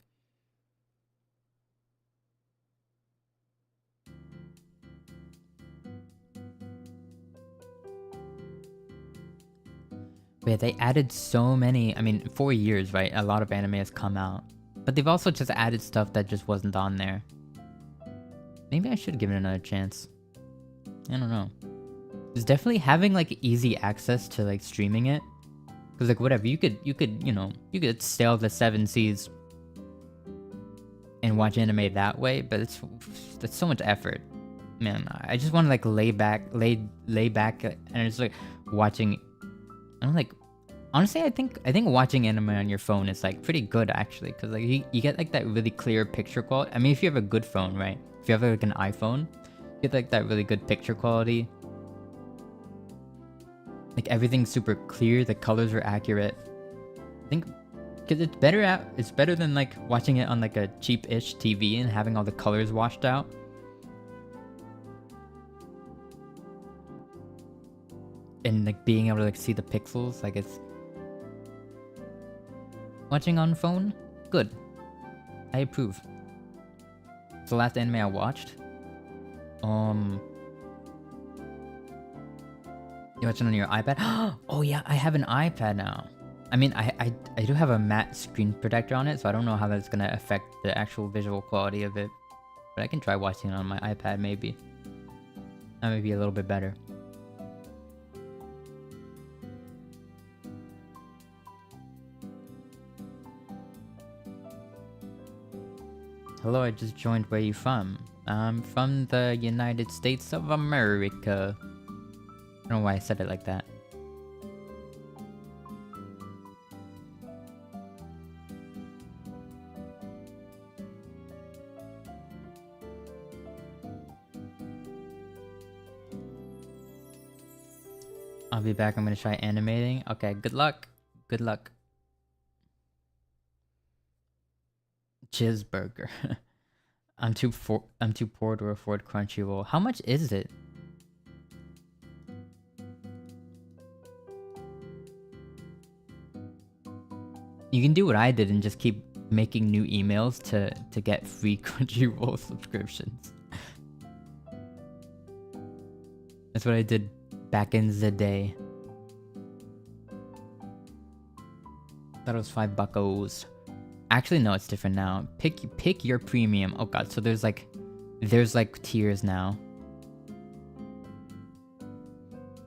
A: But yeah, they added so many. I mean, 4 years, right? A lot of anime has come out. But they've also just added stuff that just wasn't on there. Maybe I should give it another chance. I don't know. It's definitely having like easy access to like streaming it. Cause like whatever, you could sail the 7 seas and watch anime that way, but that's so much effort. Man, I just want to like lay back and it's like watching. I'm like, honestly, I think watching anime on your phone is like pretty good actually, cause like you get like that really clear picture quality. I mean, if you have a good phone, right? If you have like an iPhone, you get like that really good picture quality. Like everything's super clear, the colors are accurate. I think because it's better than like watching it on like a cheap-ish TV and having all the colors washed out. And like being able to like see the pixels, like it's watching on phone, good. I approve. It's the last anime I watched. You watch it on your iPad? Oh yeah, I have an iPad now. I mean, I do have a matte screen protector on it, so I don't know how that's gonna affect the actual visual quality of it. But I can try watching it on my iPad maybe. That may be a little bit better. Hello, I just joined. Where you from? I'm from the United States of America. I don't know why I said it like that. I'll be back. I'm gonna try animating. Okay, good luck. Good luck. Cheeseburger. I'm too poor to afford Crunchyroll. How much is it? You can do what I did and just keep making new emails to get free Crunchyroll subscriptions. That's what I did back in the day. Thought it was $5. Actually, no, it's different now. Pick your premium. Oh god, so there's like tiers now.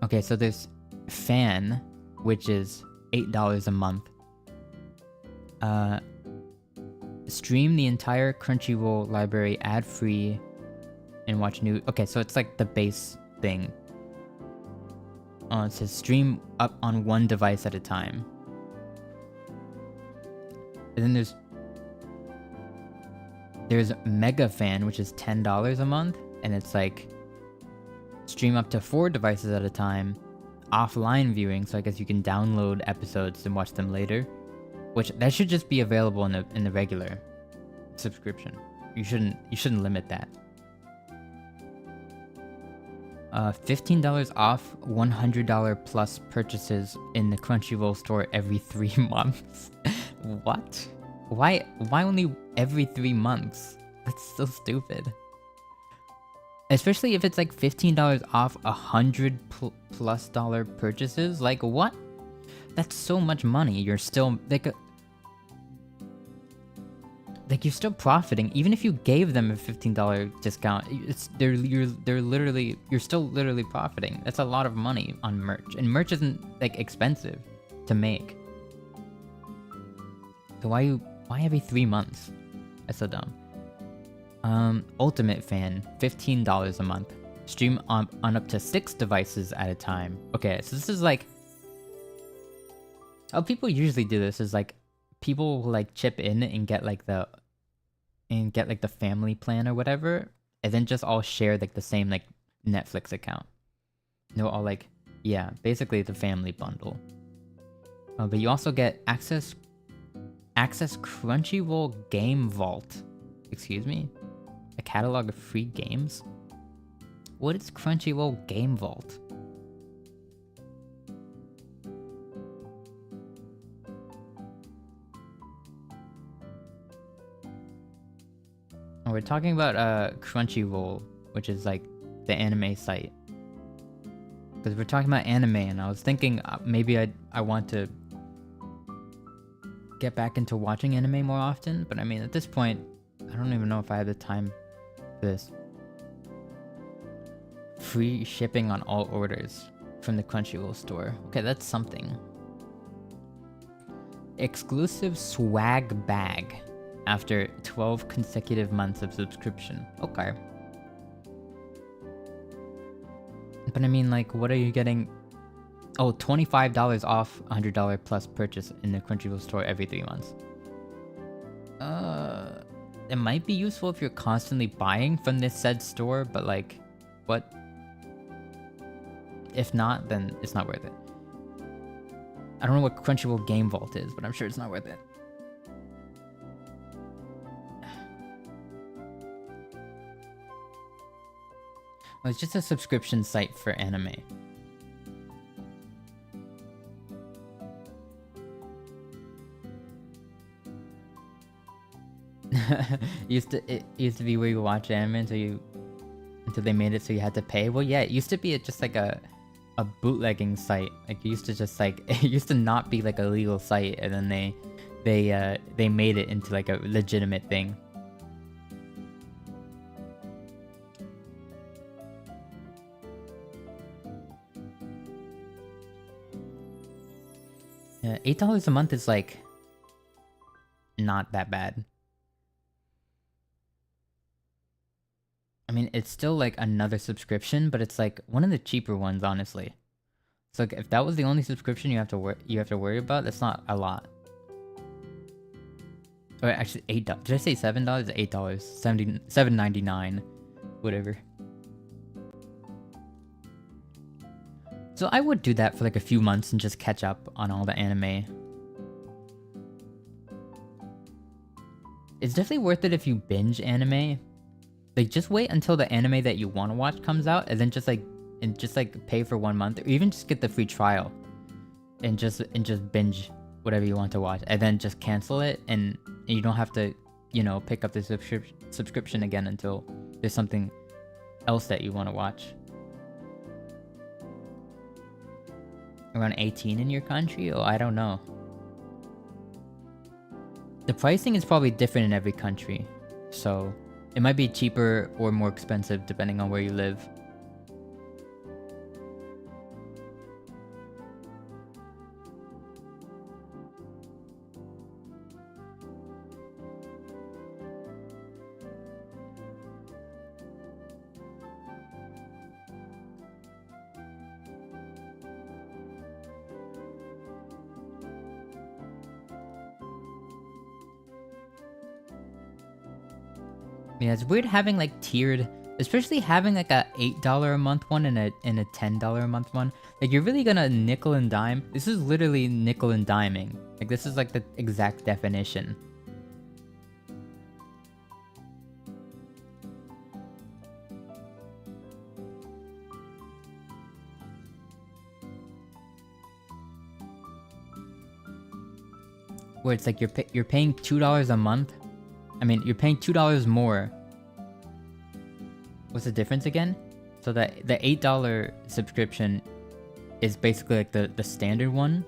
A: Okay, so there's fan, which is $8 a month. Stream the entire Crunchyroll library ad-free and watch new. Okay, so it's like the base thing. It says stream up on one device at a time. And then there's Mega Fan, which is $10 a month, and it's like stream up to 4 devices at a time, offline viewing, so I guess you can download episodes and watch them later. Which that should just be available in the regular subscription. You shouldn't limit that. $15 off $100 plus purchases in the Crunchyroll store every 3 months. What? Why only every 3 months? That's so stupid. Especially if it's like $15 off $100 plus purchases. Like what? That's so much money. You're still like you're still profiting, even if you gave them a $15 discount. You're still literally profiting. That's a lot of money on merch, and merch isn't like expensive to make. So why every 3 months? That's so dumb. Ultimate Fan, $15 a month. Stream on up to 6 devices at a time. Okay, so this is like how people usually do this is like people will like chip in and get like the family plan or whatever, and then just all share like the same like Netflix account. They'll all like, yeah, basically the family bundle. But you also get access Crunchyroll Game Vault. Excuse me? A catalog of free games? What is Crunchyroll Game Vault? We're talking about Crunchyroll, which is like the anime site. Because we're talking about anime, and I was thinking maybe I want to get back into watching anime more often. But I mean, at this point, I don't even know if I have the time for this. Free shipping on all orders from the Crunchyroll store. Okay, that's something. Exclusive swag bag after 12 consecutive months of subscription. Okay. But I mean, like, what are you getting? Oh, $25 off $100 plus purchase in the Crunchyroll store every 3 months. It might be useful if you're constantly buying from this said store, but like, what? If not, then it's not worth it. I don't know what Crunchyroll Game Vault is, but I'm sure it's not worth it. Well, it's just a subscription site for anime. It used to be where you watch anime until they made it so you had to pay. Well, yeah, it used to be just like a bootlegging site. Like it used to just like it used to not be like a legal site, and then they made it into like a legitimate thing. Yeah, $8 a month is like not that bad. I mean, it's still like another subscription, but it's like one of the cheaper ones, honestly. So like, if that was the only subscription you have to worry about, that's not a lot. Or actually, $8. Did I say $7? $8. $7.99, whatever. So I would do that for like a few months and just catch up on all the anime. It's definitely worth it if you binge anime. Like, just wait until the anime that you want to watch comes out, and then just pay for 1 month, or even just get the free trial, and just binge whatever you want to watch, and then just cancel it, and you don't have to, you know, pick up the subscription again until there's something else that you want to watch. Around 18 in your country? Oh, I don't know. The pricing is probably different in every country, so it might be cheaper or more expensive depending on where you live. Yeah, it's weird having like tiered, especially having like a $8 a month one and a $10 a month one. Like, you're really gonna nickel and dime. This is literally nickel and diming. Like, this is like the exact definition. Where it's like you're paying $2 a month. I mean, you're paying $2 more. What's the difference again? So that the $8 subscription is basically like the standard one,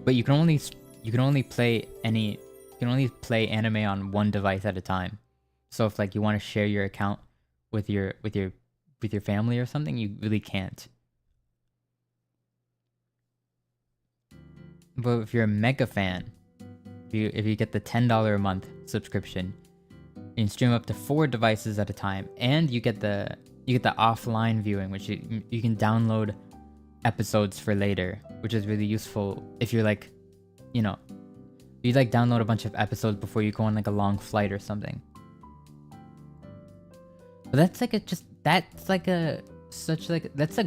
A: but you can only play anime on one device at a time. So if like you want to share your account with your family or something, you really can't. But if you're a mega fan, if you get the $10 a month subscription, you can stream up to 4 devices at a time, and you get the offline viewing, which you can download episodes for later, which is really useful if you're like, you know, you like download a bunch of episodes before you go on like a long flight or something. But that's like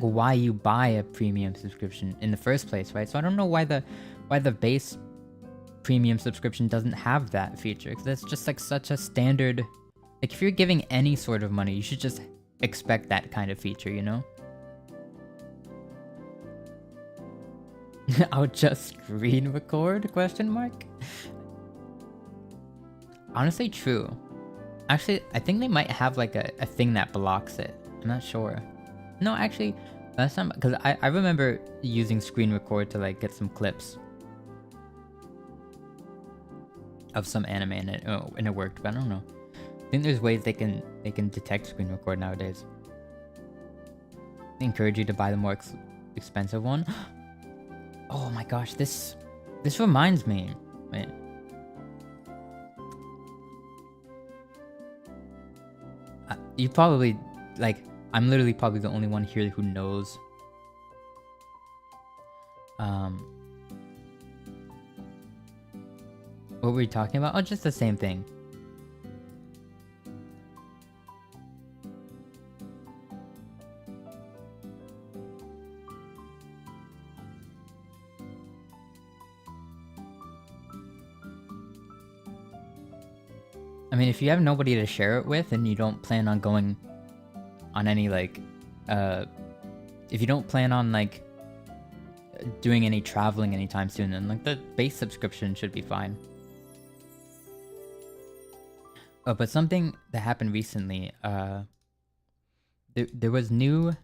A: why you buy a premium subscription in the first place, right? So I don't know why the base premium subscription doesn't have that feature, because that's just like such a standard. Like, if you're giving any sort of money, you should just expect that kind of feature, you know? I'll just screen record, question mark? Honestly, true. Actually, I think they might have like a thing that blocks it. I'm not sure. No, actually, last time, because I remember using screen record to like get some clips of some anime, and it worked, but I don't know. I think there's ways they can detect screen record nowadays. They encourage you to buy the more expensive one. Oh my gosh, this reminds me. Wait. You probably, like, I'm literally probably the only one here who knows. What were we talking about? Oh, just the same thing. I mean, if you have nobody to share it with and you don't plan on going on any, like, if you don't plan on, like, doing any traveling anytime soon, then, like, the base subscription should be fine. Oh, but something that happened recently, there was new...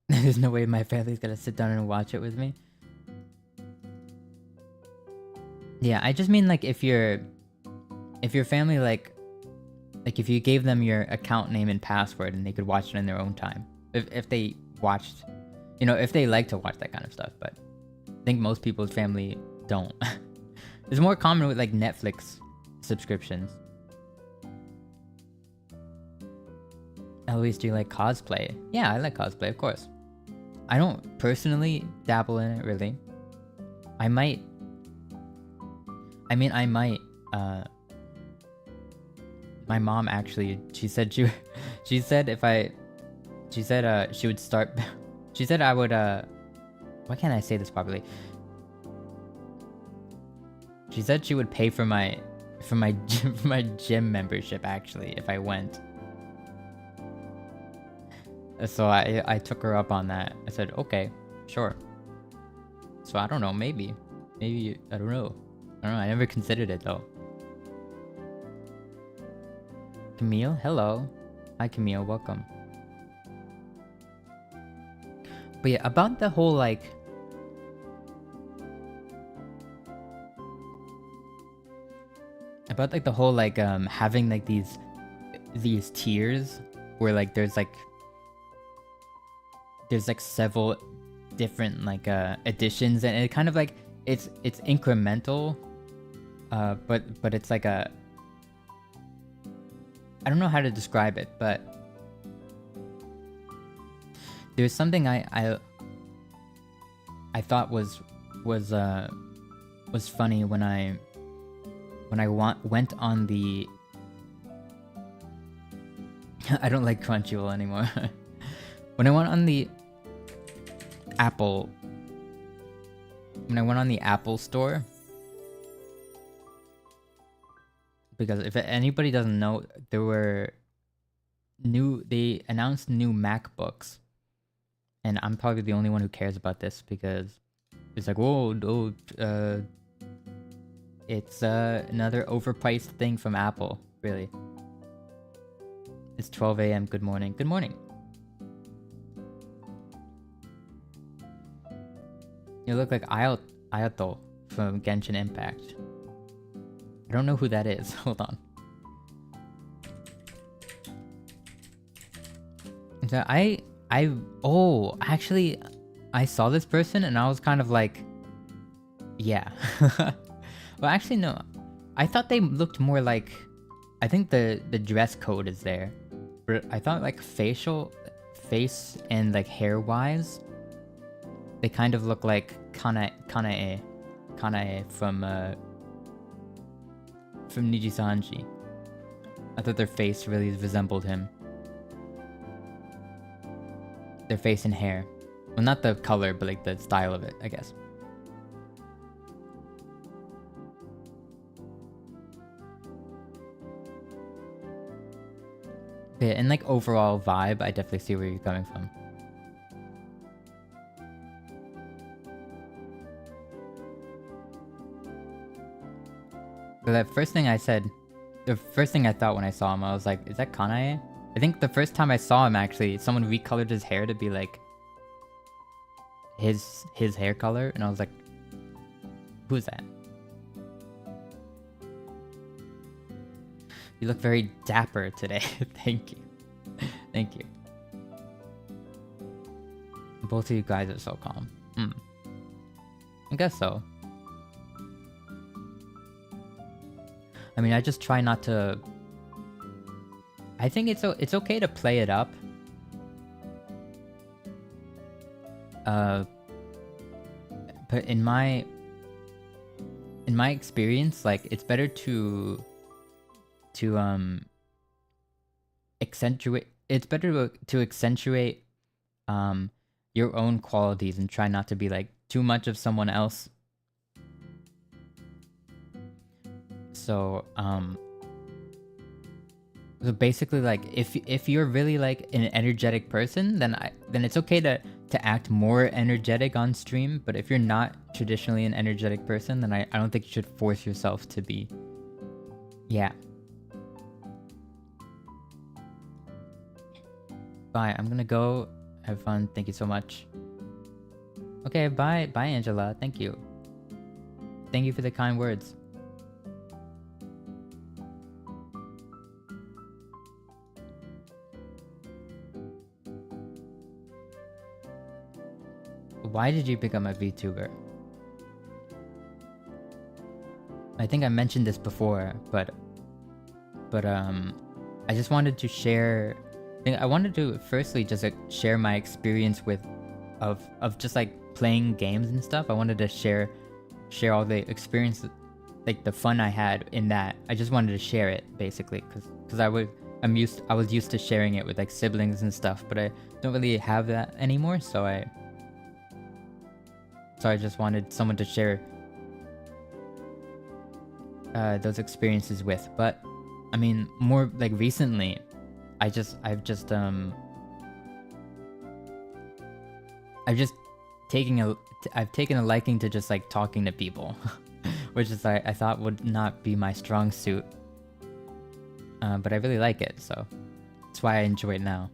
A: There's no way my family's gonna sit down and watch it with me. Yeah, I just mean, like, if your family, like if you gave them your account name and password and they could watch it in their own time. If they watched, you know, if they like to watch that kind of stuff, but I think most people's family don't. It's more common with like Netflix subscriptions. Eloise, do you like cosplay? Yeah, I like cosplay, of course. I don't personally dabble in it, really. I might... my mom actually, she said she would start... she said I would, why can't I say this properly? She said she would pay for my gym membership, actually, if I went. So I took her up on that. I said, okay, sure. So I don't know, maybe, I don't know. I never considered it though. Camille, hello. Hi Camille, welcome. But yeah, about the whole like... about like the whole like having like these tiers where like there's like several different like editions, and it kind of like it's incremental, but it's like a... I don't know how to describe it, but there's something I thought was funny when I went on the... I don't like Crunchyroll anymore. When I went on the Apple... when I went on the Apple store... because if anybody doesn't know, they announced new MacBooks. And I'm probably the only one who cares about this because it's like, whoa, it's another overpriced thing from Apple, really. It's 12 a.m. Good morning. Good morning. You look like Ayato from Genshin Impact. I don't know who that is. Hold on. So actually, I saw this person and I was kind of like, yeah. Well, actually, no. I thought they looked more like... I think the dress code is there. But I thought like face and like hair-wise, they kind of look like Kanae from Nijisanji. I thought their face really resembled him. Their face and hair. Well, not the color, but like the style of it, I guess. Yeah, and like overall vibe, I definitely see where you're coming from. But the first thing I thought when I saw him, I was like, is that Kanae? I think the first time I saw him, actually, someone recolored his hair to be like his hair color, and I was like, who's that? You look very dapper today. Thank you. Thank you. Both of you guys are so calm. I guess so. I mean, I just try not to... I think it's okay to play it up. But in my experience, like, it's better to accentuate... It's better to accentuate your own qualities and try not to be like too much of someone else. So so basically, like, if you're really like an energetic person, then it's okay to act more energetic on stream. But if you're not traditionally an energetic person, then I don't think you should force yourself to be. Yeah. Bye. I'm gonna go. Have fun. Thank you so much. Okay, bye. Bye, Angela. Thank you. Thank you for the kind words. Why did you become a VTuber? I think I mentioned this before, but I just wanted to share. I wanted to firstly just like share my experience with of just like playing games and stuff. I wanted to share all the experience, like the fun I had in that. I just wanted to share it basically because I was used to sharing it with like siblings and stuff, but I don't really have that anymore. So I just wanted someone to share those experiences with. But I mean, more like recently, I've just taken a liking to just like talking to people, which is I thought would not be my strong suit, but I really like it, so that's why I enjoy it now.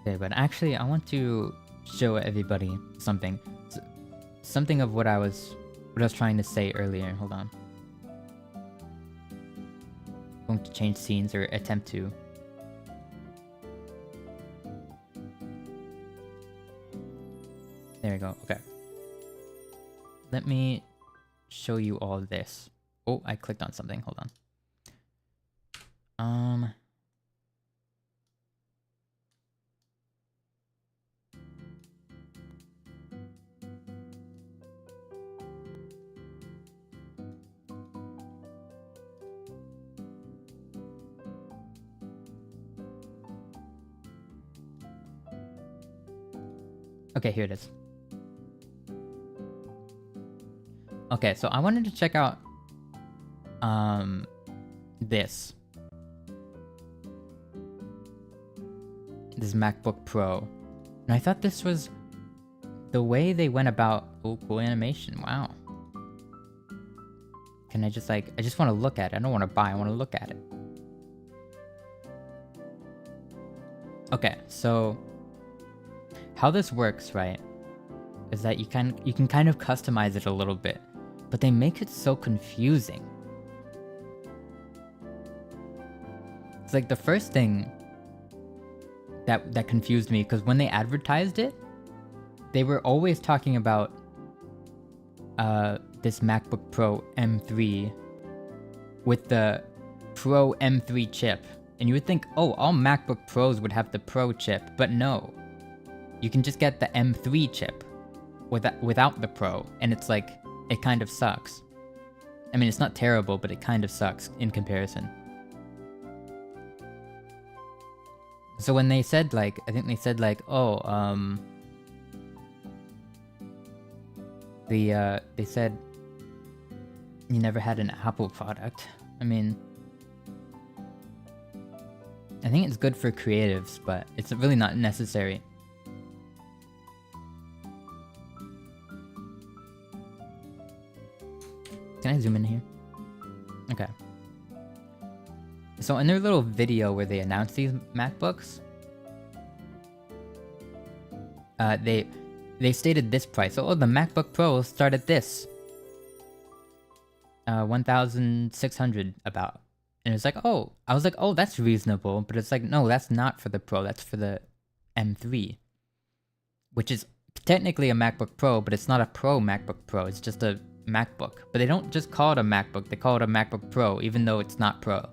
A: Okay, but actually, I want to show everybody something. Something of what I was trying to say earlier. Hold on. I'm going to change scenes, or attempt to. There we go. Okay. Let me show you all this. Oh, I clicked on something. Hold on. Okay, here it is. Okay, so I wanted to check out this MacBook Pro. And I thought this was the way they went about. Oh, cool animation. Wow. Can I just like, I just want to look at it. I don't want to buy, I want to look at it. Okay, so how this works, right, is that you can kind of customize it a little bit, but they make it so confusing. It's like the first thing that confused me, because when they advertised it, they were always talking about this MacBook Pro M3 with the Pro M3 chip. And you would think, oh, all MacBook Pros would have the Pro chip, but no. You can just get the M3 chip without the Pro, and it's like, it kind of sucks. I mean, it's not terrible, but it kind of sucks in comparison. So when they said like, I think they said like, oh, they said you never had an Apple product. I mean, I think it's good for creatives, but it's really not necessary. Can I zoom in here? Okay. So in their little video where they announced these MacBooks, they stated this price. So, oh, the MacBook Pro will start at this. 1,600 about. And it's like, oh, I was like, oh, that's reasonable. But it's like, no, that's not for the Pro. That's for the M3. Which is technically a MacBook Pro, but it's not a Pro MacBook Pro. It's just a MacBook. But they don't just call it a MacBook. They call it a MacBook Pro, even though it's not Pro.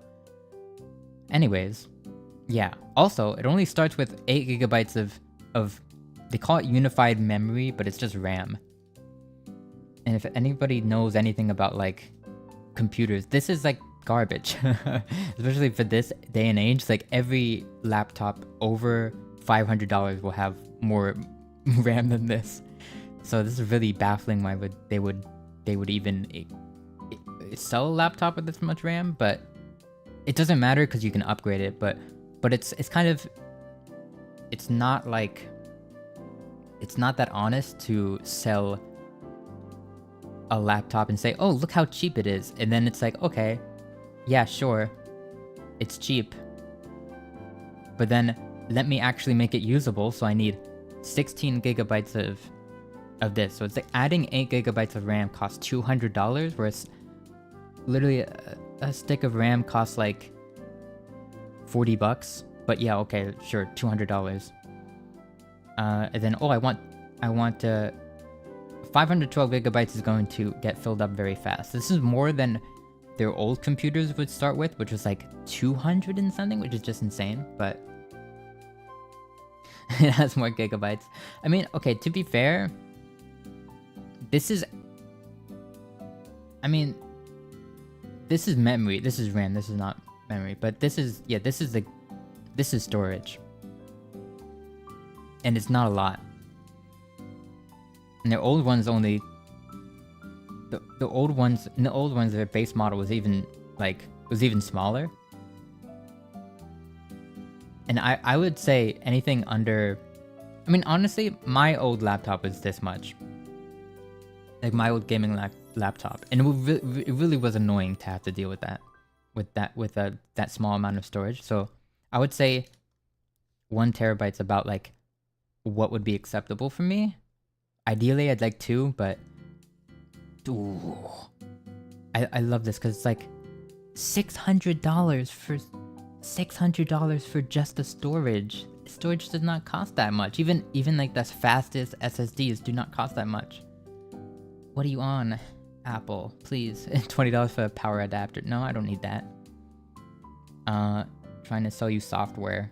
A: Anyways, yeah. Also, it only starts with 8 gigabytes of they call it unified memory, but it's just RAM. And if anybody knows anything about like computers, this is like garbage. Especially for this day and age, like every laptop over $500 will have more RAM than this. So this is really baffling why they would even sell a laptop with this much RAM, but it doesn't matter because you can upgrade it, but it's kind of, it's not like, it's not that honest to sell a laptop and say, oh, look how cheap it is. And then it's like, okay, yeah, sure, it's cheap, but then let me actually make it usable. So I need 16 gigabytes of this. So it's like adding 8 gigabytes of RAM costs $200, whereas literally a stick of RAM costs like $40. But yeah, okay, sure, $200. And then I want 512 gigabytes is going to get filled up very fast. This is more than their old computers would start with, which was like 200 and something, which is just insane, but it has more gigabytes. I mean, okay, to be fair, this is memory, this is RAM, this is not memory, but this is storage. And it's not a lot. And the old ones only... The old ones, their base model was even, smaller. And I would say anything under... I mean, honestly, my old laptop was this much. Like, my old gaming laptop. And it really was annoying to have to deal with that. With that small amount of storage. So, I would say 1 terabyte's about, like, what would be acceptable for me. Ideally, I'd like 2, but... Ooh. I love this, because it's like $600 for just the storage. Storage does not cost that much. Even like the fastest SSDs do not cost that much. What are you on, Apple? Please. $20 for a power adapter. No, I don't need that. Trying to sell you software.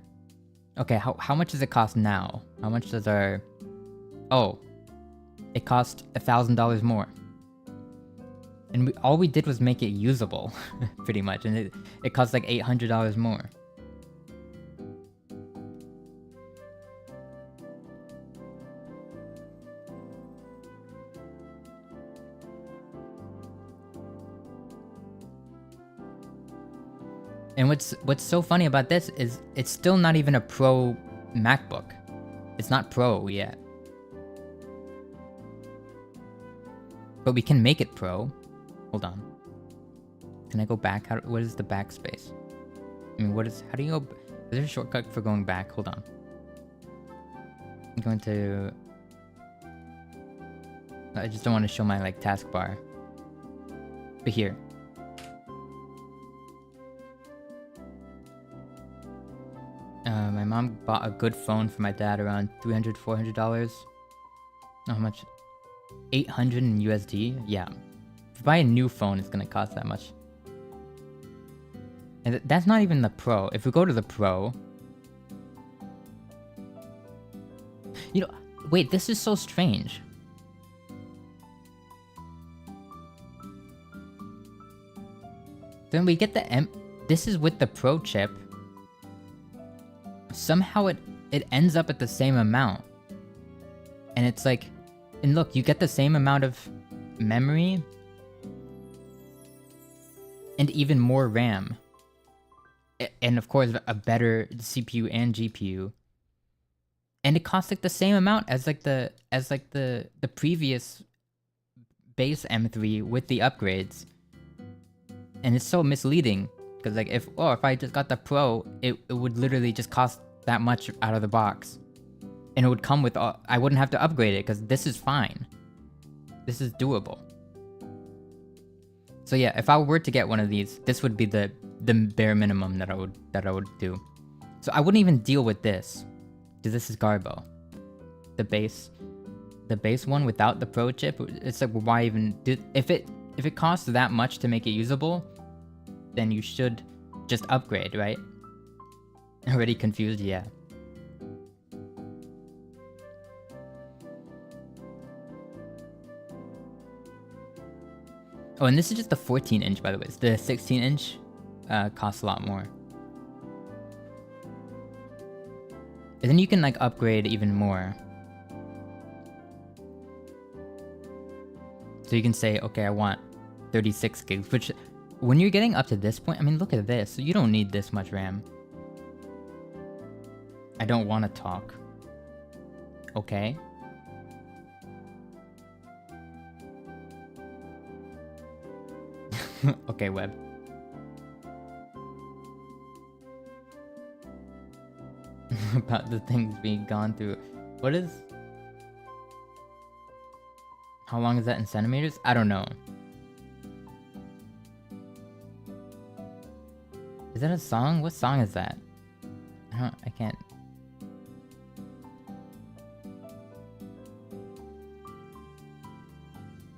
A: Okay, how much does it cost now? How much does our... Oh. It cost $1,000 more. And all we did was make it usable, pretty much. And it cost like $800 more. And what's so funny about this is it's still not even a Pro MacBook. It's not Pro yet. But we can make it Pro. Hold on. Can I go back? What is the backspace? I mean, how do you go? Is there a shortcut for going back? Hold on. I'm going to... I just don't want to show my, like, taskbar. But here. My mom bought a good phone for my dad around $300, $400. How much? 800 in USD? Yeah. If you buy a new phone, it's gonna cost that much. And that's not even the Pro. If we go to the Pro... You know, wait, this is so strange. Then we get the this is with the Pro chip. Somehow it ends up at the same amount. And it's like... And look, you get the same amount of memory... and even more RAM. And of course, a better CPU and GPU. And it costs like the same amount as the previous base M3 with the upgrades. And it's so misleading. Because like if I just got the Pro, it would literally just cost that much out of the box. And it would come with I wouldn't have to upgrade it because this is fine. This is doable. So yeah, if I were to get one of these, this would be the bare minimum that I would do. So I wouldn't even deal with this. Because this is Garbo. The base one without the Pro chip, it's like why even do if it costs that much to make it usable, then you should just upgrade, right? Already confused, yeah. Oh, and this is just the 14-inch, by the way. The 16-inch costs a lot more. And then you can like upgrade even more. So you can say, okay, I want 36 gigs, which when you're getting up to this point, I mean, look at this. You don't need this much RAM. I don't want to talk. Okay. Okay, web. About the things being gone through. What is... How long is that in centimeters? I don't know. Is that a song? What song is that? I can't...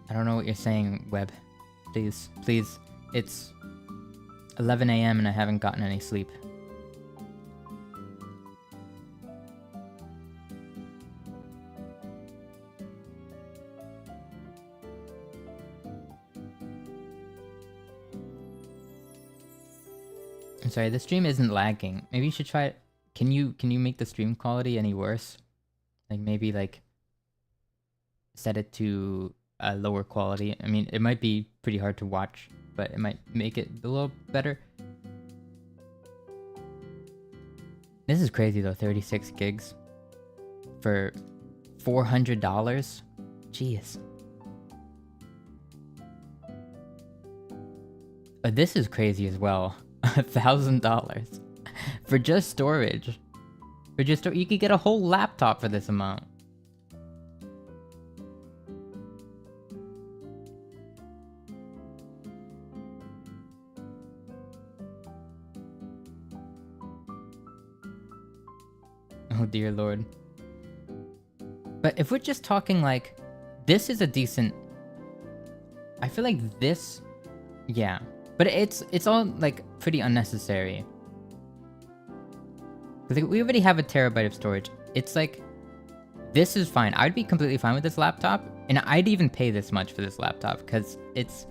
A: I don't know what you're saying, Web. Please, please. It's 11 a.m. and I haven't gotten any sleep. I'm sorry, the stream isn't lagging. Maybe you should try it. Can you make the stream quality any worse? Like maybe like set it to a lower quality. I mean, it might be pretty hard to watch, but it might make it a little better. This is crazy though, 36 gigs for $400? Jeez. This is crazy as well. $1,000 for just storage. You could get a whole laptop for this amount. Oh dear lord. But if we're just talking like, this is a decent... I feel like this... Yeah. But it's all like pretty unnecessary. Like, we already have a terabyte of storage. It's like, this is fine. I'd be completely fine with this laptop, and I'd even pay this much for this laptop because it's...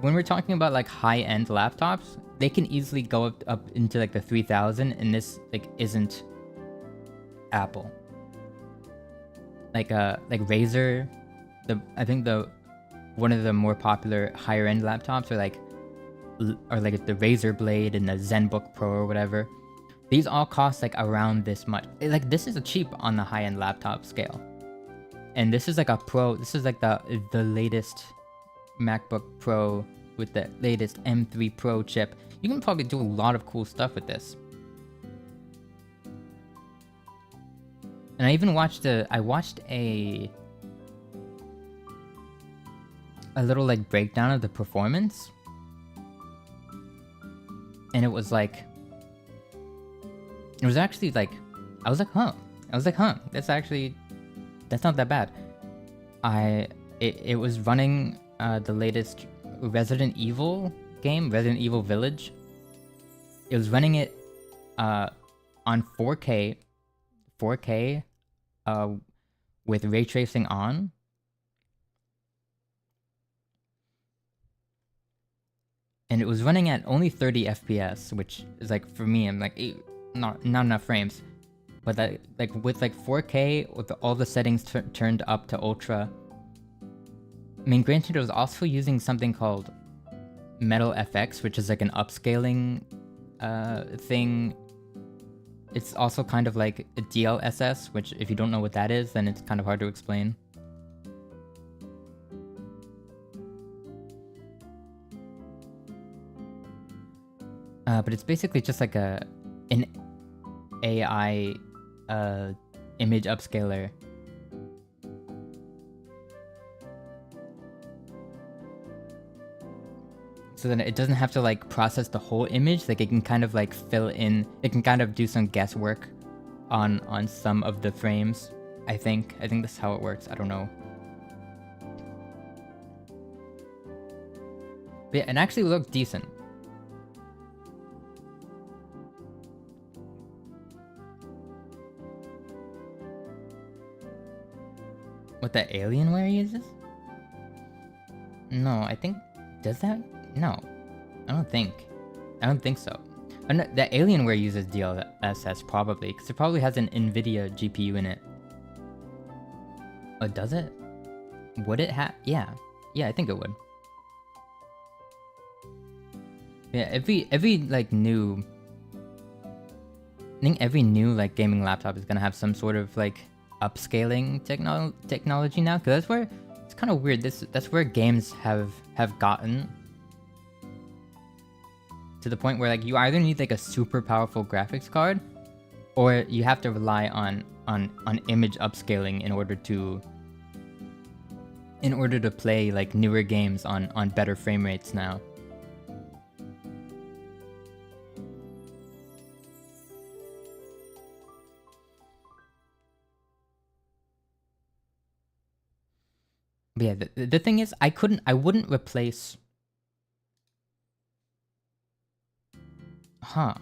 A: When we're talking about like high-end laptops, they can easily go up into like the 3,000, and this like isn't Apple. Like Razer, I think one of the more popular higher end laptops are like the Razer Blade and the ZenBook Pro or whatever. These all cost like around this much. Like this is a cheap on the high end laptop scale, and this is like a Pro. This is like the latest MacBook Pro with the latest M3 Pro chip. You can probably do a lot of cool stuff with this. And I even watched a little like breakdown of the performance, and it was actually like, I was like, huh, that's not that bad. It was running the latest Resident Evil game, Resident Evil Village. It was running it on 4K with ray tracing on. And it was running at only 30 FPS, which is like, for me, I'm like, not enough frames. But that, like, with like 4K, with all the settings turned up to ultra. I mean, granted, it was also using something called Metal FX, which is like an upscaling thing. It's also kind of like a DLSS, which if you don't know what that is, then it's kind of hard to explain. But it's basically just like an AI image upscaler. So then it doesn't have to like process the whole image. Like it can kind of like fill in. It can kind of do some guesswork on some of the frames. I think that's how it works. I don't know. But yeah, it actually looked decent. What the Alienware uses? No, I think... Does that? No. I don't think so. The Alienware uses DLSS probably, because it probably has an NVIDIA GPU in it. Oh, does it? Would it have? Yeah. Yeah, I think it would. Yeah, every like new... I think every new like gaming laptop is gonna have some sort of like upscaling technology now, because that's where it's kind of weird. That's where games have gotten to the point where like you either need like a super powerful graphics card, or you have to rely on image upscaling in order to play like newer games on better frame rates now. But But yeah, the thing is, I wouldn't replace. Huh.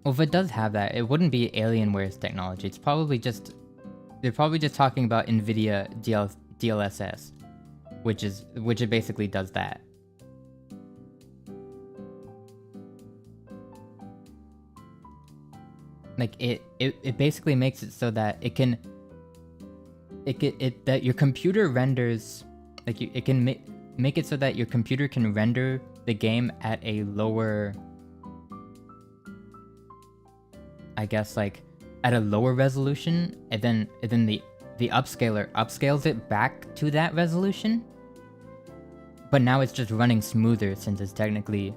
A: Well, if it does have that, it wouldn't be Alienware's technology. It's probably just they're probably just talking about NVIDIA DLSS, which it basically does that. Like it basically makes it so that that your computer renders like it can make it so that your computer can render the game at a lower, I guess, like at a lower resolution, and then the upscaler upscales it back to that resolution. But now it's just running smoother since it's technically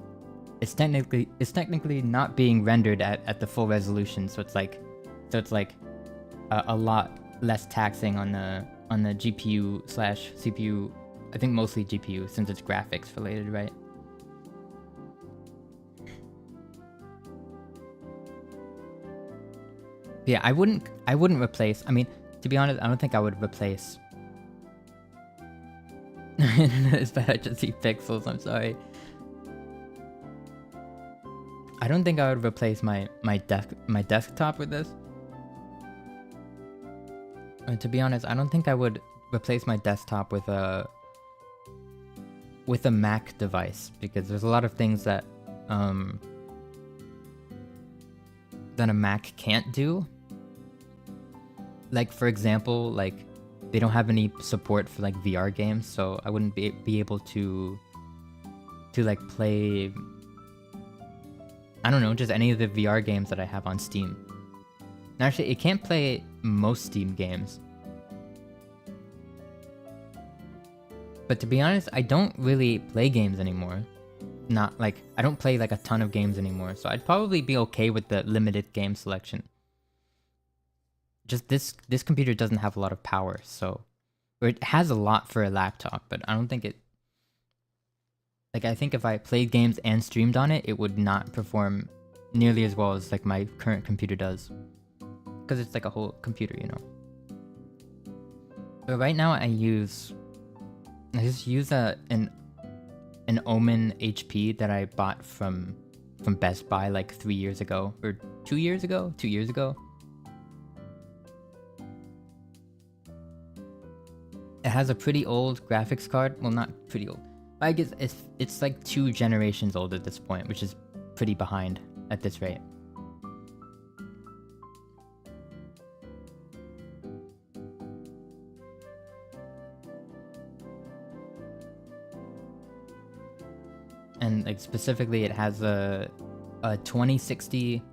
A: not being rendered at the full resolution. So it's like a lot less taxing on the GPU/CPU. I think mostly GPU since it's graphics related, right? Yeah, I wouldn't replace. I mean, to be honest, I don't think I would replace. It's bad. I just see pixels. I'm sorry. I don't think I would replace my desktop with this. And to be honest, I don't think I would replace my desktop with a Mac device, because there's a lot of things that a Mac can't do. Like, for example, like they don't have any support for like VR games, so I wouldn't be able to like play, I don't know, just any of the VR games that I have on Steam. Actually, it can't play most Steam games. But to be honest, I don't really play games anymore. Not like, I don't play like a ton of games anymore, so I'd probably be okay with the limited game selection. Just this computer doesn't have a lot of power, so, or it has a lot for a laptop, but I don't think it, like, I think if I played games and streamed on it, it would not perform nearly as well as like my current computer does, because it's like a whole computer, you know. But right now I just use an Omen HP that I bought from Best Buy like 3 years ago, or 2 years ago. It has a pretty old graphics card. Well, not pretty old. I guess it's like 2 generations old at this point, which is pretty behind at this rate. And like specifically, it has a 2060.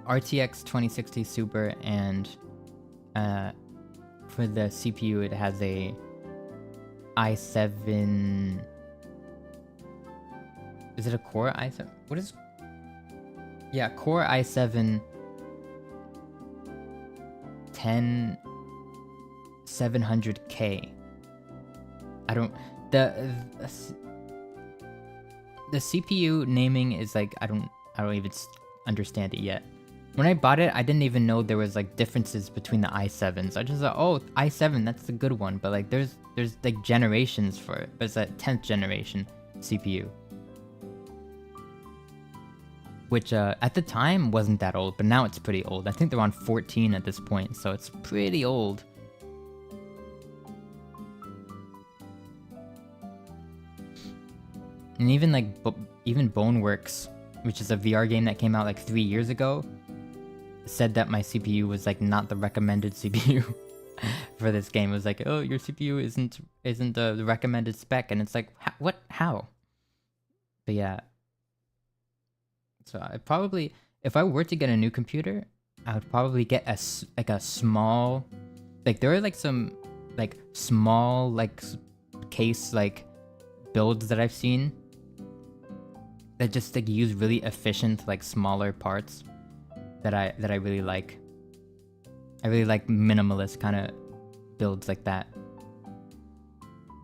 A: RTX 2060 Super, and for the CPU it has a i7. Is it a Core i7? What is? Yeah, Core i7 10700K. I don't the CPU naming is like I don't even understand it yet. When I bought it, I didn't even know there was like differences between the i7s. I just thought, oh, i7, that's the good one. But like there's like generations for it. But it's a 10th generation CPU. Which at the time wasn't that old, but now it's pretty old. I think they're on 14 at this point, so it's pretty old. And even like even Boneworks, which is a VR game that came out like 3 years ago, said that my CPU was like not the recommended CPU for this game. It was like, oh, your CPU isn't the recommended spec, and it's like, what? How? But yeah. So I probably, if I were to get a new computer, I would probably get a small, like there are like some like small like case like builds that I've seen that just like use really efficient like smaller parts that I really like. I really like minimalist kind of builds like that.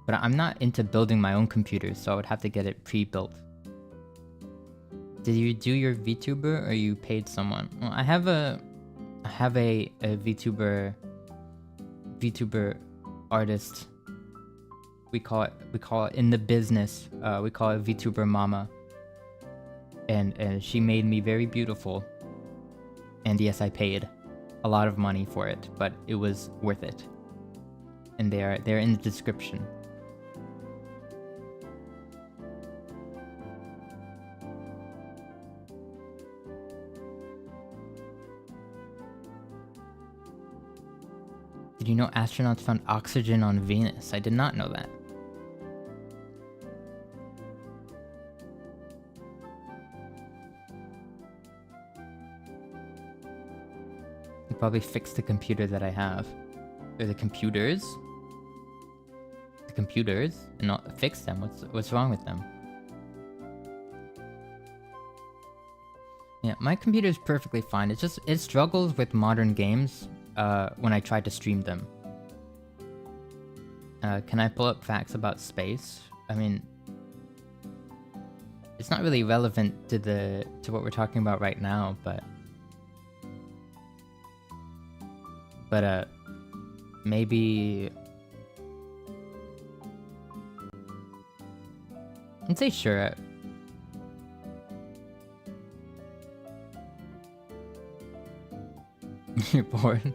A: But I'm not into building my own computer, so I would have to get it pre-built. Did you do your VTuber or you paid someone? Well, I have a VTuber artist. We call it in the business. We call it VTuber Mama. And she made me very beautiful. And yes, I paid a lot of money for it, but it was worth it. And they're in the description. Did you know astronauts found oxygen on Venus? I did not know that. You probably fixed the computer that I have. Or the computers? The computers? And not fix them. What's wrong with them? Yeah, my computer is perfectly fine. It struggles with modern games when I try to stream them. Can I pull up facts about space? I mean, it's not really relevant to what we're talking about right now, but maybe I'd say sure. You're bored.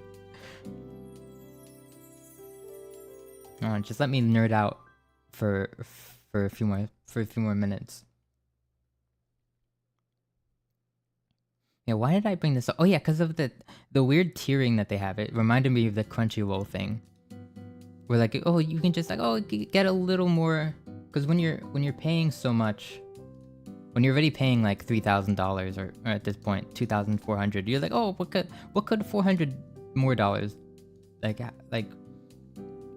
A: Just let me nerd out for a few more minutes. Yeah, why did I bring this up? Oh yeah, because of the weird tiering that they have. It reminded me of the Crunchyroll thing. Where like, oh, you can just like, oh, get a little more, because when you're paying so much, when you're already paying like $3,000 or at this point $2,400, you're like, oh, what could $400 more dollars, like,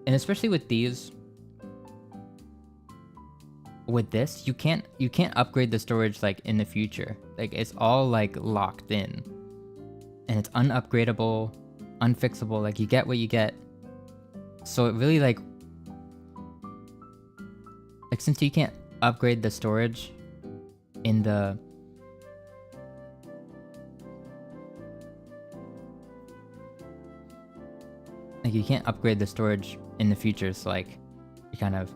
A: and especially with these, with this, you can't upgrade the storage like in the future. Like it's all like locked in, and it's unupgradable, unfixable. Like you get what you get. So it really like since you can't upgrade the storage in the like you can't upgrade the storage in the future, so like you kind of,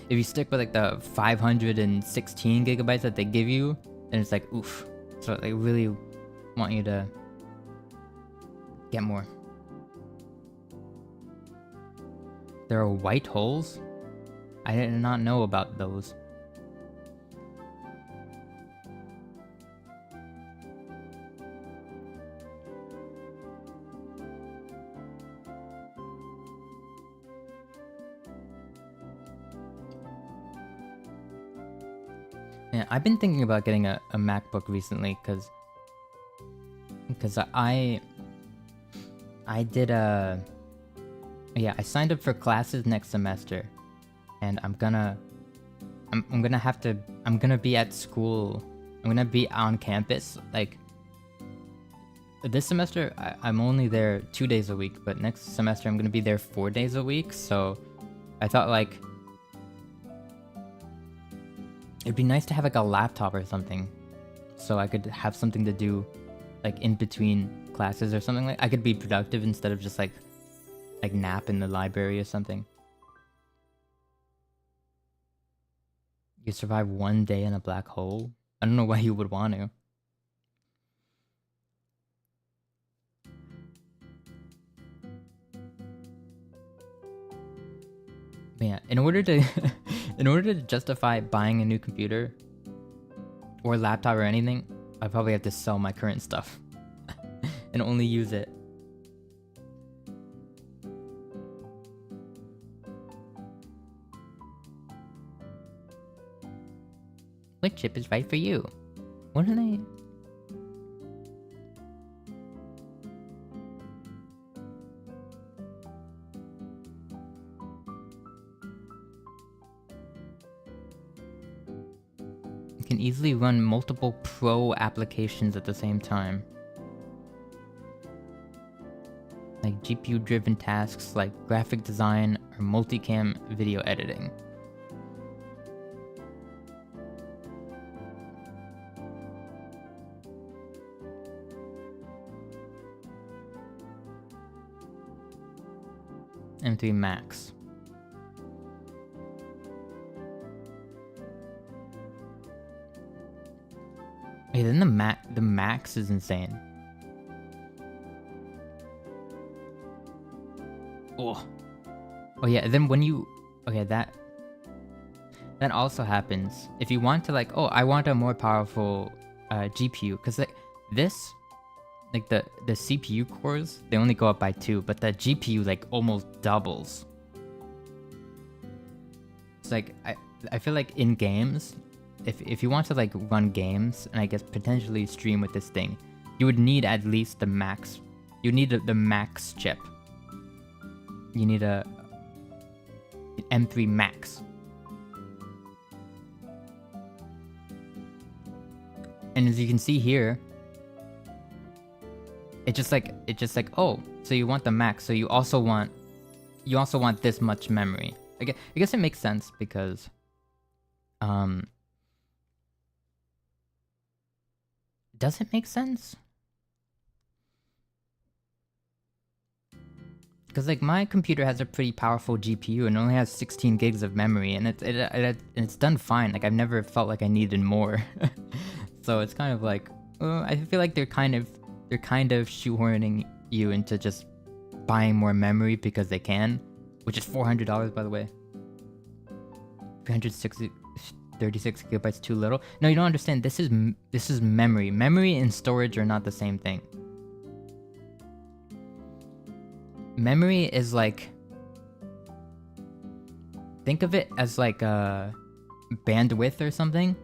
A: if you stick with like the 516 gigabytes that they give you, then it's like oof. So they really want you to get more. There are white holes? I did not know about those. Yeah, I've been thinking about getting a MacBook recently because I did I signed up for classes next semester, and I'm gonna be at school. I'm gonna be on campus. Like this semester, I'm only there 2 days a week, but next semester I'm gonna be there 4 days a week. So I thought like it'd be nice to have like a laptop or something, so I could have something to do like in between classes or something. Like I could be productive instead of just like nap in the library or something. You survive 1 day in a black hole? I don't know why you would want to. But yeah, in order to justify buying a new computer or laptop or anything, I probably have to sell my current stuff and only use it. What chip is right for you? What are they? You can easily run multiple pro applications at the same time. like GPU driven tasks like graphic design or multicam video editing. M3 Max. Hey, then the Max is insane. Oh yeah, and then when you that also happens if you want to like, oh, I want a more powerful GPU, because like this, like the CPU cores, they only go up by 2, but the GPU like almost doubles. It's like I feel like in games, if you want to like run games and I guess potentially stream with this thing, you would need at least the max. You need the max chip. You need a M3 Max. And as you can see here, it's just like, oh, so you want the max, so you also want this much memory. I guess it makes sense because does it make sense? Because like my computer has a pretty powerful GPU and only has 16 gigs of memory, and it's done fine. Like I've never felt like I needed more. So it's kind of like, I feel like they're kind of shoehorning you into just buying more memory because they can, which is $400 by the way. 336 gigabytes too little. No, you don't understand. This is memory. Memory and storage are not the same thing. Memory is like, think of it as like a bandwidth or something.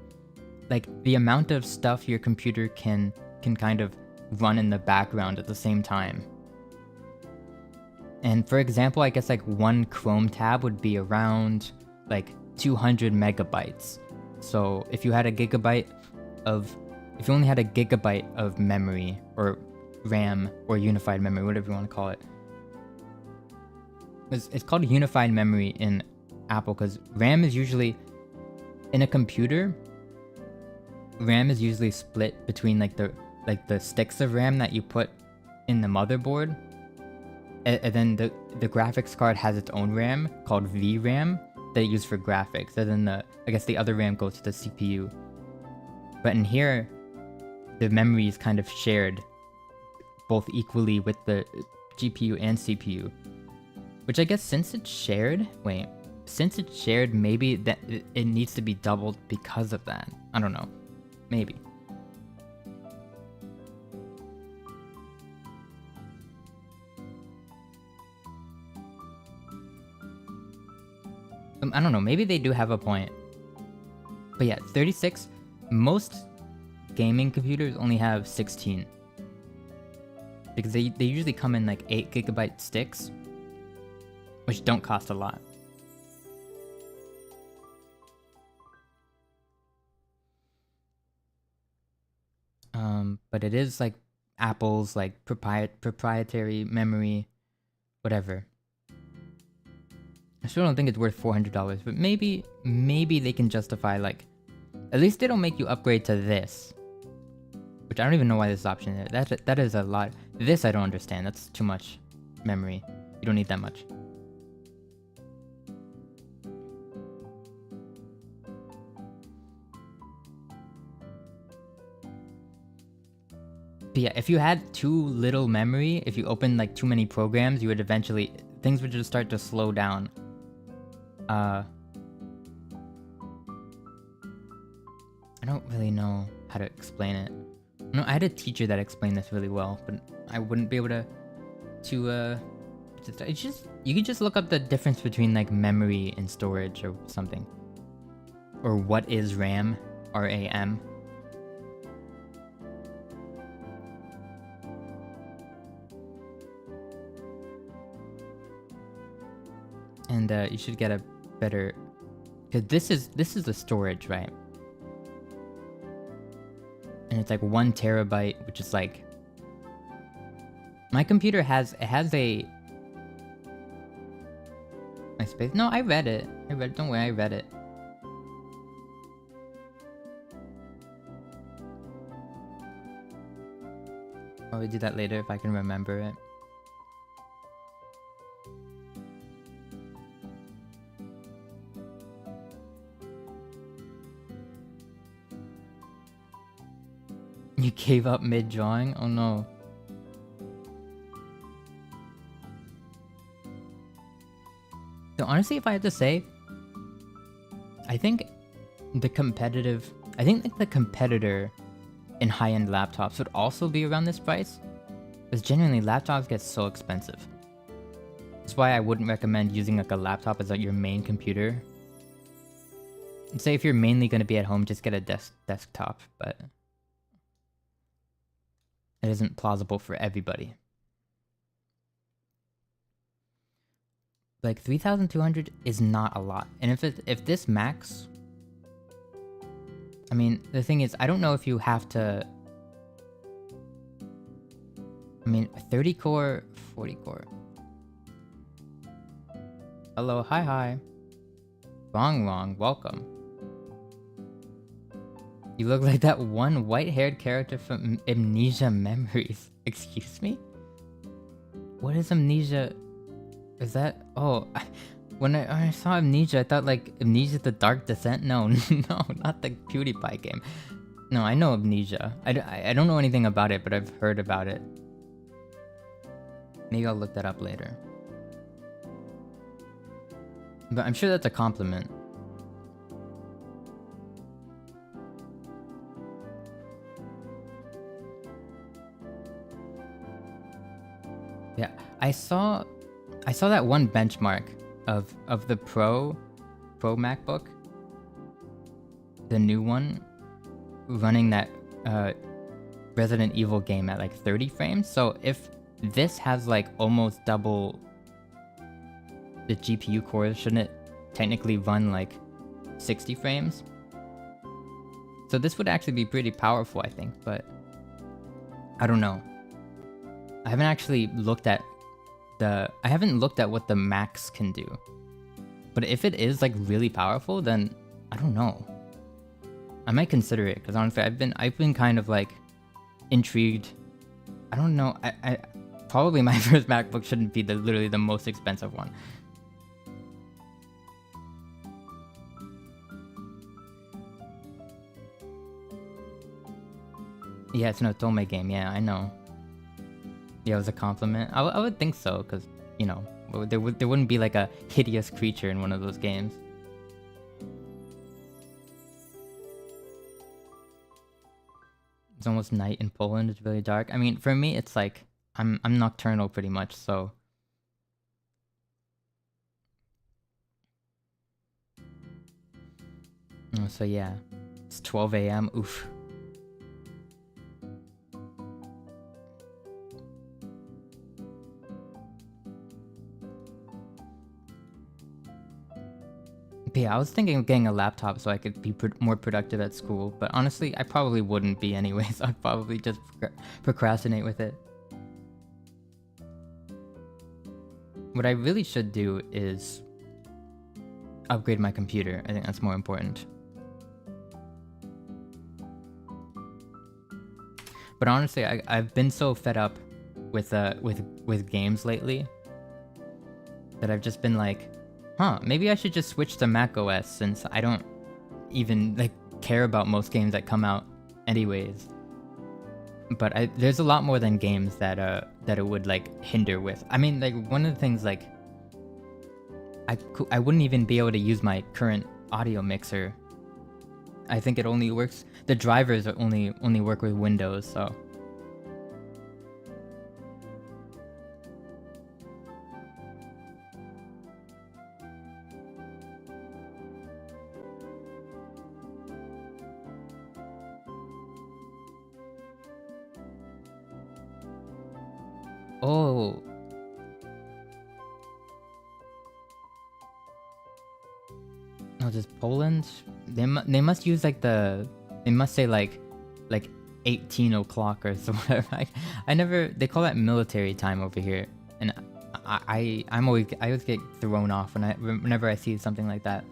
A: Like the amount of stuff your computer can kind of run in the background at the same time. And for example, I guess like one Chrome tab would be around like 200 megabytes. So if you only had a gigabyte of memory or RAM or unified memory, whatever you want to call it. It's called unified memory in Apple because RAM is usually, in a computer, RAM is usually split between like the sticks of RAM that you put in the motherboard, and then the graphics card has its own RAM called VRAM that you use for graphics, and then I guess the other RAM goes to the CPU. But in here, the memory is kind of shared both equally with the GPU and CPU. Which I guess since it's shared, maybe that it needs to be doubled because of that. I don't know. Maybe. I don't know. Maybe they do have a point. But yeah, 36. Most gaming computers only have 16. Because they usually come in like 8 gigabyte sticks, which don't cost a lot. But it is like Apple's like proprietary memory, whatever. I still don't think it's worth $400, but maybe they can justify like, at least they don't make you upgrade to this, which I don't even know why this option is. That is a lot. This I don't understand. That's too much memory. You don't need that much. But yeah, if you had too little memory, if you opened like too many programs, you would eventually, things would just start to slow down. I don't really know how to explain it. No, I had a teacher that explained this really well, but I wouldn't be able to it's just, you could just look up the difference between like memory and storage or something. Or what is RAM? RAM. And you should get a better, because this is the storage, right? And it's like 1 terabyte, which is like My computer has a my space. No, I read it. Don't worry, I read it. I'll do that later if I can remember it. You gave up mid-drawing? Oh no. So honestly, if I had to say, I think the competitor in high-end laptops would also be around this price. Because genuinely, laptops get so expensive. That's why I wouldn't recommend using like a laptop as like your main computer. Say if you're mainly going to be at home, just get a desktop, but it isn't plausible for everybody. Like 3,200 is not a lot. And if this max, I mean, the thing is, I don't know if you have to, I mean, 30 core, 40 core. Hello, hi. Wrong, welcome. You look like that one white-haired character from Amnesia Memories. Excuse me? What is Amnesia? Is that... Oh, when I saw Amnesia, I thought like Amnesia the Dark Descent? No, no, not the PewDiePie game. No, I know Amnesia. I don't know anything about it, but I've heard about it. Maybe I'll look that up later. But I'm sure that's a compliment. Yeah, I saw that one benchmark of the Pro MacBook, the new one, running that Resident Evil game at like 30 frames. So if this has like almost double the GPU cores, shouldn't it technically run like 60 frames? So this would actually be pretty powerful, I think, but I don't know. I haven't actually looked at what the max can do. But if it is like really powerful, then I don't know. I might consider it, because honestly I've been kind of like intrigued. I don't know. I probably my first MacBook shouldn't be literally the most expensive one. Yeah, it's an Otome game. Yeah, I know. Yeah, it was a compliment. I would think so, because, you know, there wouldn't be like a hideous creature in one of those games. It's almost night in Poland. It's really dark. I mean, for me, it's like I'm nocturnal pretty much, so. So yeah, it's 12 a.m. Oof. But yeah, I was thinking of getting a laptop so I could be more productive at school, but honestly, I probably wouldn't be anyways. I'd probably just procrastinate with it. What I really should do is upgrade my computer. I think that's more important. But honestly, I've been so fed up with games lately that I've just been like, maybe I should just switch to macOS, since I don't even like care about most games that come out anyways. But there's a lot more than games that it would like hinder with. I mean, like one of the things, like I wouldn't even be able to use my current audio mixer. I think it only works, the drivers only work with Windows, so. Oh. Oh, just Poland? They must use like they must say like 18 o'clock or so whatever. I never, they call that military time over here, and I always get thrown off whenever I see something like that.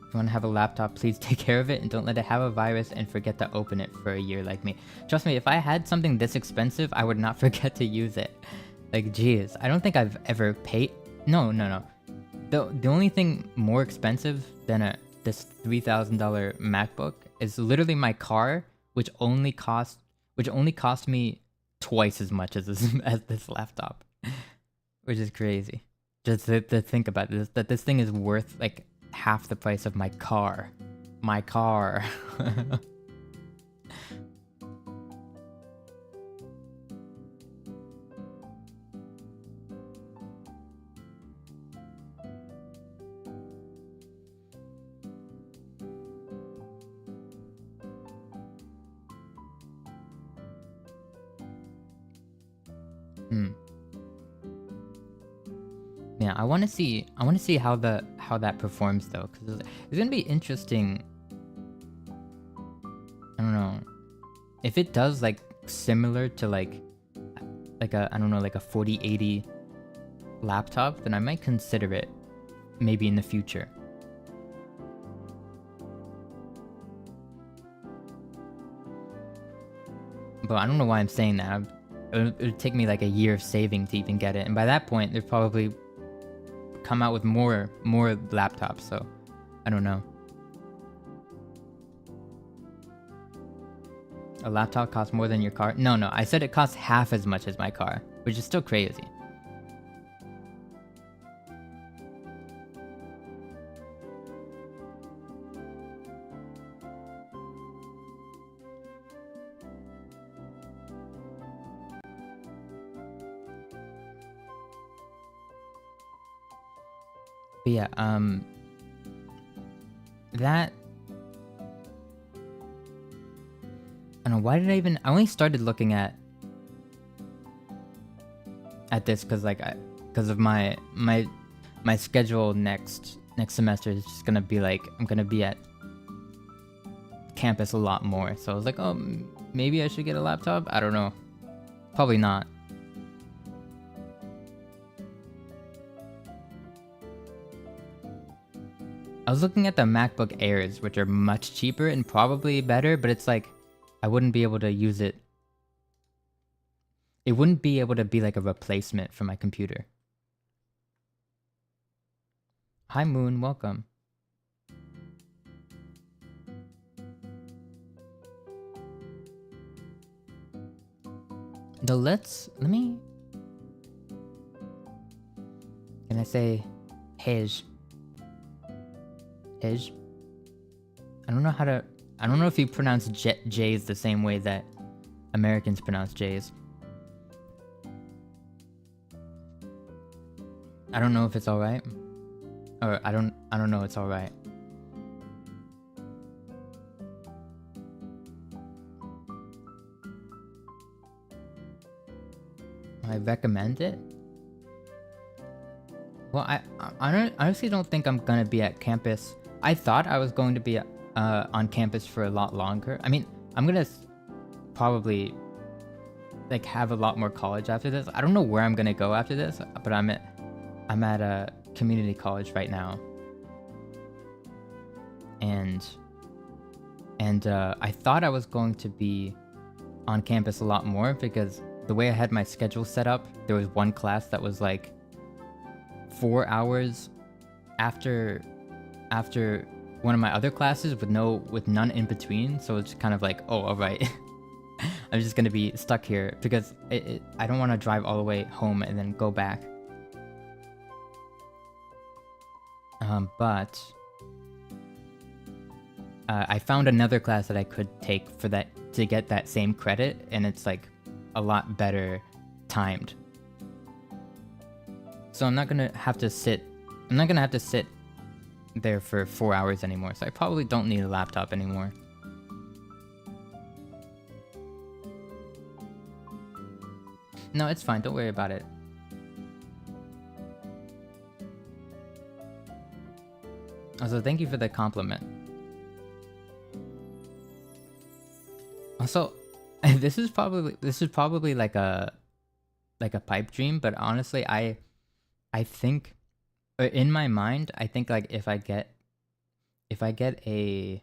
A: If you want to have a laptop, please take care of it and don't let it have a virus and forget to open it for a year like me. Trust me, if I had something this expensive, I would not forget to use it. Like, geez, I don't think I've ever paid. No. The only thing more expensive than this $3,000 MacBook is literally my car, which only cost me twice as much as this laptop, which is crazy. Just to think about this, that this thing is worth like half the price of my car. My car. Yeah, I want to see how that performs though, because it's gonna be interesting. I don't know if it does like similar to like a, I don't know, like a 4080 laptop, then I might consider it maybe in the future. But I don't know why I'm saying that. It would take me like a year of saving to even get it, and by that point they've probably come out with more laptops, so I don't know. A laptop costs more than your car? No, I said it costs half as much as my car, which is still crazy. But yeah, that, I don't know, why did I only started looking at this because of my schedule next semester is just gonna be like, I'm gonna be at campus a lot more, so I was like, oh, maybe I should get a laptop. I don't know, probably not. I was looking at the MacBook Airs, which are much cheaper and probably better, but it's like, I wouldn't be able to use it. It wouldn't be able to be like a replacement for my computer. Hi Moon, welcome. No, let me... Can I say Hej? Hej? I don't know if you pronounce J's the same way that Americans pronounce J's. I don't know if it's alright. Or I don't know it's alright. I recommend it? Well, I honestly don't think I'm gonna be at campus. I thought I was going to be on campus for a lot longer. I mean, I'm gonna probably like have a lot more college after this. I don't know where I'm gonna go after this, but I'm at a community college right now, and I thought I was going to be on campus a lot more because the way I had my schedule set up, there was one class that was like 4 hours after one of my other classes with none in between, so it's kind of like, oh, all right. I'm just gonna be stuck here because I don't want to drive all the way home and then go back. But I found another class that I could take for that to get that same credit, and it's like a lot better timed. So I'm not gonna have to sit there for 4 hours anymore, so I probably don't need a laptop anymore. No, it's fine, don't worry about it. Also, thank you for the compliment. Also, this is probably like a pipe dream, but honestly, I think in my mind, I think like if I get a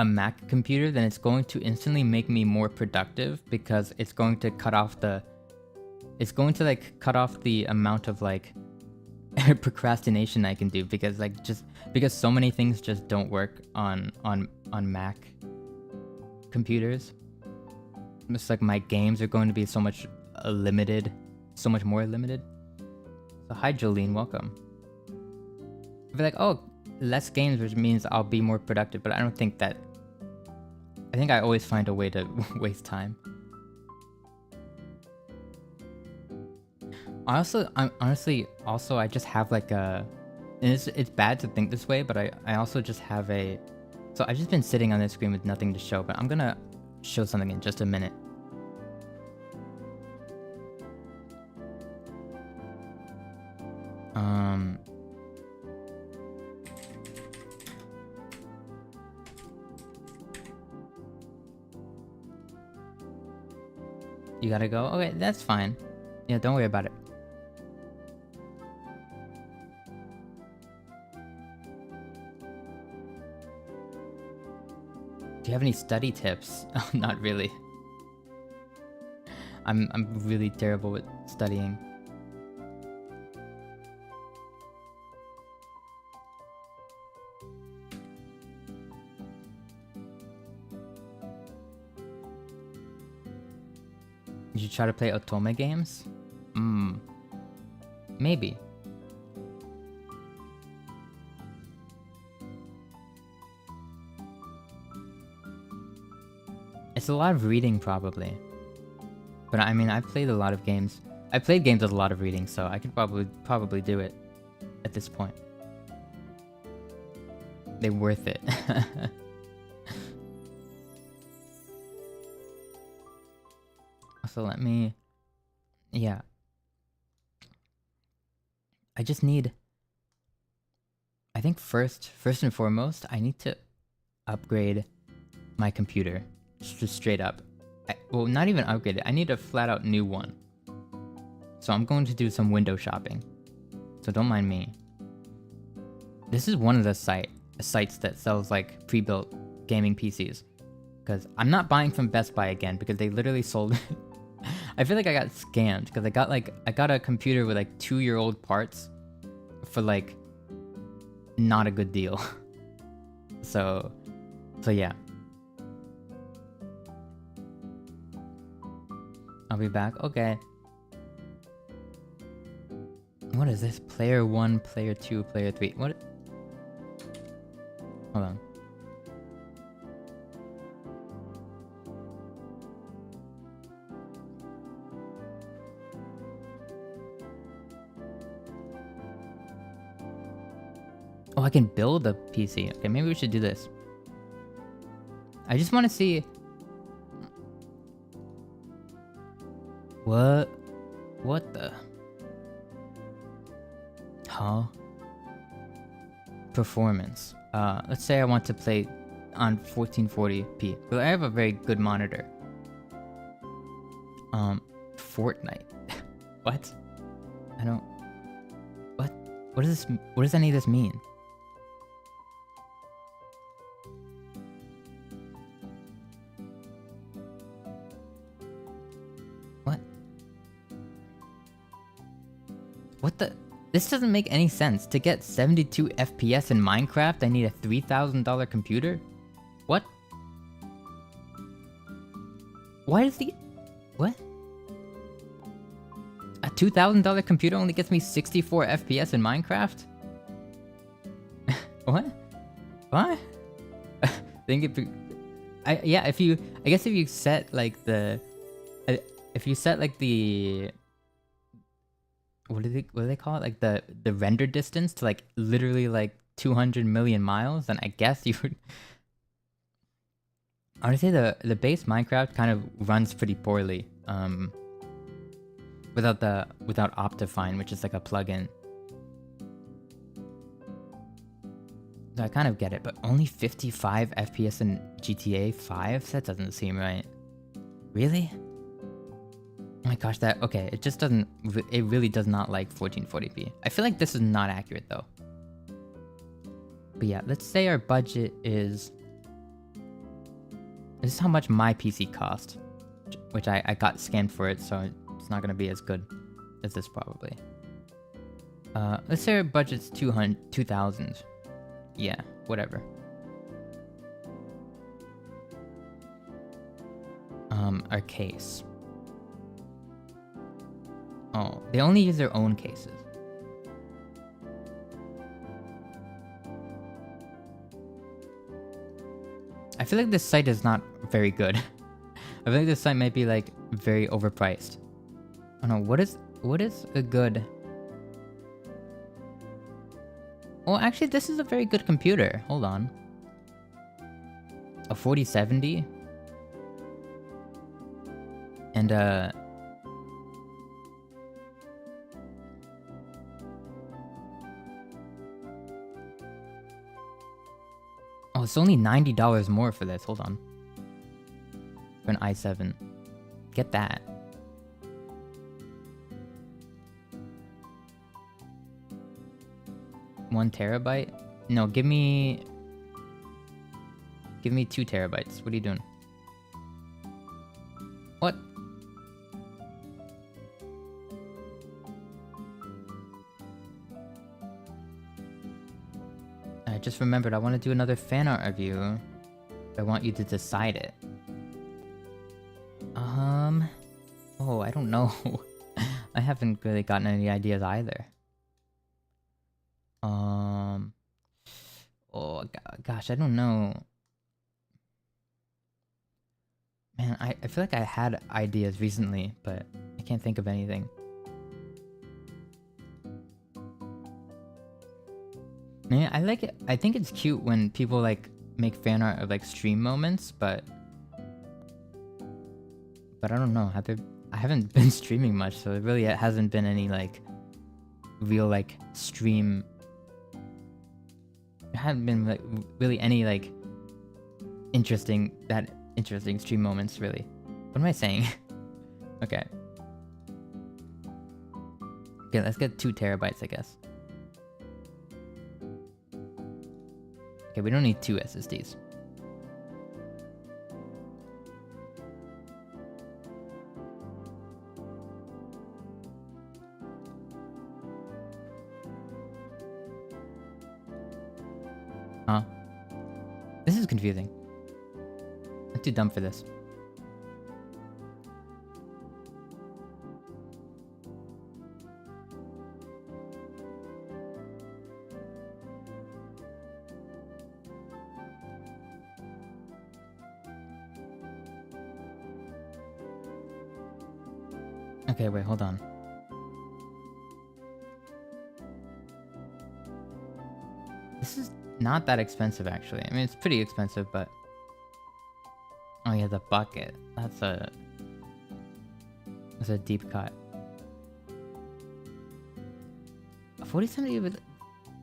A: Mac computer, then it's going to instantly make me more productive because it's going to cut off the amount of like procrastination I can do, because because so many things just don't work on Mac computers. It's like my games are going to be so much more limited. So hi Jolene, welcome. I'd be like, oh, less games, which means I'll be more productive, but I don't think that. I think I always find a way to waste time. I just have like a, and it's bad to think this way, but I also just have a, so I've just been sitting on this screen with nothing to show, but I'm gonna show something in just a minute. You gotta go? Okay, that's fine. Yeah, don't worry about it. Do you have any study tips? Oh, not really. I'm really terrible with studying. You should try to play Otome games? Maybe. It's a lot of reading, probably. But I mean, I've played a lot of games. I played games with a lot of reading, so I could probably do it at this point. They're worth it. So let me, yeah. I just need, I think first and foremost, I need to upgrade my computer, just straight up. Well, not even upgrade it, I need a flat out new one. So I'm going to do some window shopping. So don't mind me. This is one of the sites that sells like pre-built gaming PCs. Because I'm not buying from Best Buy again, because they literally sold I feel like I got scammed because I got a computer with like 2-year-old parts for like not a good deal. So yeah. I'll be back. Okay. What is this? Player 1, player 2, player 3. What? Hold on. Oh, I can build a PC. Okay, maybe we should do this. I just want to see... What the... Huh? Performance. Let's say I want to play on 1440p. Well, I have a very good monitor. Fortnite. What? I don't... What? What does any of this mean? What the? This doesn't make any sense. To get 72 FPS in Minecraft, I need a $3,000 computer? What? Why does the... What? A $2,000 computer only gets me 64 FPS in Minecraft? What? What? Think it... yeah, I guess if you set like the... If you set like the... What do they call it? Like the render distance to like literally like 200 million miles, then I guess you would... I would say the base Minecraft kind of runs pretty poorly. Without Optifine, which is like a plugin. So I kind of get it, but only 55 FPS in GTA 5? That doesn't seem right. Really? Oh my gosh, okay, it just doesn't, it really does not like 1440p. I feel like this is not accurate though. But yeah, let's say our budget is... This is how much my PC cost. Which I got scammed for it, so it's not gonna be as good as this probably. Let's say our budget's 2,000. Yeah, whatever. Our case. Oh, they only use their own cases. I feel like this site is not very good. I feel like this site might be like very overpriced. Oh no, what is a good... Well, actually, this is a very good computer. Hold on. A 4070? And oh, it's only $90 more for this. Hold on. For an i7. Get that. One terabyte? No, give me 2 terabytes. What are you doing? What? I just remembered I want to do another fan art review. I want you to decide it. Oh, I don't know. I haven't really gotten any ideas either. Oh gosh, I don't know. Man, I feel like I had ideas recently, but I can't think of anything. Man, I like it. I think it's cute when people like make fan art of like stream moments, but I don't know. I haven't been streaming much, so it really hasn't been any like real like stream. There haven't been like really any like interesting stream moments really. What am I saying? Okay. Okay, let's get 2 terabytes, I guess. Okay, we don't need 2 SSDs. Huh? This is confusing. I'm too dumb for this. Okay, wait, hold on. This is not that expensive, actually. I mean, it's pretty expensive, but... Oh yeah, the bucket. That's a deep cut. A 4070 with...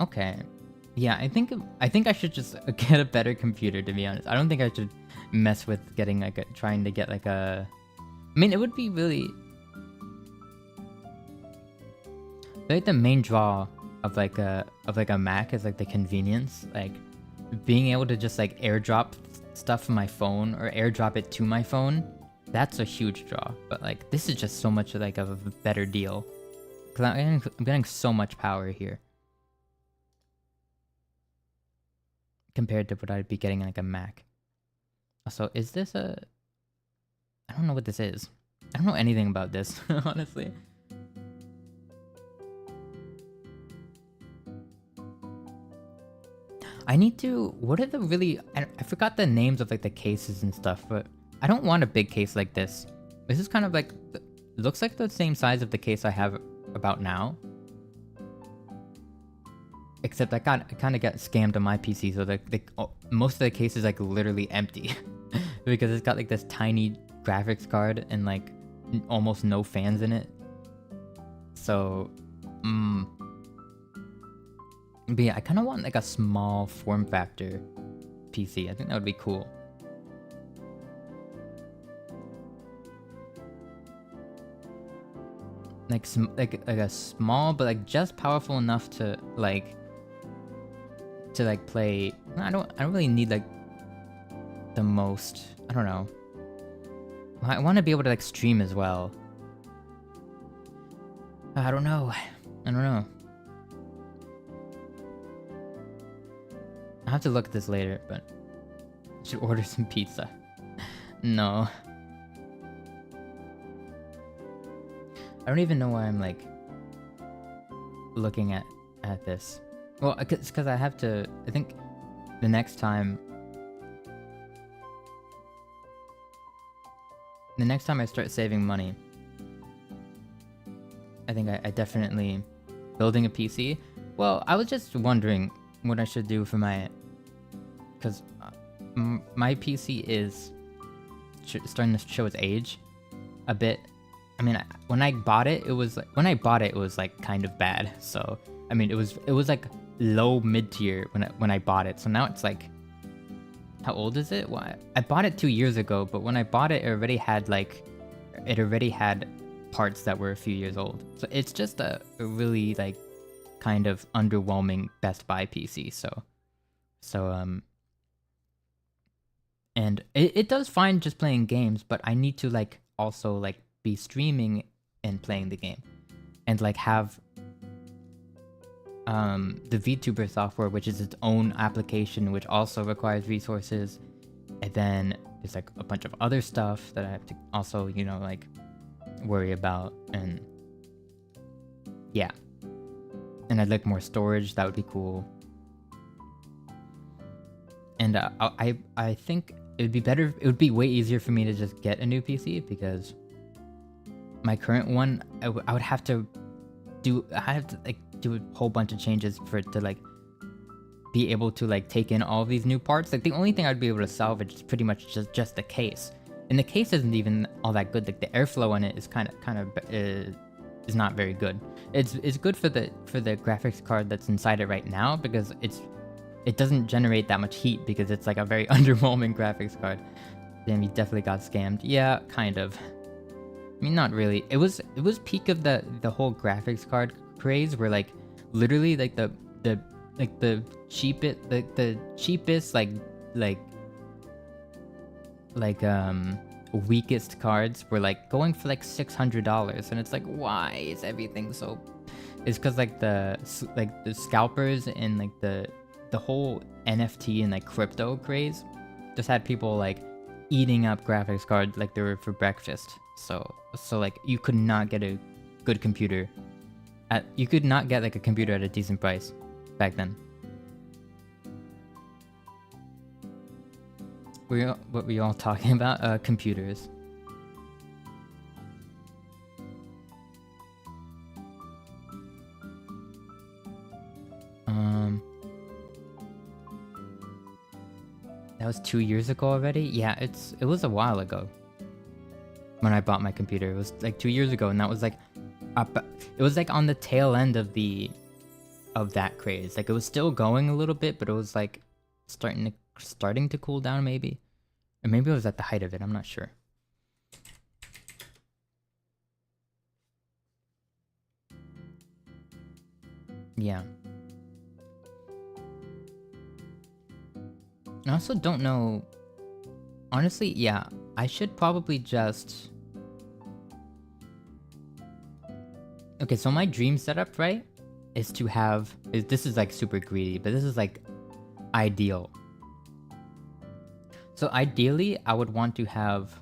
A: Okay. Yeah, I think I should just get a better computer, to be honest. I don't think I should mess with getting like trying to get like a... I mean, it would be really... I think the main draw of like a Mac is like the convenience, like being able to just like airdrop stuff from my phone or airdrop it to my phone. That's a huge draw, but like this is just so much like of a better deal because I'm getting so much power here compared to what I'd be getting like a Mac. So is this a... I don't know what this is. I don't know anything about this, honestly. I need to... What are the really... I forgot the names of like the cases and stuff, but I don't want a big case like this. This is kind of like... Looks like the same size of the case I have about now. Except I kind of got scammed on my PC, so most of the case is like literally empty. Because it's got like this tiny graphics card and like almost no fans in it. So... But yeah, I kind of want like a small form factor PC. I think that would be cool. like a small but like just powerful enough to play. I don't really need like the most. I don't know. I want to be able to like stream as well. I don't know. I'll have to look at this later, but I should order some pizza. No. I don't even know why I'm like looking at this. Well, it's because I have to. I think the next time I start saving money, I think I definitely building a PC. Well, I was just wondering what I should do for my, because my PC is starting to show its age a bit. I mean, when I bought it, it was like kind of bad. So I mean, it was like low mid tier when I bought it. So now it's like, how old is it? Why I bought it 2 years ago, but when I bought it, it already had parts that were a few years old. So it's just a really like kind of underwhelming Best Buy PC. And it does fine just playing games, but I need to like also like be streaming and playing the game, and like have the VTuber software, which is its own application, which also requires resources, and then there's like a bunch of other stuff that I have to also, you know, like worry about. And yeah, and I'd like more storage. That would be cool. And I think it would be way easier for me to just get a new PC, because my current one, I would have to do a whole bunch of changes for it to like be able to like take in all of these new parts. Like the only thing I'd be able to salvage is pretty much just the case, and the case isn't even all that good. Like the airflow on it is kind of is not very good. It's good for the graphics card that's inside it right now, because it doesn't generate that much heat, because it's like a very underwhelming graphics card. Damn, you definitely got scammed. Yeah, kind of. I mean, not really. It was peak of the whole graphics card craze, where like literally like the cheapest weakest cards were like going for like $600, and it's like, why is everything so? It's because like the scalpers and like the whole NFT and like crypto craze just had people like eating up graphics cards like they were for breakfast. So like you could not get a good computer you could not get like a computer at a decent price back then. What were you all talking about? Computers. That was 2 years ago already? Yeah, it was a while ago when I bought my computer. It was like 2 years ago, and that was like it was like on the tail end of that craze. Like it was still going a little bit, but it was like starting to cool down, maybe. Or maybe it was at the height of it, I'm not sure. Yeah. I also don't know. Honestly, yeah, I should probably just... Okay, so my dream setup, right, is to have... This is like super greedy, but this is like ideal. So ideally, I would want to have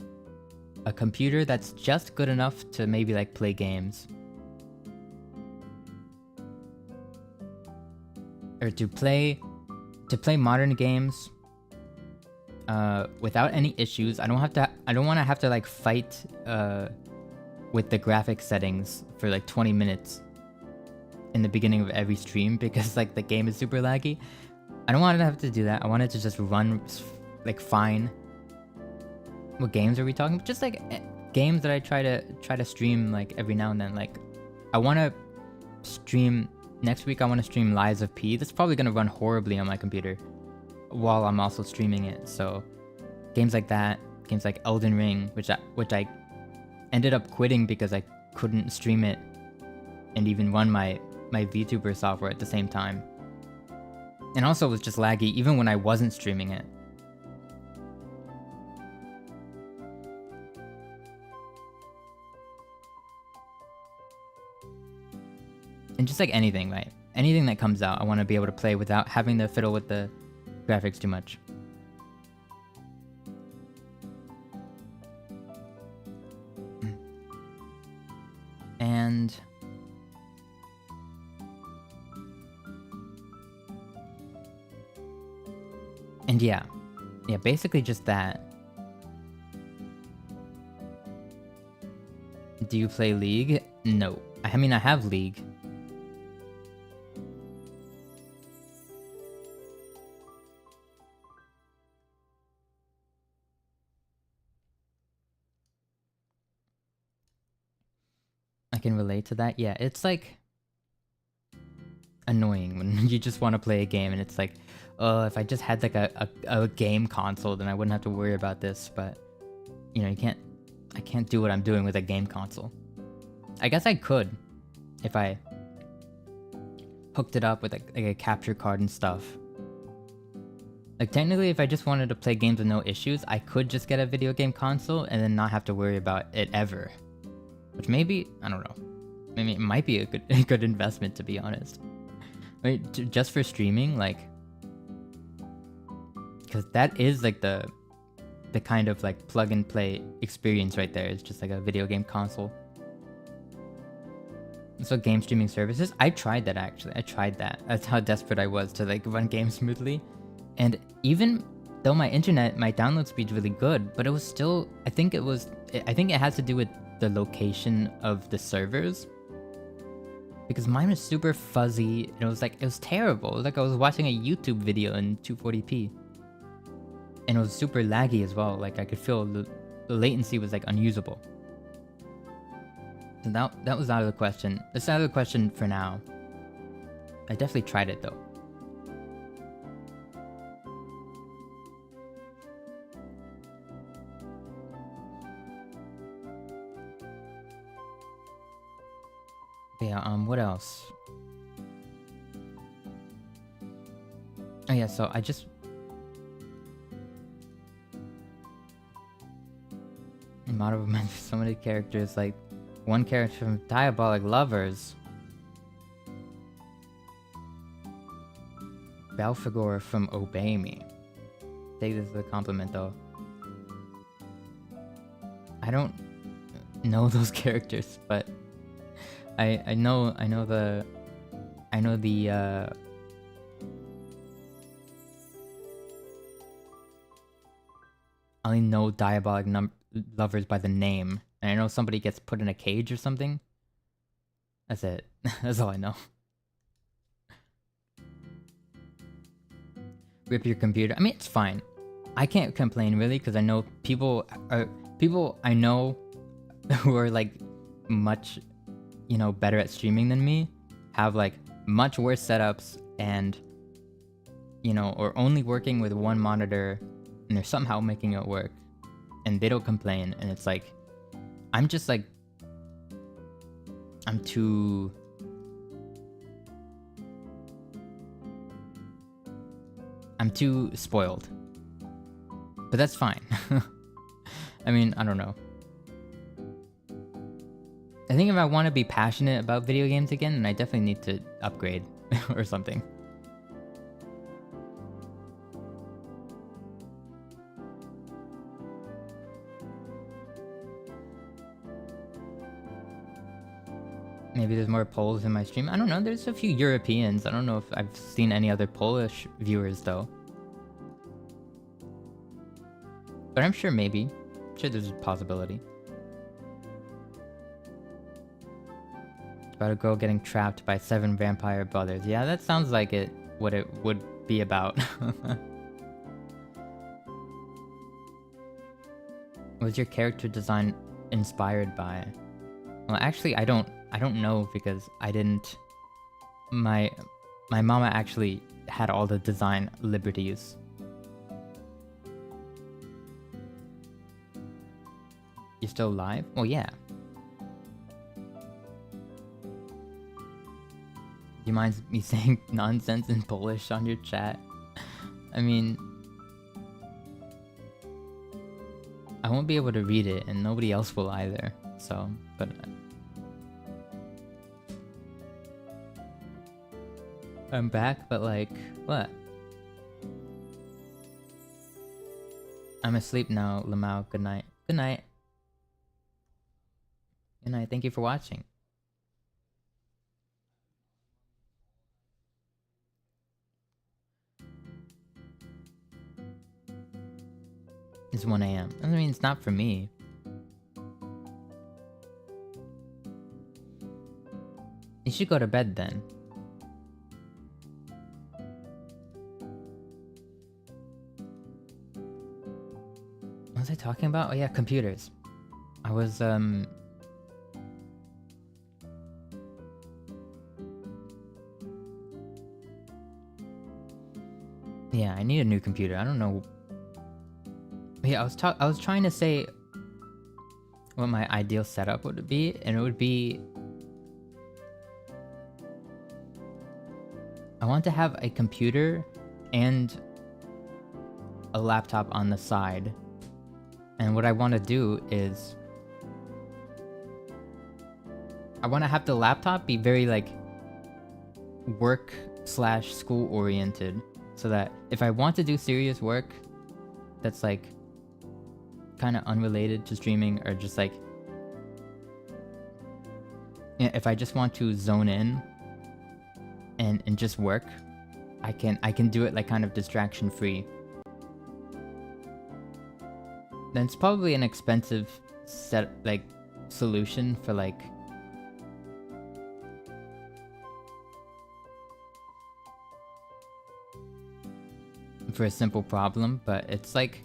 A: a computer that's just good enough to maybe like play games. Or to play modern games without any issues. I don't want to have to like fight with the graphics settings for like 20 minutes in the beginning of every stream, because like the game is super laggy. I don't want to have to do that. I want it to just run like fine. What games are we talking about? Just like games that I try to stream like every now and then. Like I want to stream next week. I want to stream Lies of P. That's probably gonna run horribly on my computer while I'm also streaming it. So games like that, games like Elden Ring, which I ended up quitting because I couldn't stream it and even run my vtuber software at the same time. And also it was just laggy even when I wasn't streaming it. And just like anything, right? Anything that comes out, I want to be able to play without having to fiddle with the graphics too much. And yeah, basically just that. Do you play League? No. I mean, I have League. I can relate to that. Yeah, it's like annoying when you just want to play a game and it's like, oh, if I just had like a game console, then I wouldn't have to worry about this. But you know, I can't do what I'm doing with a game console. I guess I could if I hooked it up with like a capture card and stuff. Like technically, if I just wanted to play games with no issues, I could just get a video game console and then not have to worry about it ever. Which maybe, I don't know. I mean, it might be a good investment, to be honest. I mean, just for streaming, like, because that is like the kind of like plug and play experience right there. It's just like a video game console. So game streaming services, I tried that actually. I tried that. That's how desperate I was to like run games smoothly. And even though my download speed's really good, but it was still, I think it has to do with the location of the servers. Because mine was super fuzzy, and it was terrible. It was like I was watching a YouTube video in 240p. And it was super laggy as well. Like I could feel the latency was like unusable. So that was out of the question. It's out of the question for now. I definitely tried it though. Yeah, what else? Oh yeah, so I just... Model remembers so many characters, like one character from Diabolic Lovers. Belphegor from Obey Me. Take this as a compliment though. I don't know those characters, but I know the I only know Diabolic Lovers by the name, and I know somebody gets put in a cage or something. That's it. That's all I know. Rip your computer. I mean, it's fine. I can't complain really because I know people I know who are like much, you know, better at streaming than me, have like much worse setups and, you know, or only working with one monitor and they're somehow making it work and they don't complain. And it's like, I'm just like, I'm too spoiled, but that's fine. I mean, I don't know. I think if I want to be passionate about video games again, then I definitely need to upgrade or something. Maybe there's more Poles in my stream. I don't know. There's a few Europeans. I don't know if I've seen any other Polish viewers though. But I'm sure maybe. I'm sure there's a possibility. About a girl getting trapped by 7 vampire brothers. Yeah, that sounds like what it would be about. Was your character design inspired by? Well, actually, I don't know because I didn't. My mama actually had all the design liberties. You still live? Well, yeah. you mind me saying nonsense in Polish on your chat? I mean, I won't be able to read it, and nobody else will either. So, but I'm back. But like, what? I'm asleep now, Lamau. Good night. Good night. Good night. Thank you for watching. It's 1 a.m. I mean, it's not for me. You should go to bed then. What was I talking about? Oh yeah, computers. I was yeah, I need a new computer. I don't know. Yeah, I was trying to say what my ideal setup would be, and it would be I want to have a computer and a laptop on the side. And what I want to do is I want to have the laptop be very like work/school oriented, so that if I want to do serious work that's like kind of unrelated to streaming, or just like, yeah, if I just want to zone in and just work, I can do it like kind of distraction free. Then it's probably an expensive solution for like for a simple problem, but it's like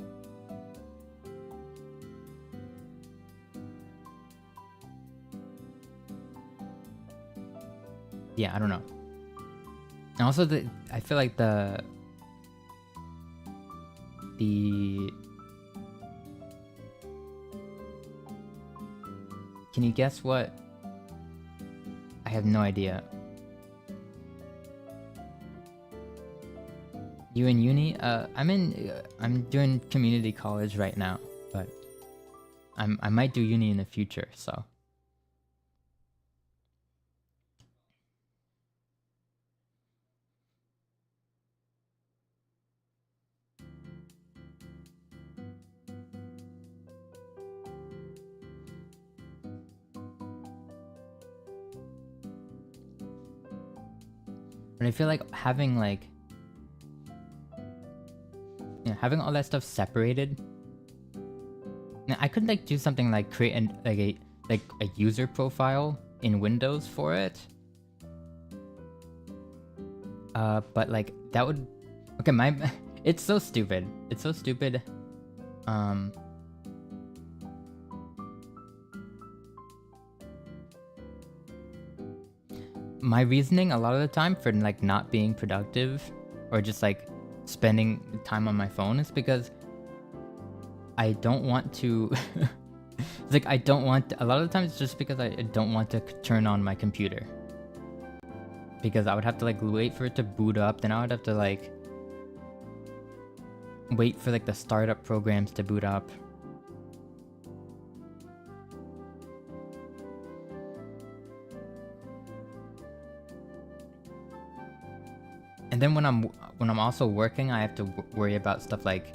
A: yeah, I don't know. And also I feel like the can you guess what? I have no idea. You in uni? I'm doing community college right now, but I might do uni in the future, so. But I feel like having like, you know, having all that stuff separated. Now, I could like do something like create a user profile in Windows for it. But like that would, okay, it's so stupid. It's so stupid. My reasoning a lot of the time for like not being productive or just like spending time on my phone is because I don't want to it's like I don't want to, a lot of the times it's just because I don't want to turn on my computer, because I would have to like wait for it to boot up, then I would have to like wait for like the startup programs to boot up. And then when I'm also working, I have to worry about stuff like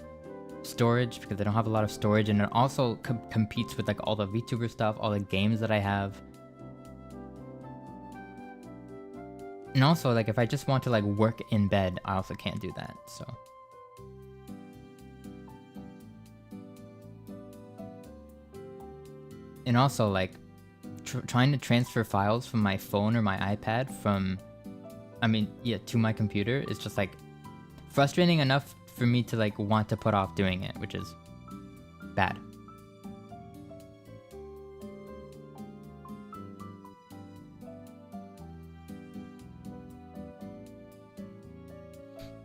A: storage, because I don't have a lot of storage, and it also competes with like all the VTuber stuff, all the games that I have. And also like if I just want to like work in bed, I also can't do that, so. And also like trying to transfer files from my phone or my iPad to my computer is just like frustrating enough for me to like want to put off doing it, which is bad.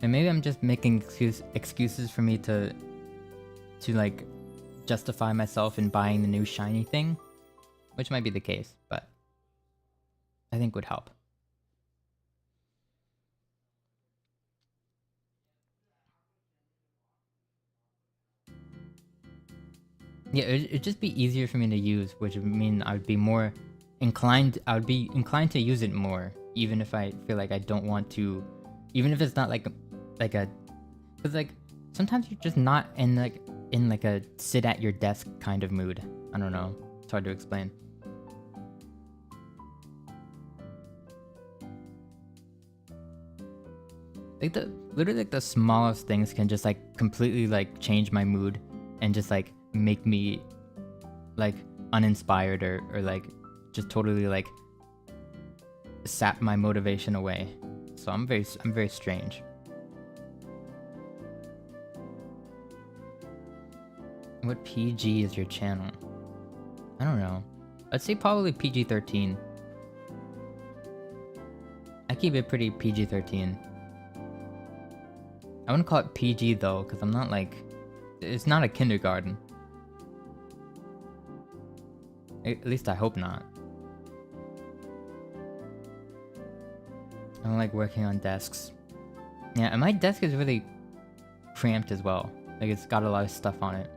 A: And maybe I'm just making excuses for me to like justify myself in buying the new shiny thing, which might be the case, but I think would help. Yeah, it'd just be easier for me to use, which would mean I would be more inclined. I would be inclined to use it more, even if I feel like I don't want to, even if it's not like a, because like sometimes you're just not in like a sit at your desk kind of mood. I don't know. It's hard to explain. Like literally like the smallest things can just like completely like change my mood and just like make me like uninspired or like just totally like sap my motivation away. So I'm very strange. What PG is your channel? I don't know. I'd say probably PG-13. I keep it pretty PG-13. I wouldn't call it PG though, because I'm not like... It's not a kindergarten. At least I hope not. I don't like working on desks. Yeah, and my desk is really cramped as well. Like it's got a lot of stuff on it.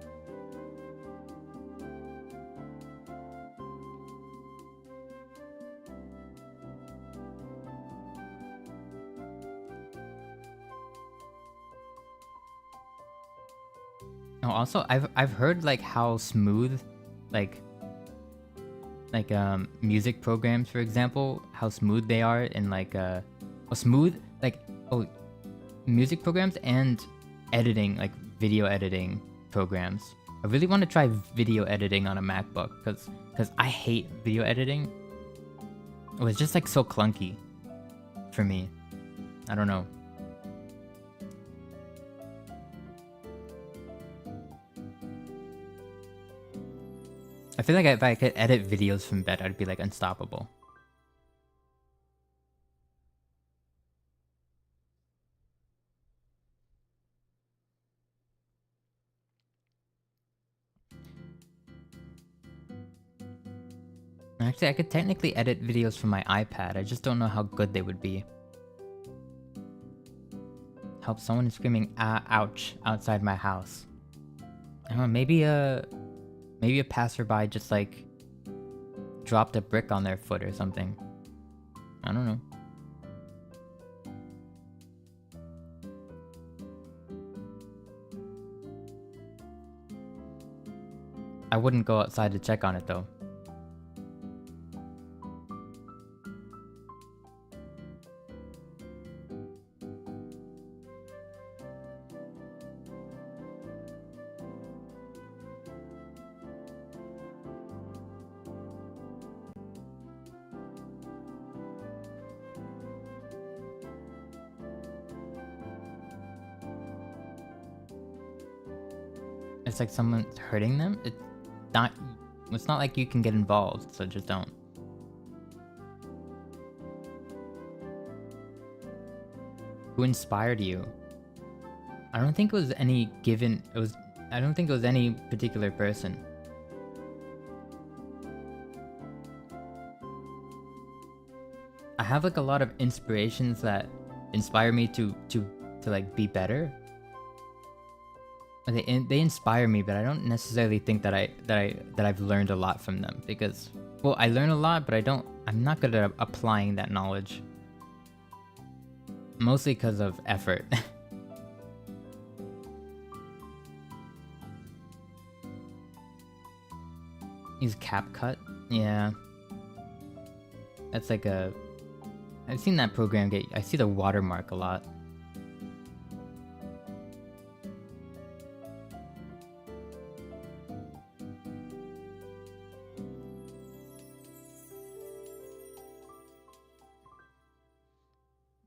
A: Oh, also I've heard like how smooth like music programs, for example, how smooth they are in like music programs and editing, like video editing programs. I really want to try video editing on a MacBook because I hate video editing. It was just like so clunky for me. I don't know. I feel like if I could edit videos from bed, I'd be like unstoppable. Actually, I could technically edit videos from my iPad. I just don't know how good they would be. Help someone screaming ouch outside my house. I don't know, maybe a passerby just like dropped a brick on their foot or something. I don't know. I wouldn't go outside to check on it though. It's like someone's hurting them. It's not like you can get involved, so just don't. Who inspired you? I don't think it was any given. I don't think it was any particular person. I have like a lot of inspirations that inspire me to like be better. They inspire me, but I don't necessarily think that I've learned a lot from them because, well, I learn a lot, but I'm not good at applying that knowledge. Mostly because of effort. Use CapCut? Yeah. That's like I've seen that program I see the watermark a lot.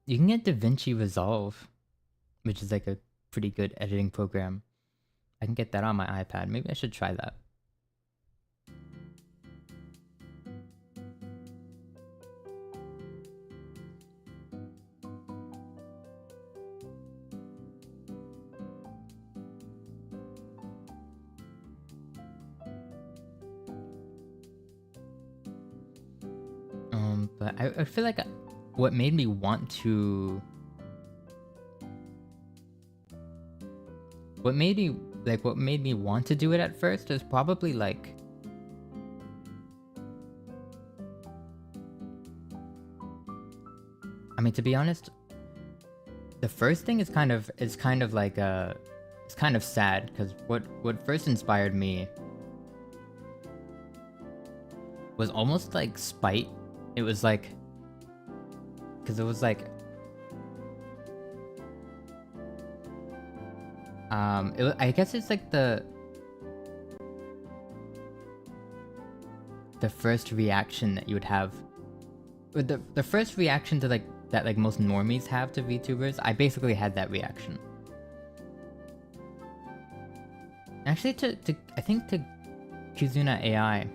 A: You can get DaVinci Resolve, which is like a pretty good editing program. I can get that on my iPad. Maybe I should try that. But I feel like what made me want to... What made me like what made me want to do it at first is probably like I mean, to be honest, the first thing is kind of like it's kind of sad because what first inspired me was almost like spite. It was like because it was like I guess it's like the first reaction that you would have, or the first reaction to like that like most normies have to VTubers. I basically had that reaction. Actually, to I think to Kizuna AI, I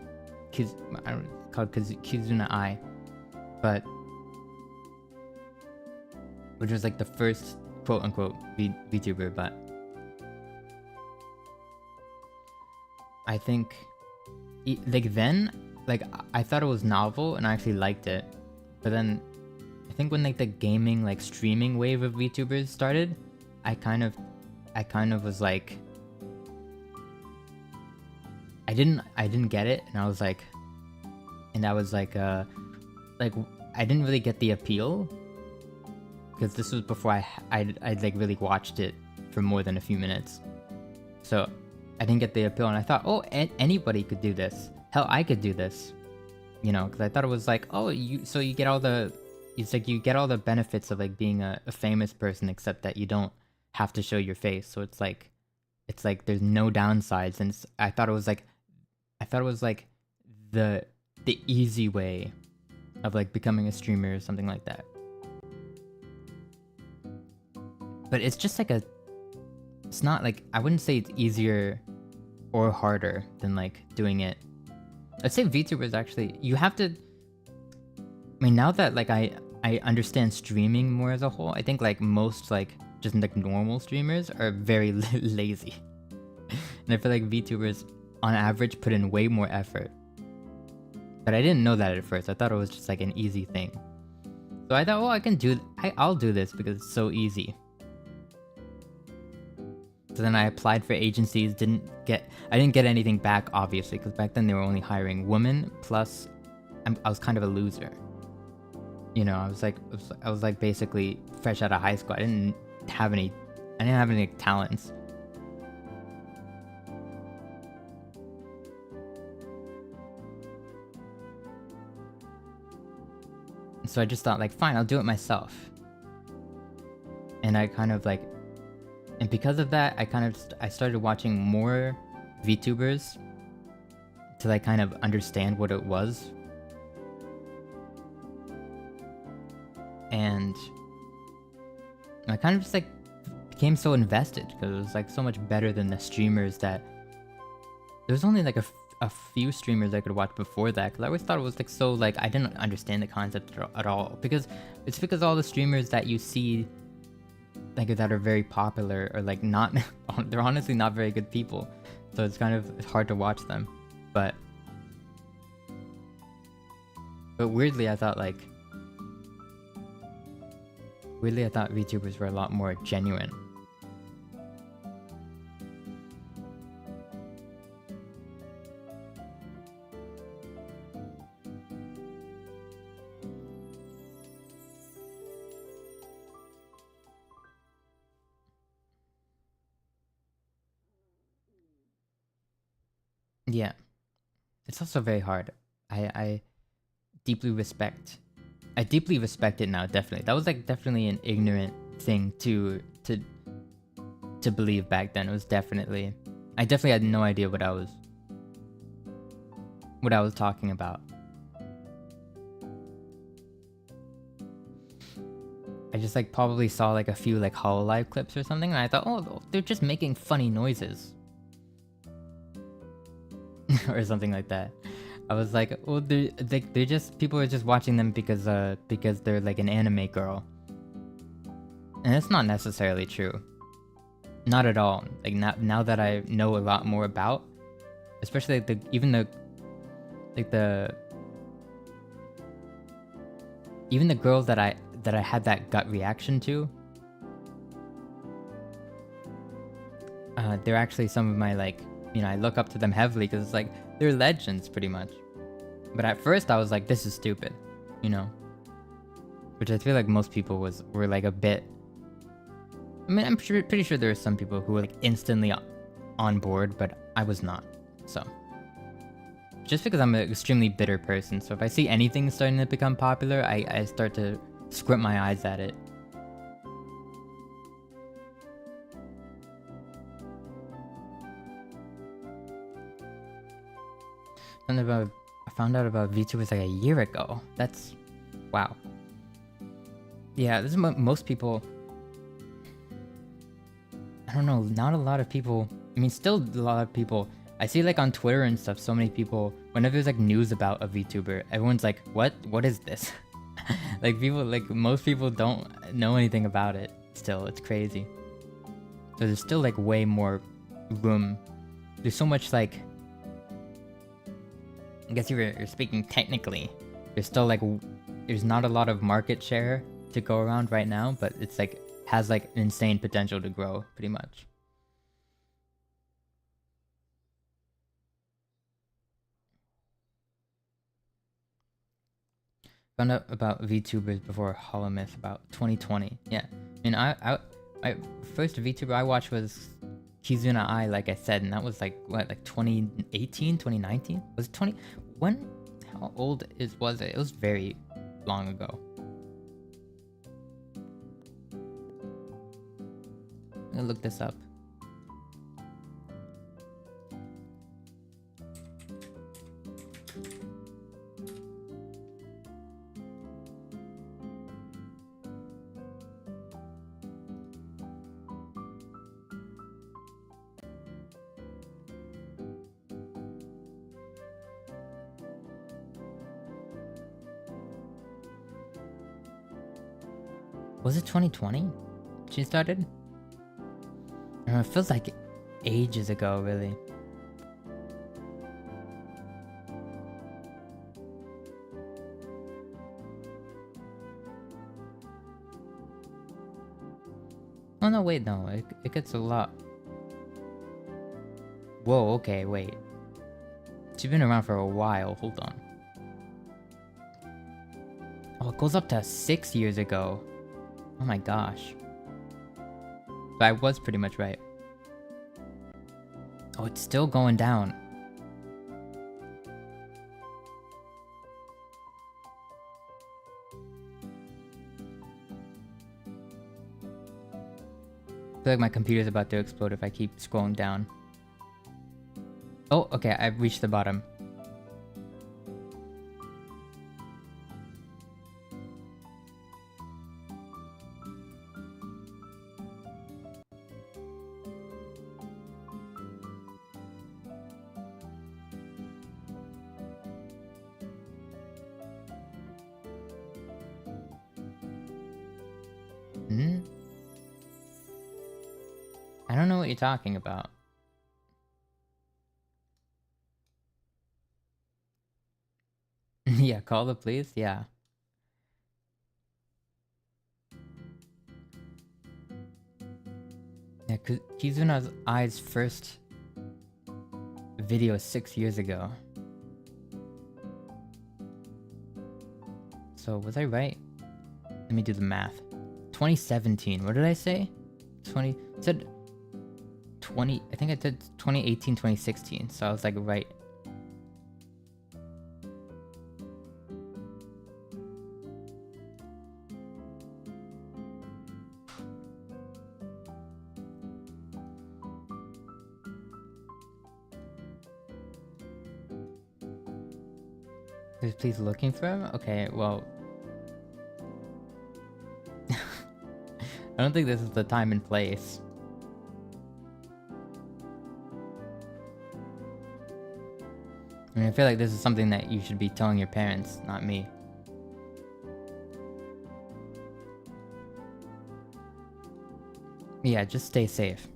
A: don't know, it's called Kizuna AI, but which was like the first quote unquote VTuber, but I think like then like I thought it was novel and I actually liked it, but then I think when like the gaming like streaming wave of VTubers started, I kind of was like I didn't get it, and I was like I didn't really get the appeal because this was before I'd like really watched it for more than a few minutes, so I didn't get the appeal, and I thought, oh, anybody could do this. Hell, I could do this, you know, because I thought it was like, oh, you get all the, it's like you get all the benefits of like being a famous person, except that you don't have to show your face. So it's like there's no downsides, and I thought it was like the easy way of like becoming a streamer or something like that. But it's just like it's not like, I wouldn't say it's easier or harder than like doing it. I'd say VTubers actually, you have to, I mean, now that like I understand streaming more as a whole, I think like most like just like normal streamers are very lazy. And I feel like VTubers on average put in way more effort. But I didn't know that at first. I thought it was just like an easy thing. So I thought, oh, I'll do this because it's so easy. So then I applied for agencies, I didn't get anything back, obviously, because back then they were only hiring women, plus I was kind of a loser. You know, I was like basically fresh out of high school. I didn't have any talents. So I just thought like, fine, I'll do it myself. And I kind of like, and because of that, I started watching more VTubers to like kind of understand what it was. And I kind of just like became so invested because it was like so much better than the streamers that there was only like a few streamers I could watch before that, because I always thought it was like so like I didn't understand the concept at all, because all the streamers that you see like that are very popular or like not they're honestly not very good people, so it's hard to watch them. But weirdly I thought VTubers were a lot more genuine. Yeah, it's also very hard. I deeply respect it now. Definitely, that was like definitely an ignorant thing to believe back then. It was definitely, I definitely had no idea what I was talking about. I just like probably saw like a few like HoloLive clips or something, and I thought, oh, they're just making funny noises. Or something like that. I was like, oh, they're just, people are just watching them because they're like an anime girl. And it's not necessarily true. Not at all. Like now that I know a lot more about, especially like even the girls that I had that gut reaction to. they're actually some of my like, you know, I look up to them heavily because it's like they're legends pretty much. But at first I was like, this is stupid, you know, which I feel like most people were like a bit. I mean, I'm pretty sure there are some people who were like instantly on board, but I was not. So just because I'm an extremely bitter person, so if I see anything starting to become popular, I start to squint my eyes at it. I found out about VTubers like a year ago. That's wow. Yeah, this is most people. I don't know, not a lot of people. I mean, still a lot of people. I see like on Twitter and stuff, so many people, whenever there's like news about a VTuber, everyone's like, what is this? Like most people don't know anything about it still. It's crazy. So there's still like way more room. There's so much like, I guess you're speaking technically, there's still like, there's not a lot of market share to go around right now, but it's like, has like insane potential to grow pretty much. Found out about VTubers before Holomyth about 2020. Yeah, I mean, my first VTuber I watched was Kizuna Ai, like I said, and that was like what, like 2018, 2019? Was it 20? When? How old was it? It was very long ago. I'm gonna look this up. Was it 2020? She started? I don't know, it feels like ages ago, really. Oh no, wait, no, it gets a lot. Whoa, okay, wait. She's been around for a while, hold on. Oh, it goes up to 6 years ago. Oh my gosh. But I was pretty much right. Oh, it's still going down. I feel like my computer's about to explode if I keep scrolling down. Oh, okay, I've reached the bottom. I don't know what you're talking about. Yeah, call the police? Yeah. Yeah, cause Kizuna's Ai's first video 6 years ago. So was I right? Let me do the math. 2017. What did I say? 20. I said 20. I think I said 2018, 2016. So I was like right. Please looking for him? Okay, well. I don't think this is the time and place. I mean, I feel like this is something that you should be telling your parents, not me. Yeah, just stay safe.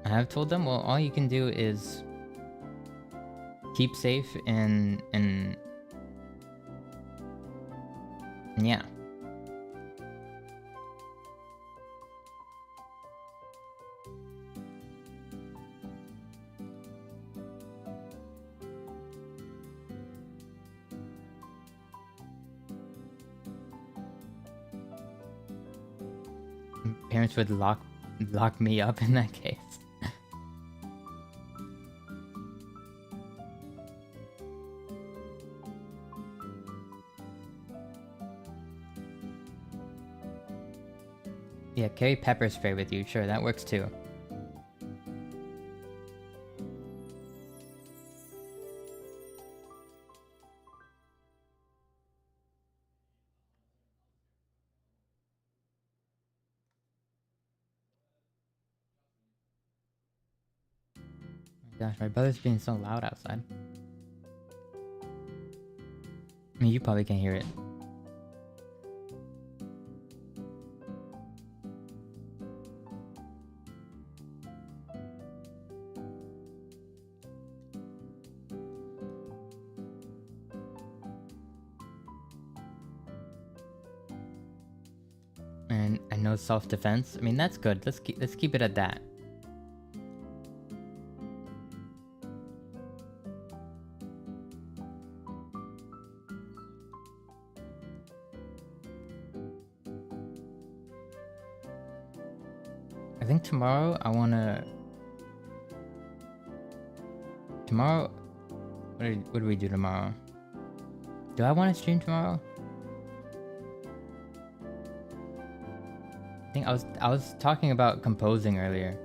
A: I've told them, well, all you can do is keep safe and yeah. Parents would lock me up in that case. Yeah, carry pepper spray with you. Sure, that works too. Gosh, my brother's being so loud outside. I mean, you probably can't hear it. And no self-defense. I mean, that's good. Let's keep it at that. I think tomorrow I wanna. Tomorrow, what do we do tomorrow? Do I want to stream tomorrow? I think I was talking about composing earlier.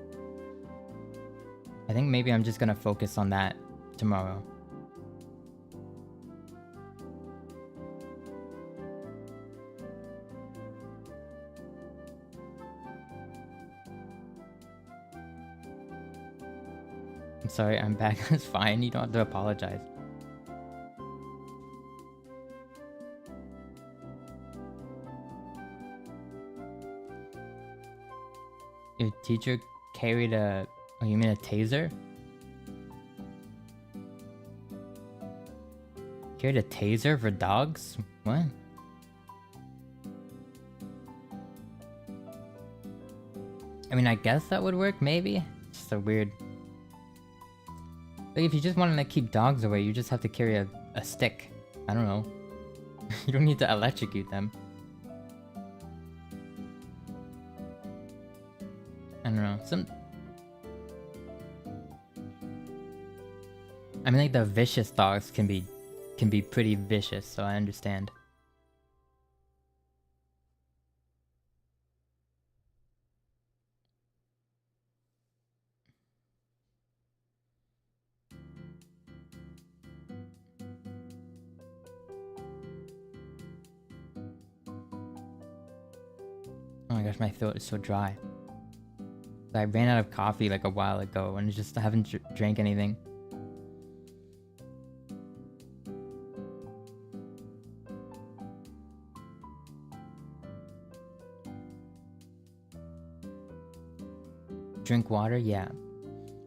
A: I think maybe I'm just gonna focus on that tomorrow. I'm sorry, I'm back. It's fine. You don't have to apologize. Your teacher carried a... Oh, you mean a taser? Carried a taser for dogs? What? I mean, I guess that would work, maybe? Just so weird. Like, if you just want to keep dogs away, you just have to carry a stick. I don't know. You don't need to electrocute them. I don't know. I mean, like, the vicious dogs can be pretty vicious, so I understand. Oh my gosh, my throat is so dry. I ran out of coffee like a while ago and just haven't drank anything. Drink water? Yeah.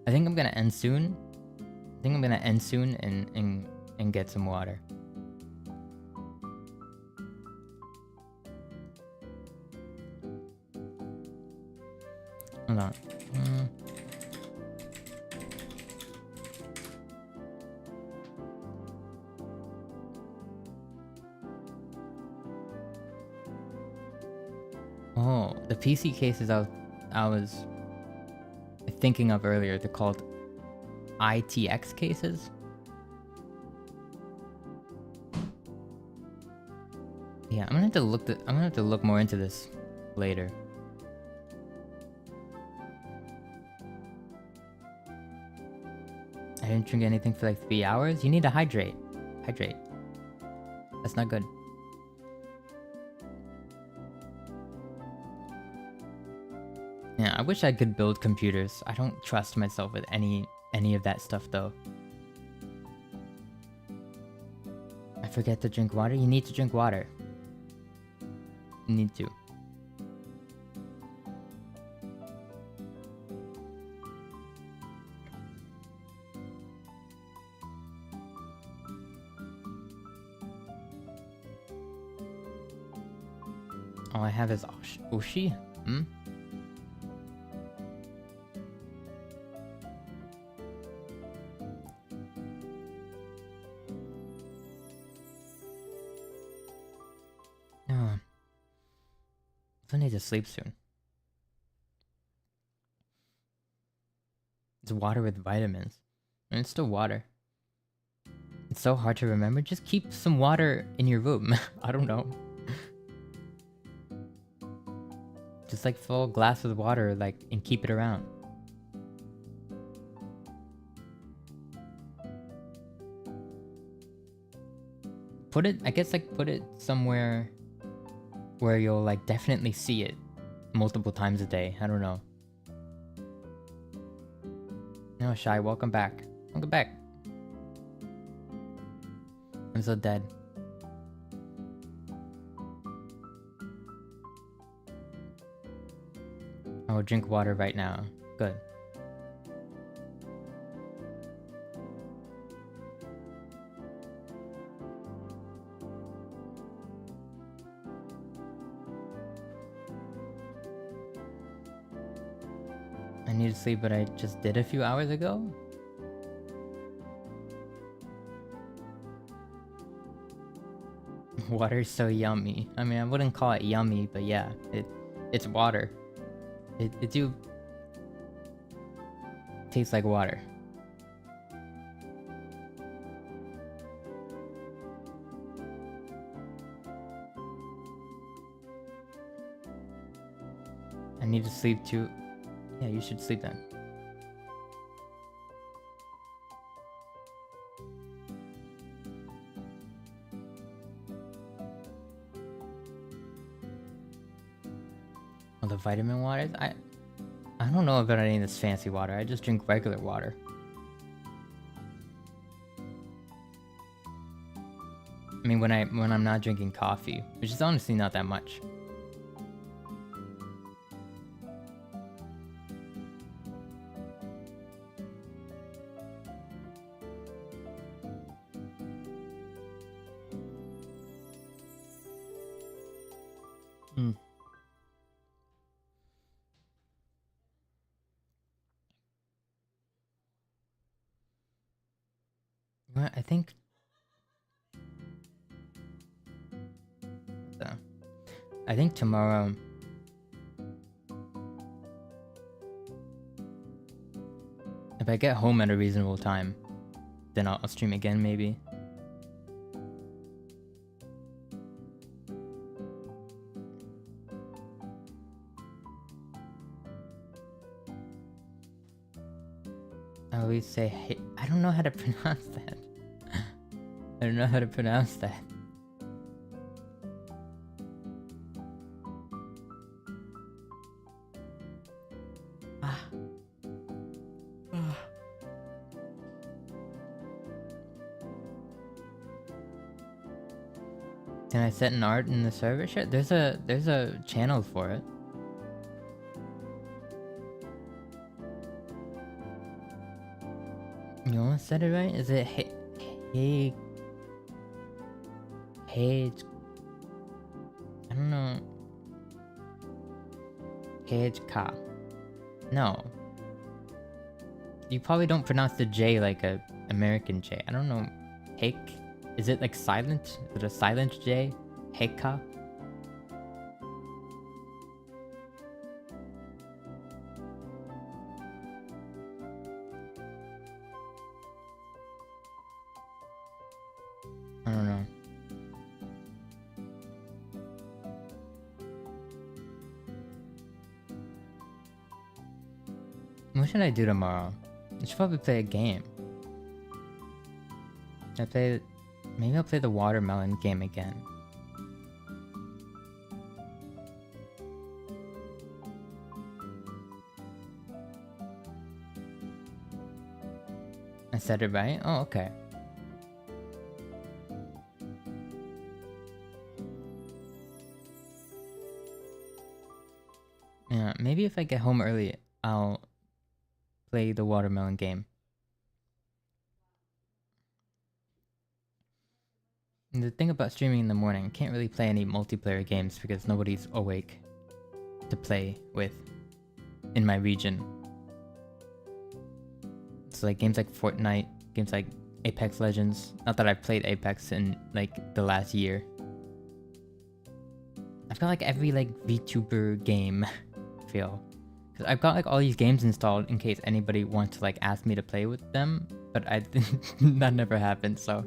A: I think I'm gonna end soon. And get some water. Hold on. Oh, the PC cases I was thinking of earlier, they're called ITX cases. Yeah, I'm gonna have to look more into this later. I didn't drink anything for like 3 hours. You need to hydrate. Hydrate. That's not good. Yeah, I wish I could build computers. I don't trust myself with any of that stuff though. I forget to drink water. You need to drink water. You need to. All I have is Oshi? Hmm? Oh. I need to sleep soon. It's water with vitamins. And it's still water. It's so hard to remember. Just keep some water in your room. I don't know. Just like fill a glass with water, like, and keep it around. Put it, I guess, like, put it somewhere where you'll, like, definitely see it multiple times a day. I don't know. No, Shy, welcome back. Welcome back. I'm so dead. I will drink water right now. Good. I need to sleep, but I just did a few hours ago? Water's so yummy. I mean, I wouldn't call it yummy, but yeah, it's water. It do taste like water. I need to sleep too. Yeah, you should sleep then. Oh, the vitamin waters? I don't know about any of this fancy water. I just drink regular water. I mean, when I'm not drinking coffee, which is honestly not that much. Well, I think tomorrow. If I get home at a reasonable time, then I'll stream again maybe. I always say, hey, I don't know how to pronounce that. I don't know how to pronounce that. Can I set an art in the server? Sure. There's a channel for it. You almost said it right? Is it hey? I don't know. Ka. No. You probably don't pronounce the J like a American J. I don't know. Hake? Is it like silent? Is it a silent J? Heka? I don't know. What should I do tomorrow? I should probably play a game. Maybe I'll play the watermelon game again. I said it right? Oh, okay. Yeah, maybe if I get home early, I'll play the watermelon game. And the thing about streaming in the morning, I can't really play any multiplayer games because nobody's awake to play with in my region. So like games like Fortnite, games like Apex Legends. Not that I've played Apex in like the last year. I've got like every like VTuber game, I feel. Cause I've got like all these games installed in case anybody wants to like ask me to play with them, but that never happened. So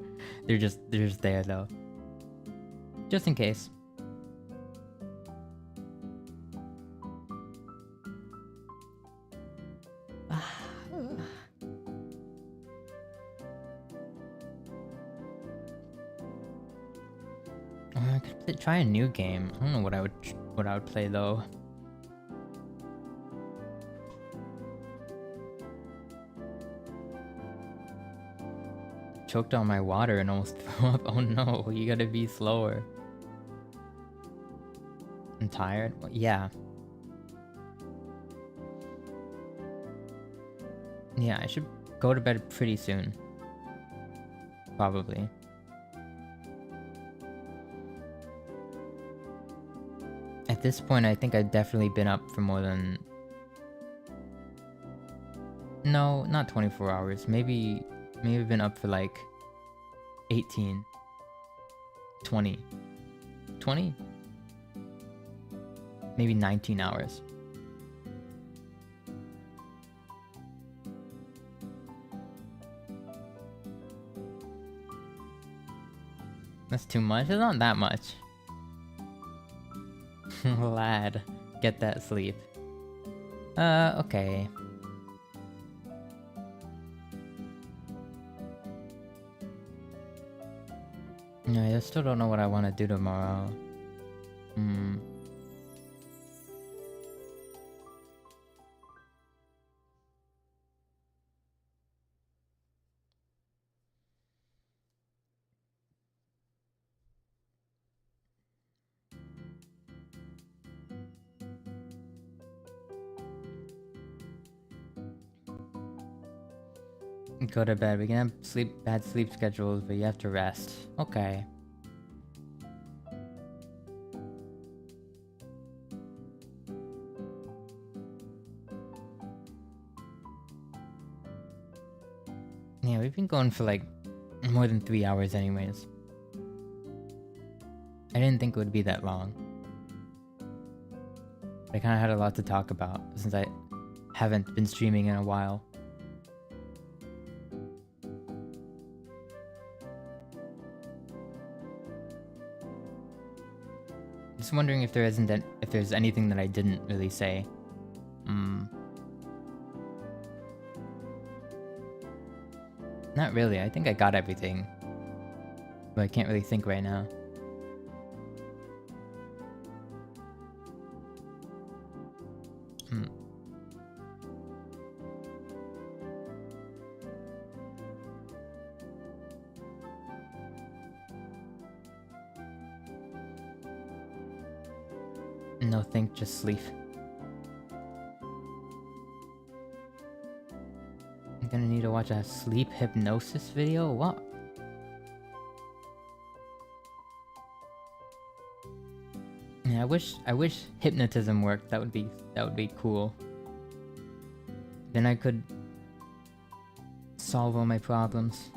A: they're just there though, just in case. I could try a new game. I don't know what I would play though. Choked on my water and almost threw up. Oh no, you gotta be slower. I'm tired? Well, yeah. Yeah, I should go to bed pretty soon. Probably. At this point, I think I've definitely been up for more than... No, not 24 hours. Maybe I've been up for like 18, 20, 20? Maybe 19 hours. That's too much? It's not that much. Lad, get that sleep. Okay. No, I still don't know what I want to do tomorrow. Go to bed. We can have bad sleep schedules, but you have to rest. Okay. Yeah, we've been going for like more than 3 hours anyways. I didn't think it would be that long. I kind of had a lot to talk about since I haven't been streaming in a while. Just wondering if there's anything that I didn't really say. Not really. I think I got everything, but I can't really think right now. No think, just sleep. I'm gonna need to watch a sleep hypnosis video? What? Yeah, I wish hypnotism worked. That would be cool. Then I could solve all my problems.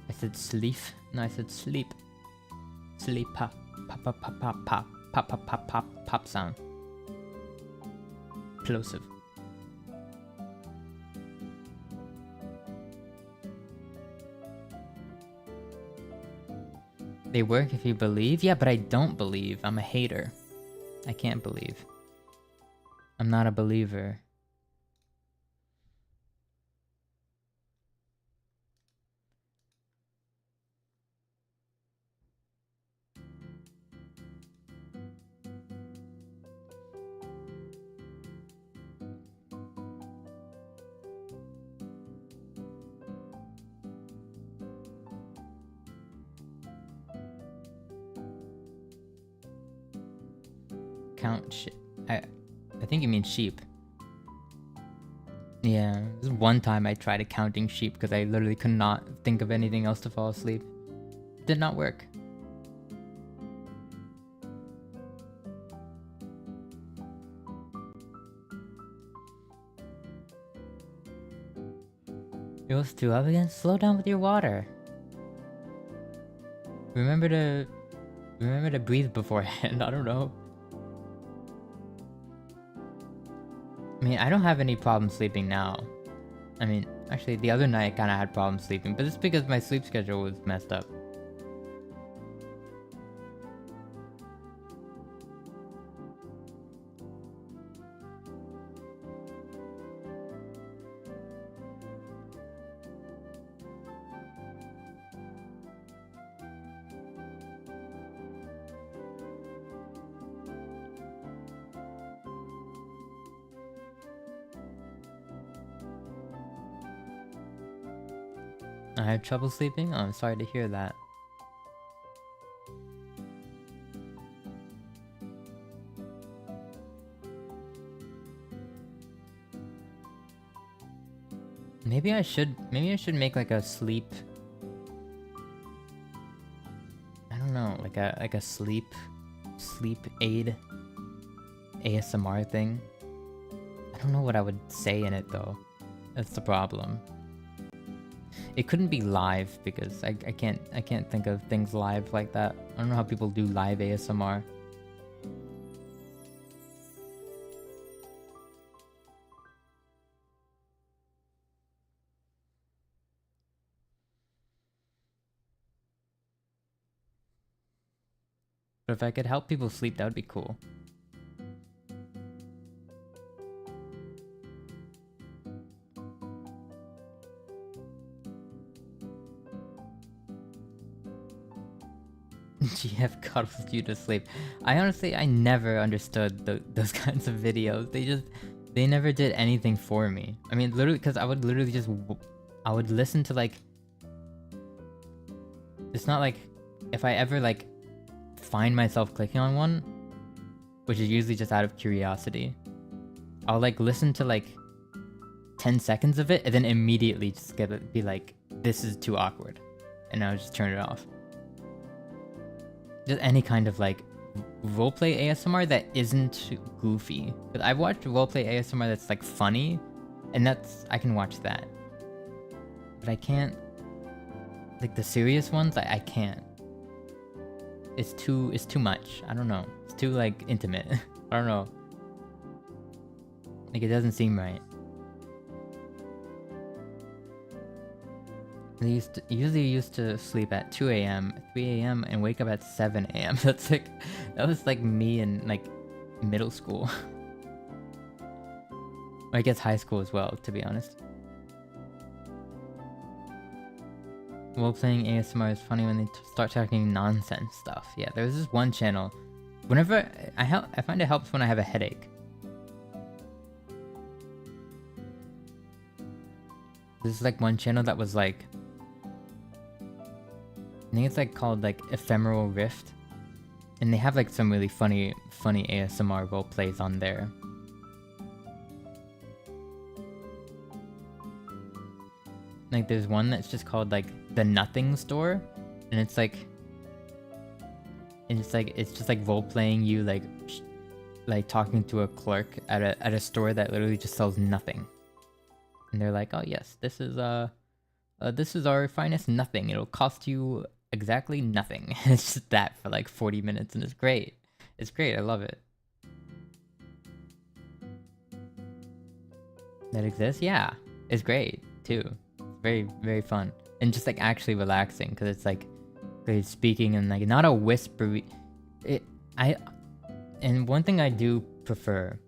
A: I said sleep. No, I said sleep. Sleep pop pop pop pop pop pop pop pop pop pop pop sound. Plosive. They work if you believe? Yeah, but I don't believe. I'm a hater. I can't believe. I'm not a believer. Count I think you mean sheep. Yeah, this one time I tried counting sheep because I literally could not think of anything else to fall asleep. Did not work. It was too up again. Slow down with your water. Remember to breathe beforehand. I don't know. I mean, I don't have any problem sleeping now. I mean, actually, the other night I kind of had problems sleeping, but it's because my sleep schedule was messed up. I had trouble sleeping? Oh, I'm sorry to hear that. Maybe I should make like a sleep, I don't know, like a sleep aid ASMR thing. I don't know what I would say in it though. That's the problem. It couldn't be live because I can't think of things live like that. I don't know how people do live ASMR. But if I could help people sleep, that would be cool. GF cuddles you to sleep. I never understood those kinds of videos. They never did anything for me. I mean, literally, because I would literally just, I would listen to like, it's not like, if I ever like, find myself clicking on one, which is usually just out of curiosity, I'll like listen to like 10 seconds of it and then immediately just be like, this is too awkward. And I'll just turn it off. Just any kind of like roleplay ASMR that isn't goofy. But I've watched roleplay ASMR that's like funny, and I can watch that. But I can't, like the serious ones, I can't. It's too much. I don't know. It's too like intimate. I don't know. Like it doesn't seem right. I usually used to sleep at 2 a.m., 3 a.m. and wake up at 7 a.m. That was like me in like middle school. I guess high school as well, to be honest. While playing ASMR is funny when they start talking nonsense stuff. Yeah, there's this one channel. Whenever I find it helps when I have a headache. This is like one channel that was like, I think it's like called like Ephemeral Rift, and they have like some really funny ASMR role plays on there. Like there's one that's just called like the Nothing Store, and it's just like role playing you like talking to a clerk at a store that literally just sells nothing, and they're like, oh yes, this is our finest nothing. It'll cost you exactly nothing. It's just that for like 40 minutes, and it's great. It's great. I love it. That exists? Yeah, it's great too. Very, very fun, and just like actually relaxing because it's like he's speaking and like not a whisper. And one thing I do prefer,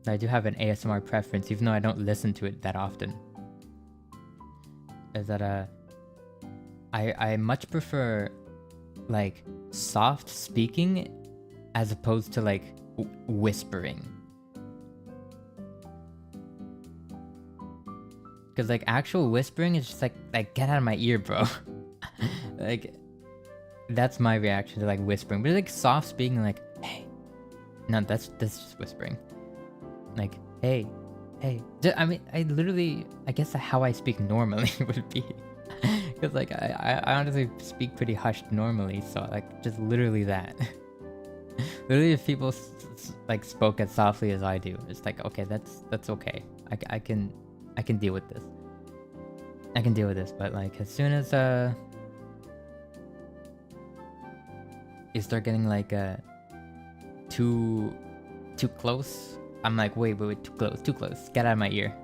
A: I do have an ASMR preference, even though I don't listen to it that often, is that I much prefer like soft speaking as opposed to like whispering. Because like actual whispering is just like get out of my ear, bro. Like that's my reaction to like whispering. But like soft speaking, like hey, no, that's just whispering. Like hey, hey. I mean, I guess how I speak normally would be. Because, like, I honestly speak pretty hushed normally, so, like, just literally that. Literally, if people, like, spoke as softly as I do, it's like, okay, that's okay. I can deal with this. I can deal with this, but, like, as soon as, you start getting, like, too close, I'm like, wait, too close, get out of my ear.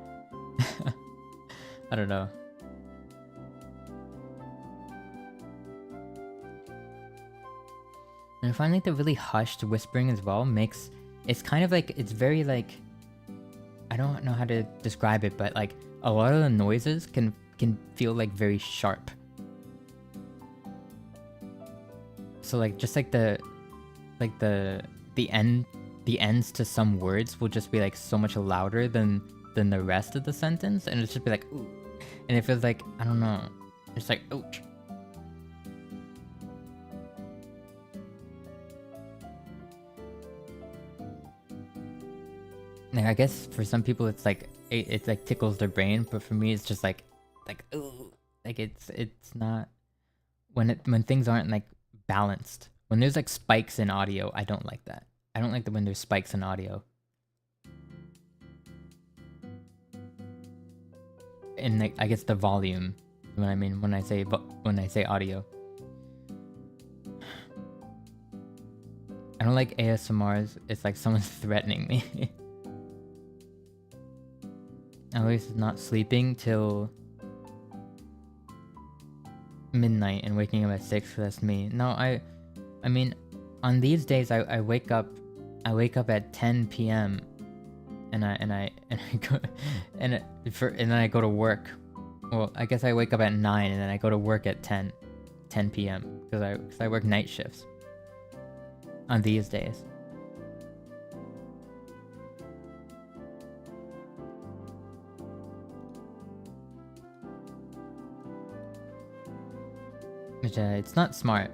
A: I don't know. And I find like the really hushed whispering as well makes, it's kind of like, it's very like, I don't know how to describe it, but like a lot of the noises can feel like very sharp. So like just like the ends to some words will just be like so much louder than the rest of the sentence, and it's just be like ooh, and it feels like, I don't know, it's like ouch. Like, I guess for some people it's like it like tickles their brain, but for me it's just like ooh, like it's not, when things aren't like balanced. When there's like spikes in audio, I don't like that. I don't like when there's spikes in audio. And like, I guess the volume, when I say audio. I don't like ASMRs. It's like someone's threatening me. At least not sleeping till midnight and waking up at 6, that's me. No, I mean, on these days I wake up at 10 p.m. and I go and then I go to work. Well, I guess I wake up at 9 and then I go to work at 10 p.m. because I work night shifts on these days. Which it's not smart.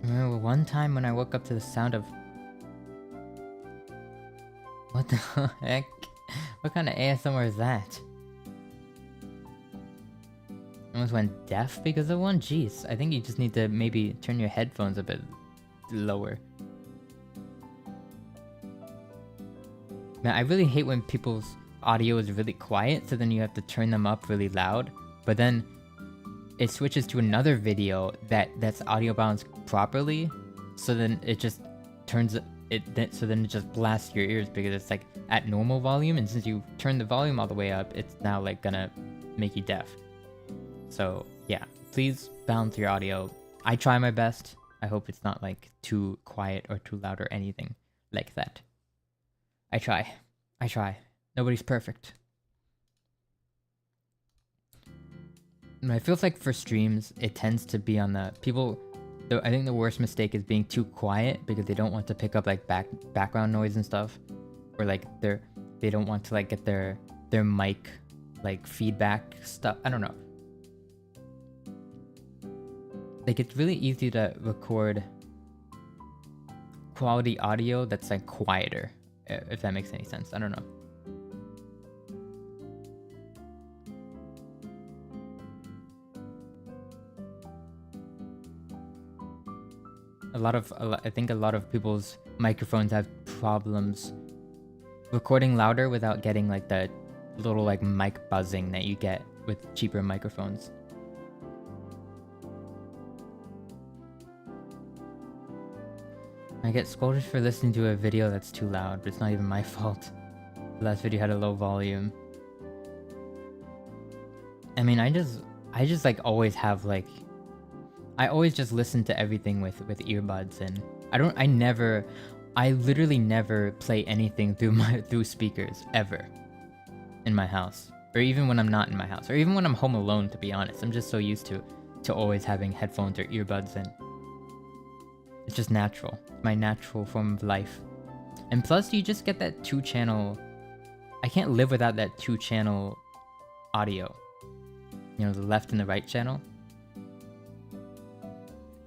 A: I remember one time when I woke up to the sound of... What the heck? What kind of ASMR is that? I almost went deaf because of one? Jeez, I think you just need to maybe turn your headphones a bit lower. Man, I really hate when people's audio is really quiet, so then you have to turn them up really loud, but then it switches to another video that's audio balanced properly, so then it just turns it, so then it just blasts your ears because it's like at normal volume, and since you turn the volume all the way up, it's now like gonna make you deaf. So yeah, please balance your audio. I try my best. I hope it's not like too quiet or too loud or anything like that. I try. Nobody's perfect. And it feels like for streams, it tends to be on the people. I think the worst mistake is being too quiet because they don't want to pick up like background noise and stuff, or like they don't want to like get their mic like feedback stuff. I don't know. Like, it's really easy to record quality audio that's like quieter, if that makes any sense. I don't know. I think a lot of people's microphones have problems recording louder without getting like the little like mic buzzing that you get with cheaper microphones. I get scolded for listening to a video that's too loud, but it's not even my fault. The last video had a low volume. I mean, I just like always have like, I always just listen to everything with earbuds, and I literally never play anything through speakers ever in my house. Or even when I'm not in my house, or even when I'm home alone, to be honest. I'm just so used to always having headphones or earbuds in. It's just natural. My natural form of life. And plus, you just get that 2-channel... I can't live without that 2-channel audio. You know, the left and the right channel.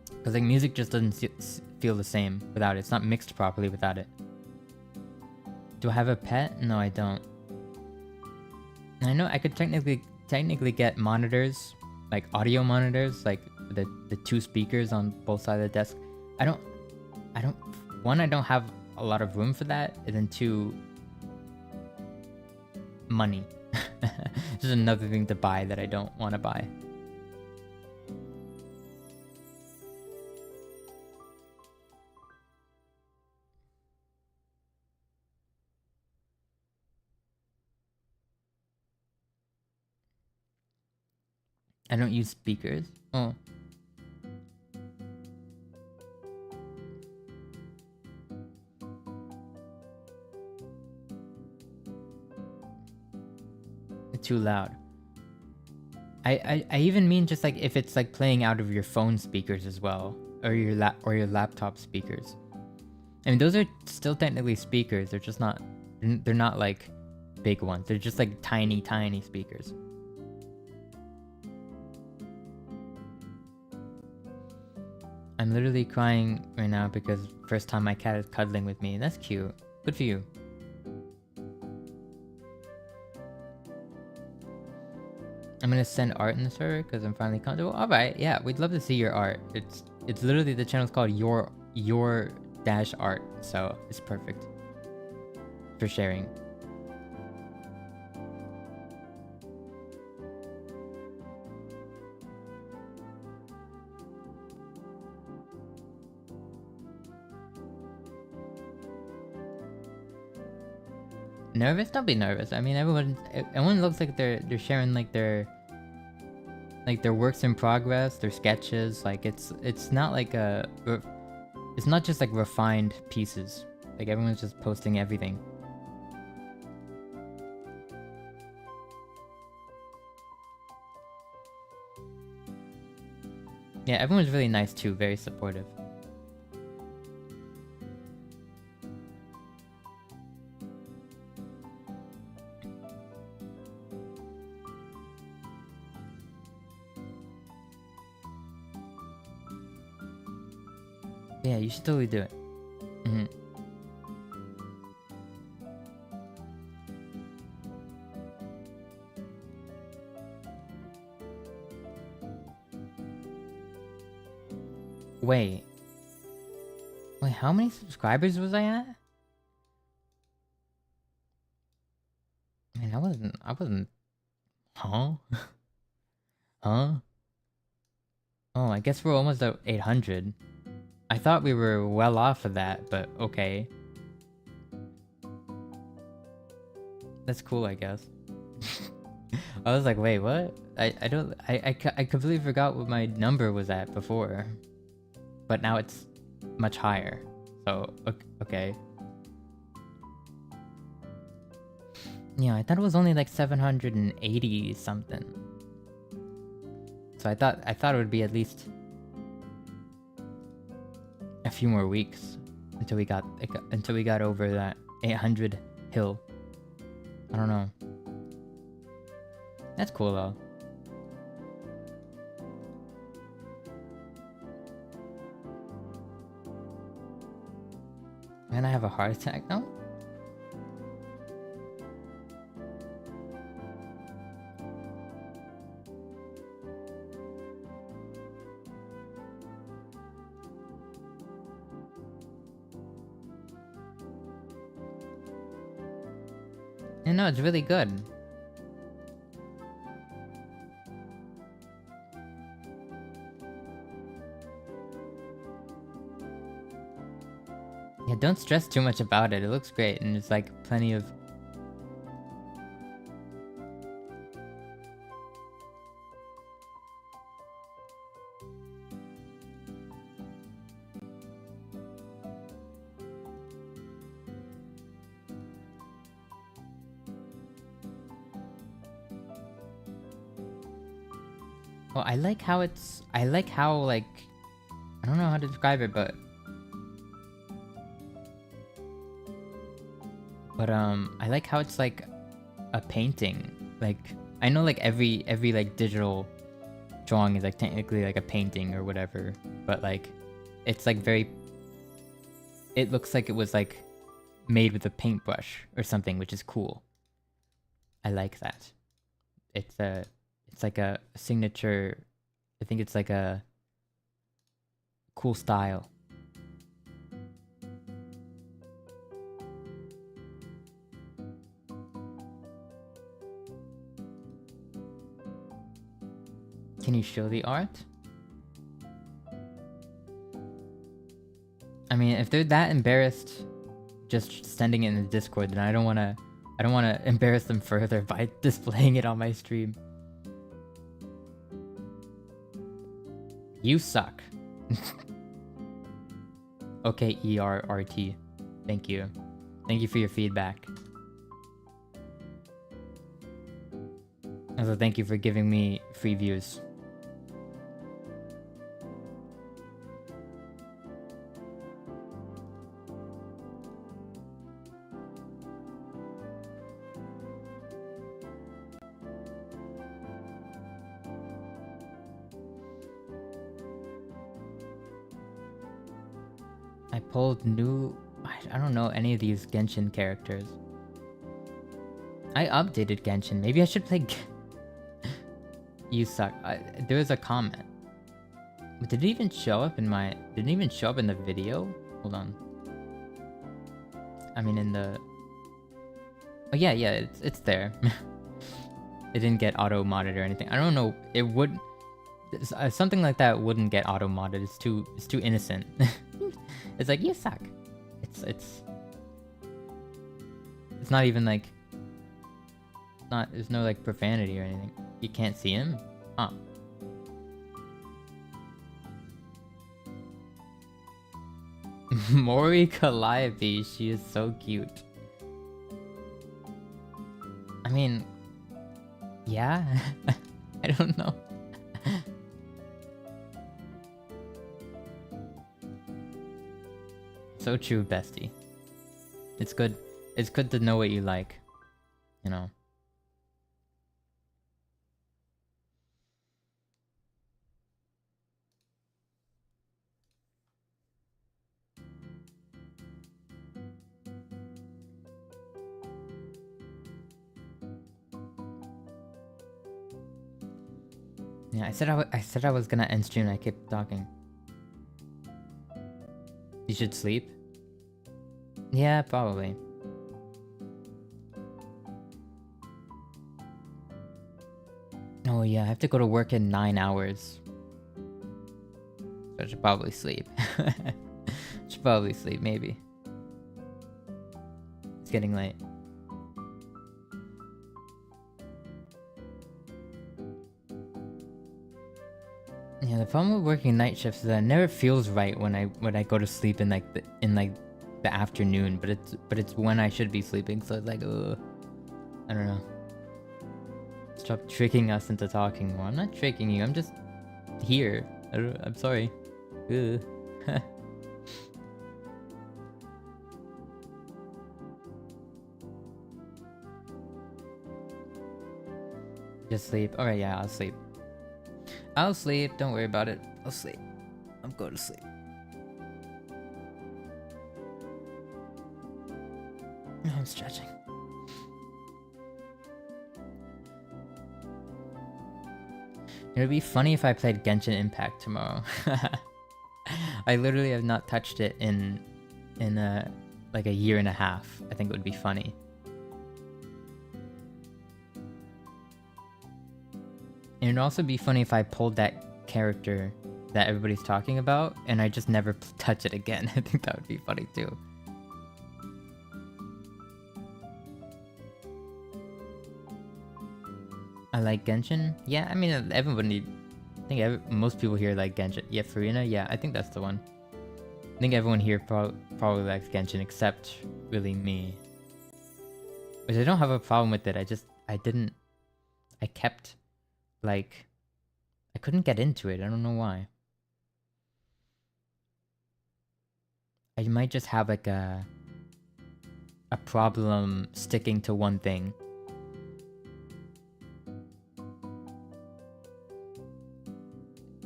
A: Because like music just doesn't feel the same without it. It's not mixed properly without it. Do I have a pet? No, I don't. I know I could technically get monitors, like audio monitors, like the 2 speakers on both sides of the desk. I don't. One, I don't have a lot of room for that, and then 2, money. Just another thing to buy that I don't want to buy. I don't use speakers. Oh. It's too loud. I even mean just like if it's like playing out of your phone speakers as well, or your laptop speakers. I mean, those are still technically speakers. They're just not. They're not like big ones. They're just like tiny speakers. I'm literally crying right now because first time my cat is cuddling with me. That's cute. Good for you. I'm gonna send art in the server because I'm finally comfortable. Alright, yeah, we'd love to see your art. It's literally, the channel's called your dash art, so it's perfect for sharing. Nervous? Don't be nervous. I mean, everyone looks like they're sharing like their works in progress, their sketches. Like it's not like it's not just like refined pieces. Like everyone's just posting everything. Yeah, everyone's really nice too, very supportive. Yeah, you should totally do it. Wait, how many subscribers was I at? I mean, I wasn't... Huh? Huh? Oh, I guess we're almost at 800. I thought we were well off of that, but okay. That's cool, I guess. I was like, wait, what? I completely forgot what my number was at before. But now it's much higher. So, okay. Yeah, I thought it was only like 780 something. So I thought it would be at least a few more weeks until we got over that 800 hill. I don't know. That's cool though. And I have a heart attack now? And no, it's really good. Yeah, don't stress too much about it. It looks great, and it's like plenty of... Well, I like how like I don't know how to describe it, but I like how it's like a painting. Like I know like every like digital drawing is like technically like a painting or whatever, but like it's like very, it looks like it was like made with a paintbrush or something, which is cool. I like that. It's like a signature. I think it's like a cool style. Can you show the art? I mean, if they're that embarrassed just sending it in the Discord, then I don't want to embarrass them further by displaying it on my stream. You suck. Okay, ERRT. Thank you. Thank you for your feedback. Also, thank you for giving me free views. I pulled new... I don't know any of these Genshin characters. I updated Genshin. Maybe I should play... You suck. There was a comment. But did it even show up in my... Did it even show up in the video? Hold on. I mean in the... Oh yeah, it's there. It didn't get auto-modded or anything. I don't know. It would... Something like that wouldn't get auto-modded. It's too innocent. It's like, you suck. It's not even like... There's no like profanity or anything. You can't see him? Huh. Mori Calliope, she is so cute. I mean... Yeah? I don't know. So true, bestie. It's good to know what you like. You know. Yeah, I said I was gonna end stream and I kept talking. You should sleep? Yeah, probably. Oh yeah, I have to go to work in 9 hours. So I should probably sleep. Should probably sleep, maybe. It's getting late. Yeah, the problem with working night shifts is that it never feels right when I go to sleep in like the afternoon, but it's when I should be sleeping, so it's like, ugh. I don't know. Stop tricking us into talking more. I'm not tricking you. I'm just here. I'm sorry. Ugh. Just sleep. Alright, yeah, I'll sleep. I'll sleep. Don't worry about it. I'll sleep. I'm going to sleep. I'm stretching. It would be funny if I played Genshin Impact tomorrow. I literally have not touched it in like a year and a half. I think it would be funny. And it'd also be funny if I pulled that character that everybody's talking about and I just never touch it again. I think that would be funny too. I like Genshin. Yeah, I mean everybody. I think most people here like Genshin. Yeah, Farina. Yeah, I think that's the one. I think everyone here probably likes Genshin except really me. Which I don't have a problem with it. I kept like I couldn't get into it. I don't know why. I might just have like a problem sticking to one thing.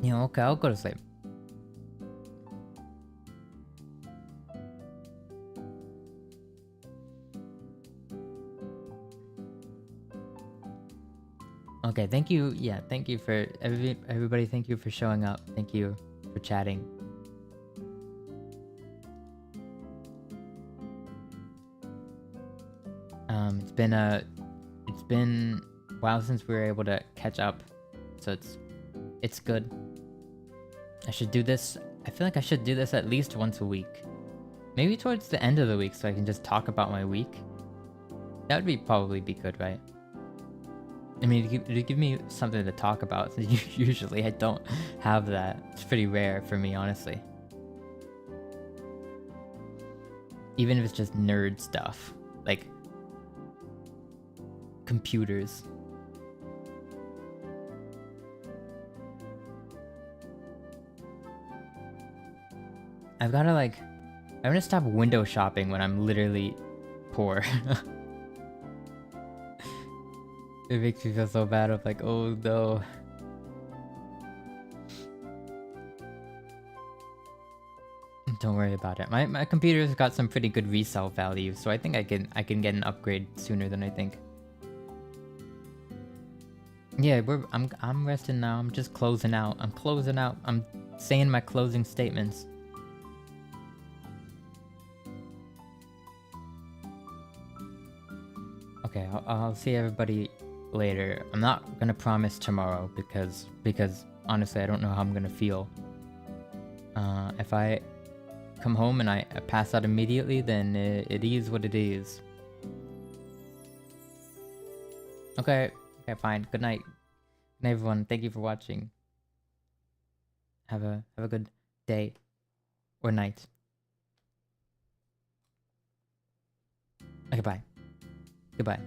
A: Yeah, okay, I'll go to sleep. Okay, thank you. Yeah, thank you for everybody. Thank you for showing up. Thank you for chatting. It's been a while since we were able to catch up, so it's good. I should do this. I feel like I should do this at least once a week. Maybe towards the end of the week so I can just talk about my week. That would probably be good, right? I mean, it'd give me something to talk about. Usually I don't have that. It's pretty rare for me, honestly. Even if it's just nerd stuff. Like computers. I'm gonna stop window shopping when I'm literally poor. It makes me feel so bad. I'm like, oh no. Don't worry about it. My computer's got some pretty good resale value, so I think I can get an upgrade sooner than I think. Yeah, I'm resting now. I'm just closing out. I'm closing out. I'm saying my closing statements. Okay, I'll see everybody later. I'm not gonna promise tomorrow because honestly I don't know how I'm gonna feel. If I come home and I pass out immediately, then it is what it is. Okay, fine. Good night. Good night, everyone. Thank you for watching. Have a good day or night. Okay, bye. Goodbye.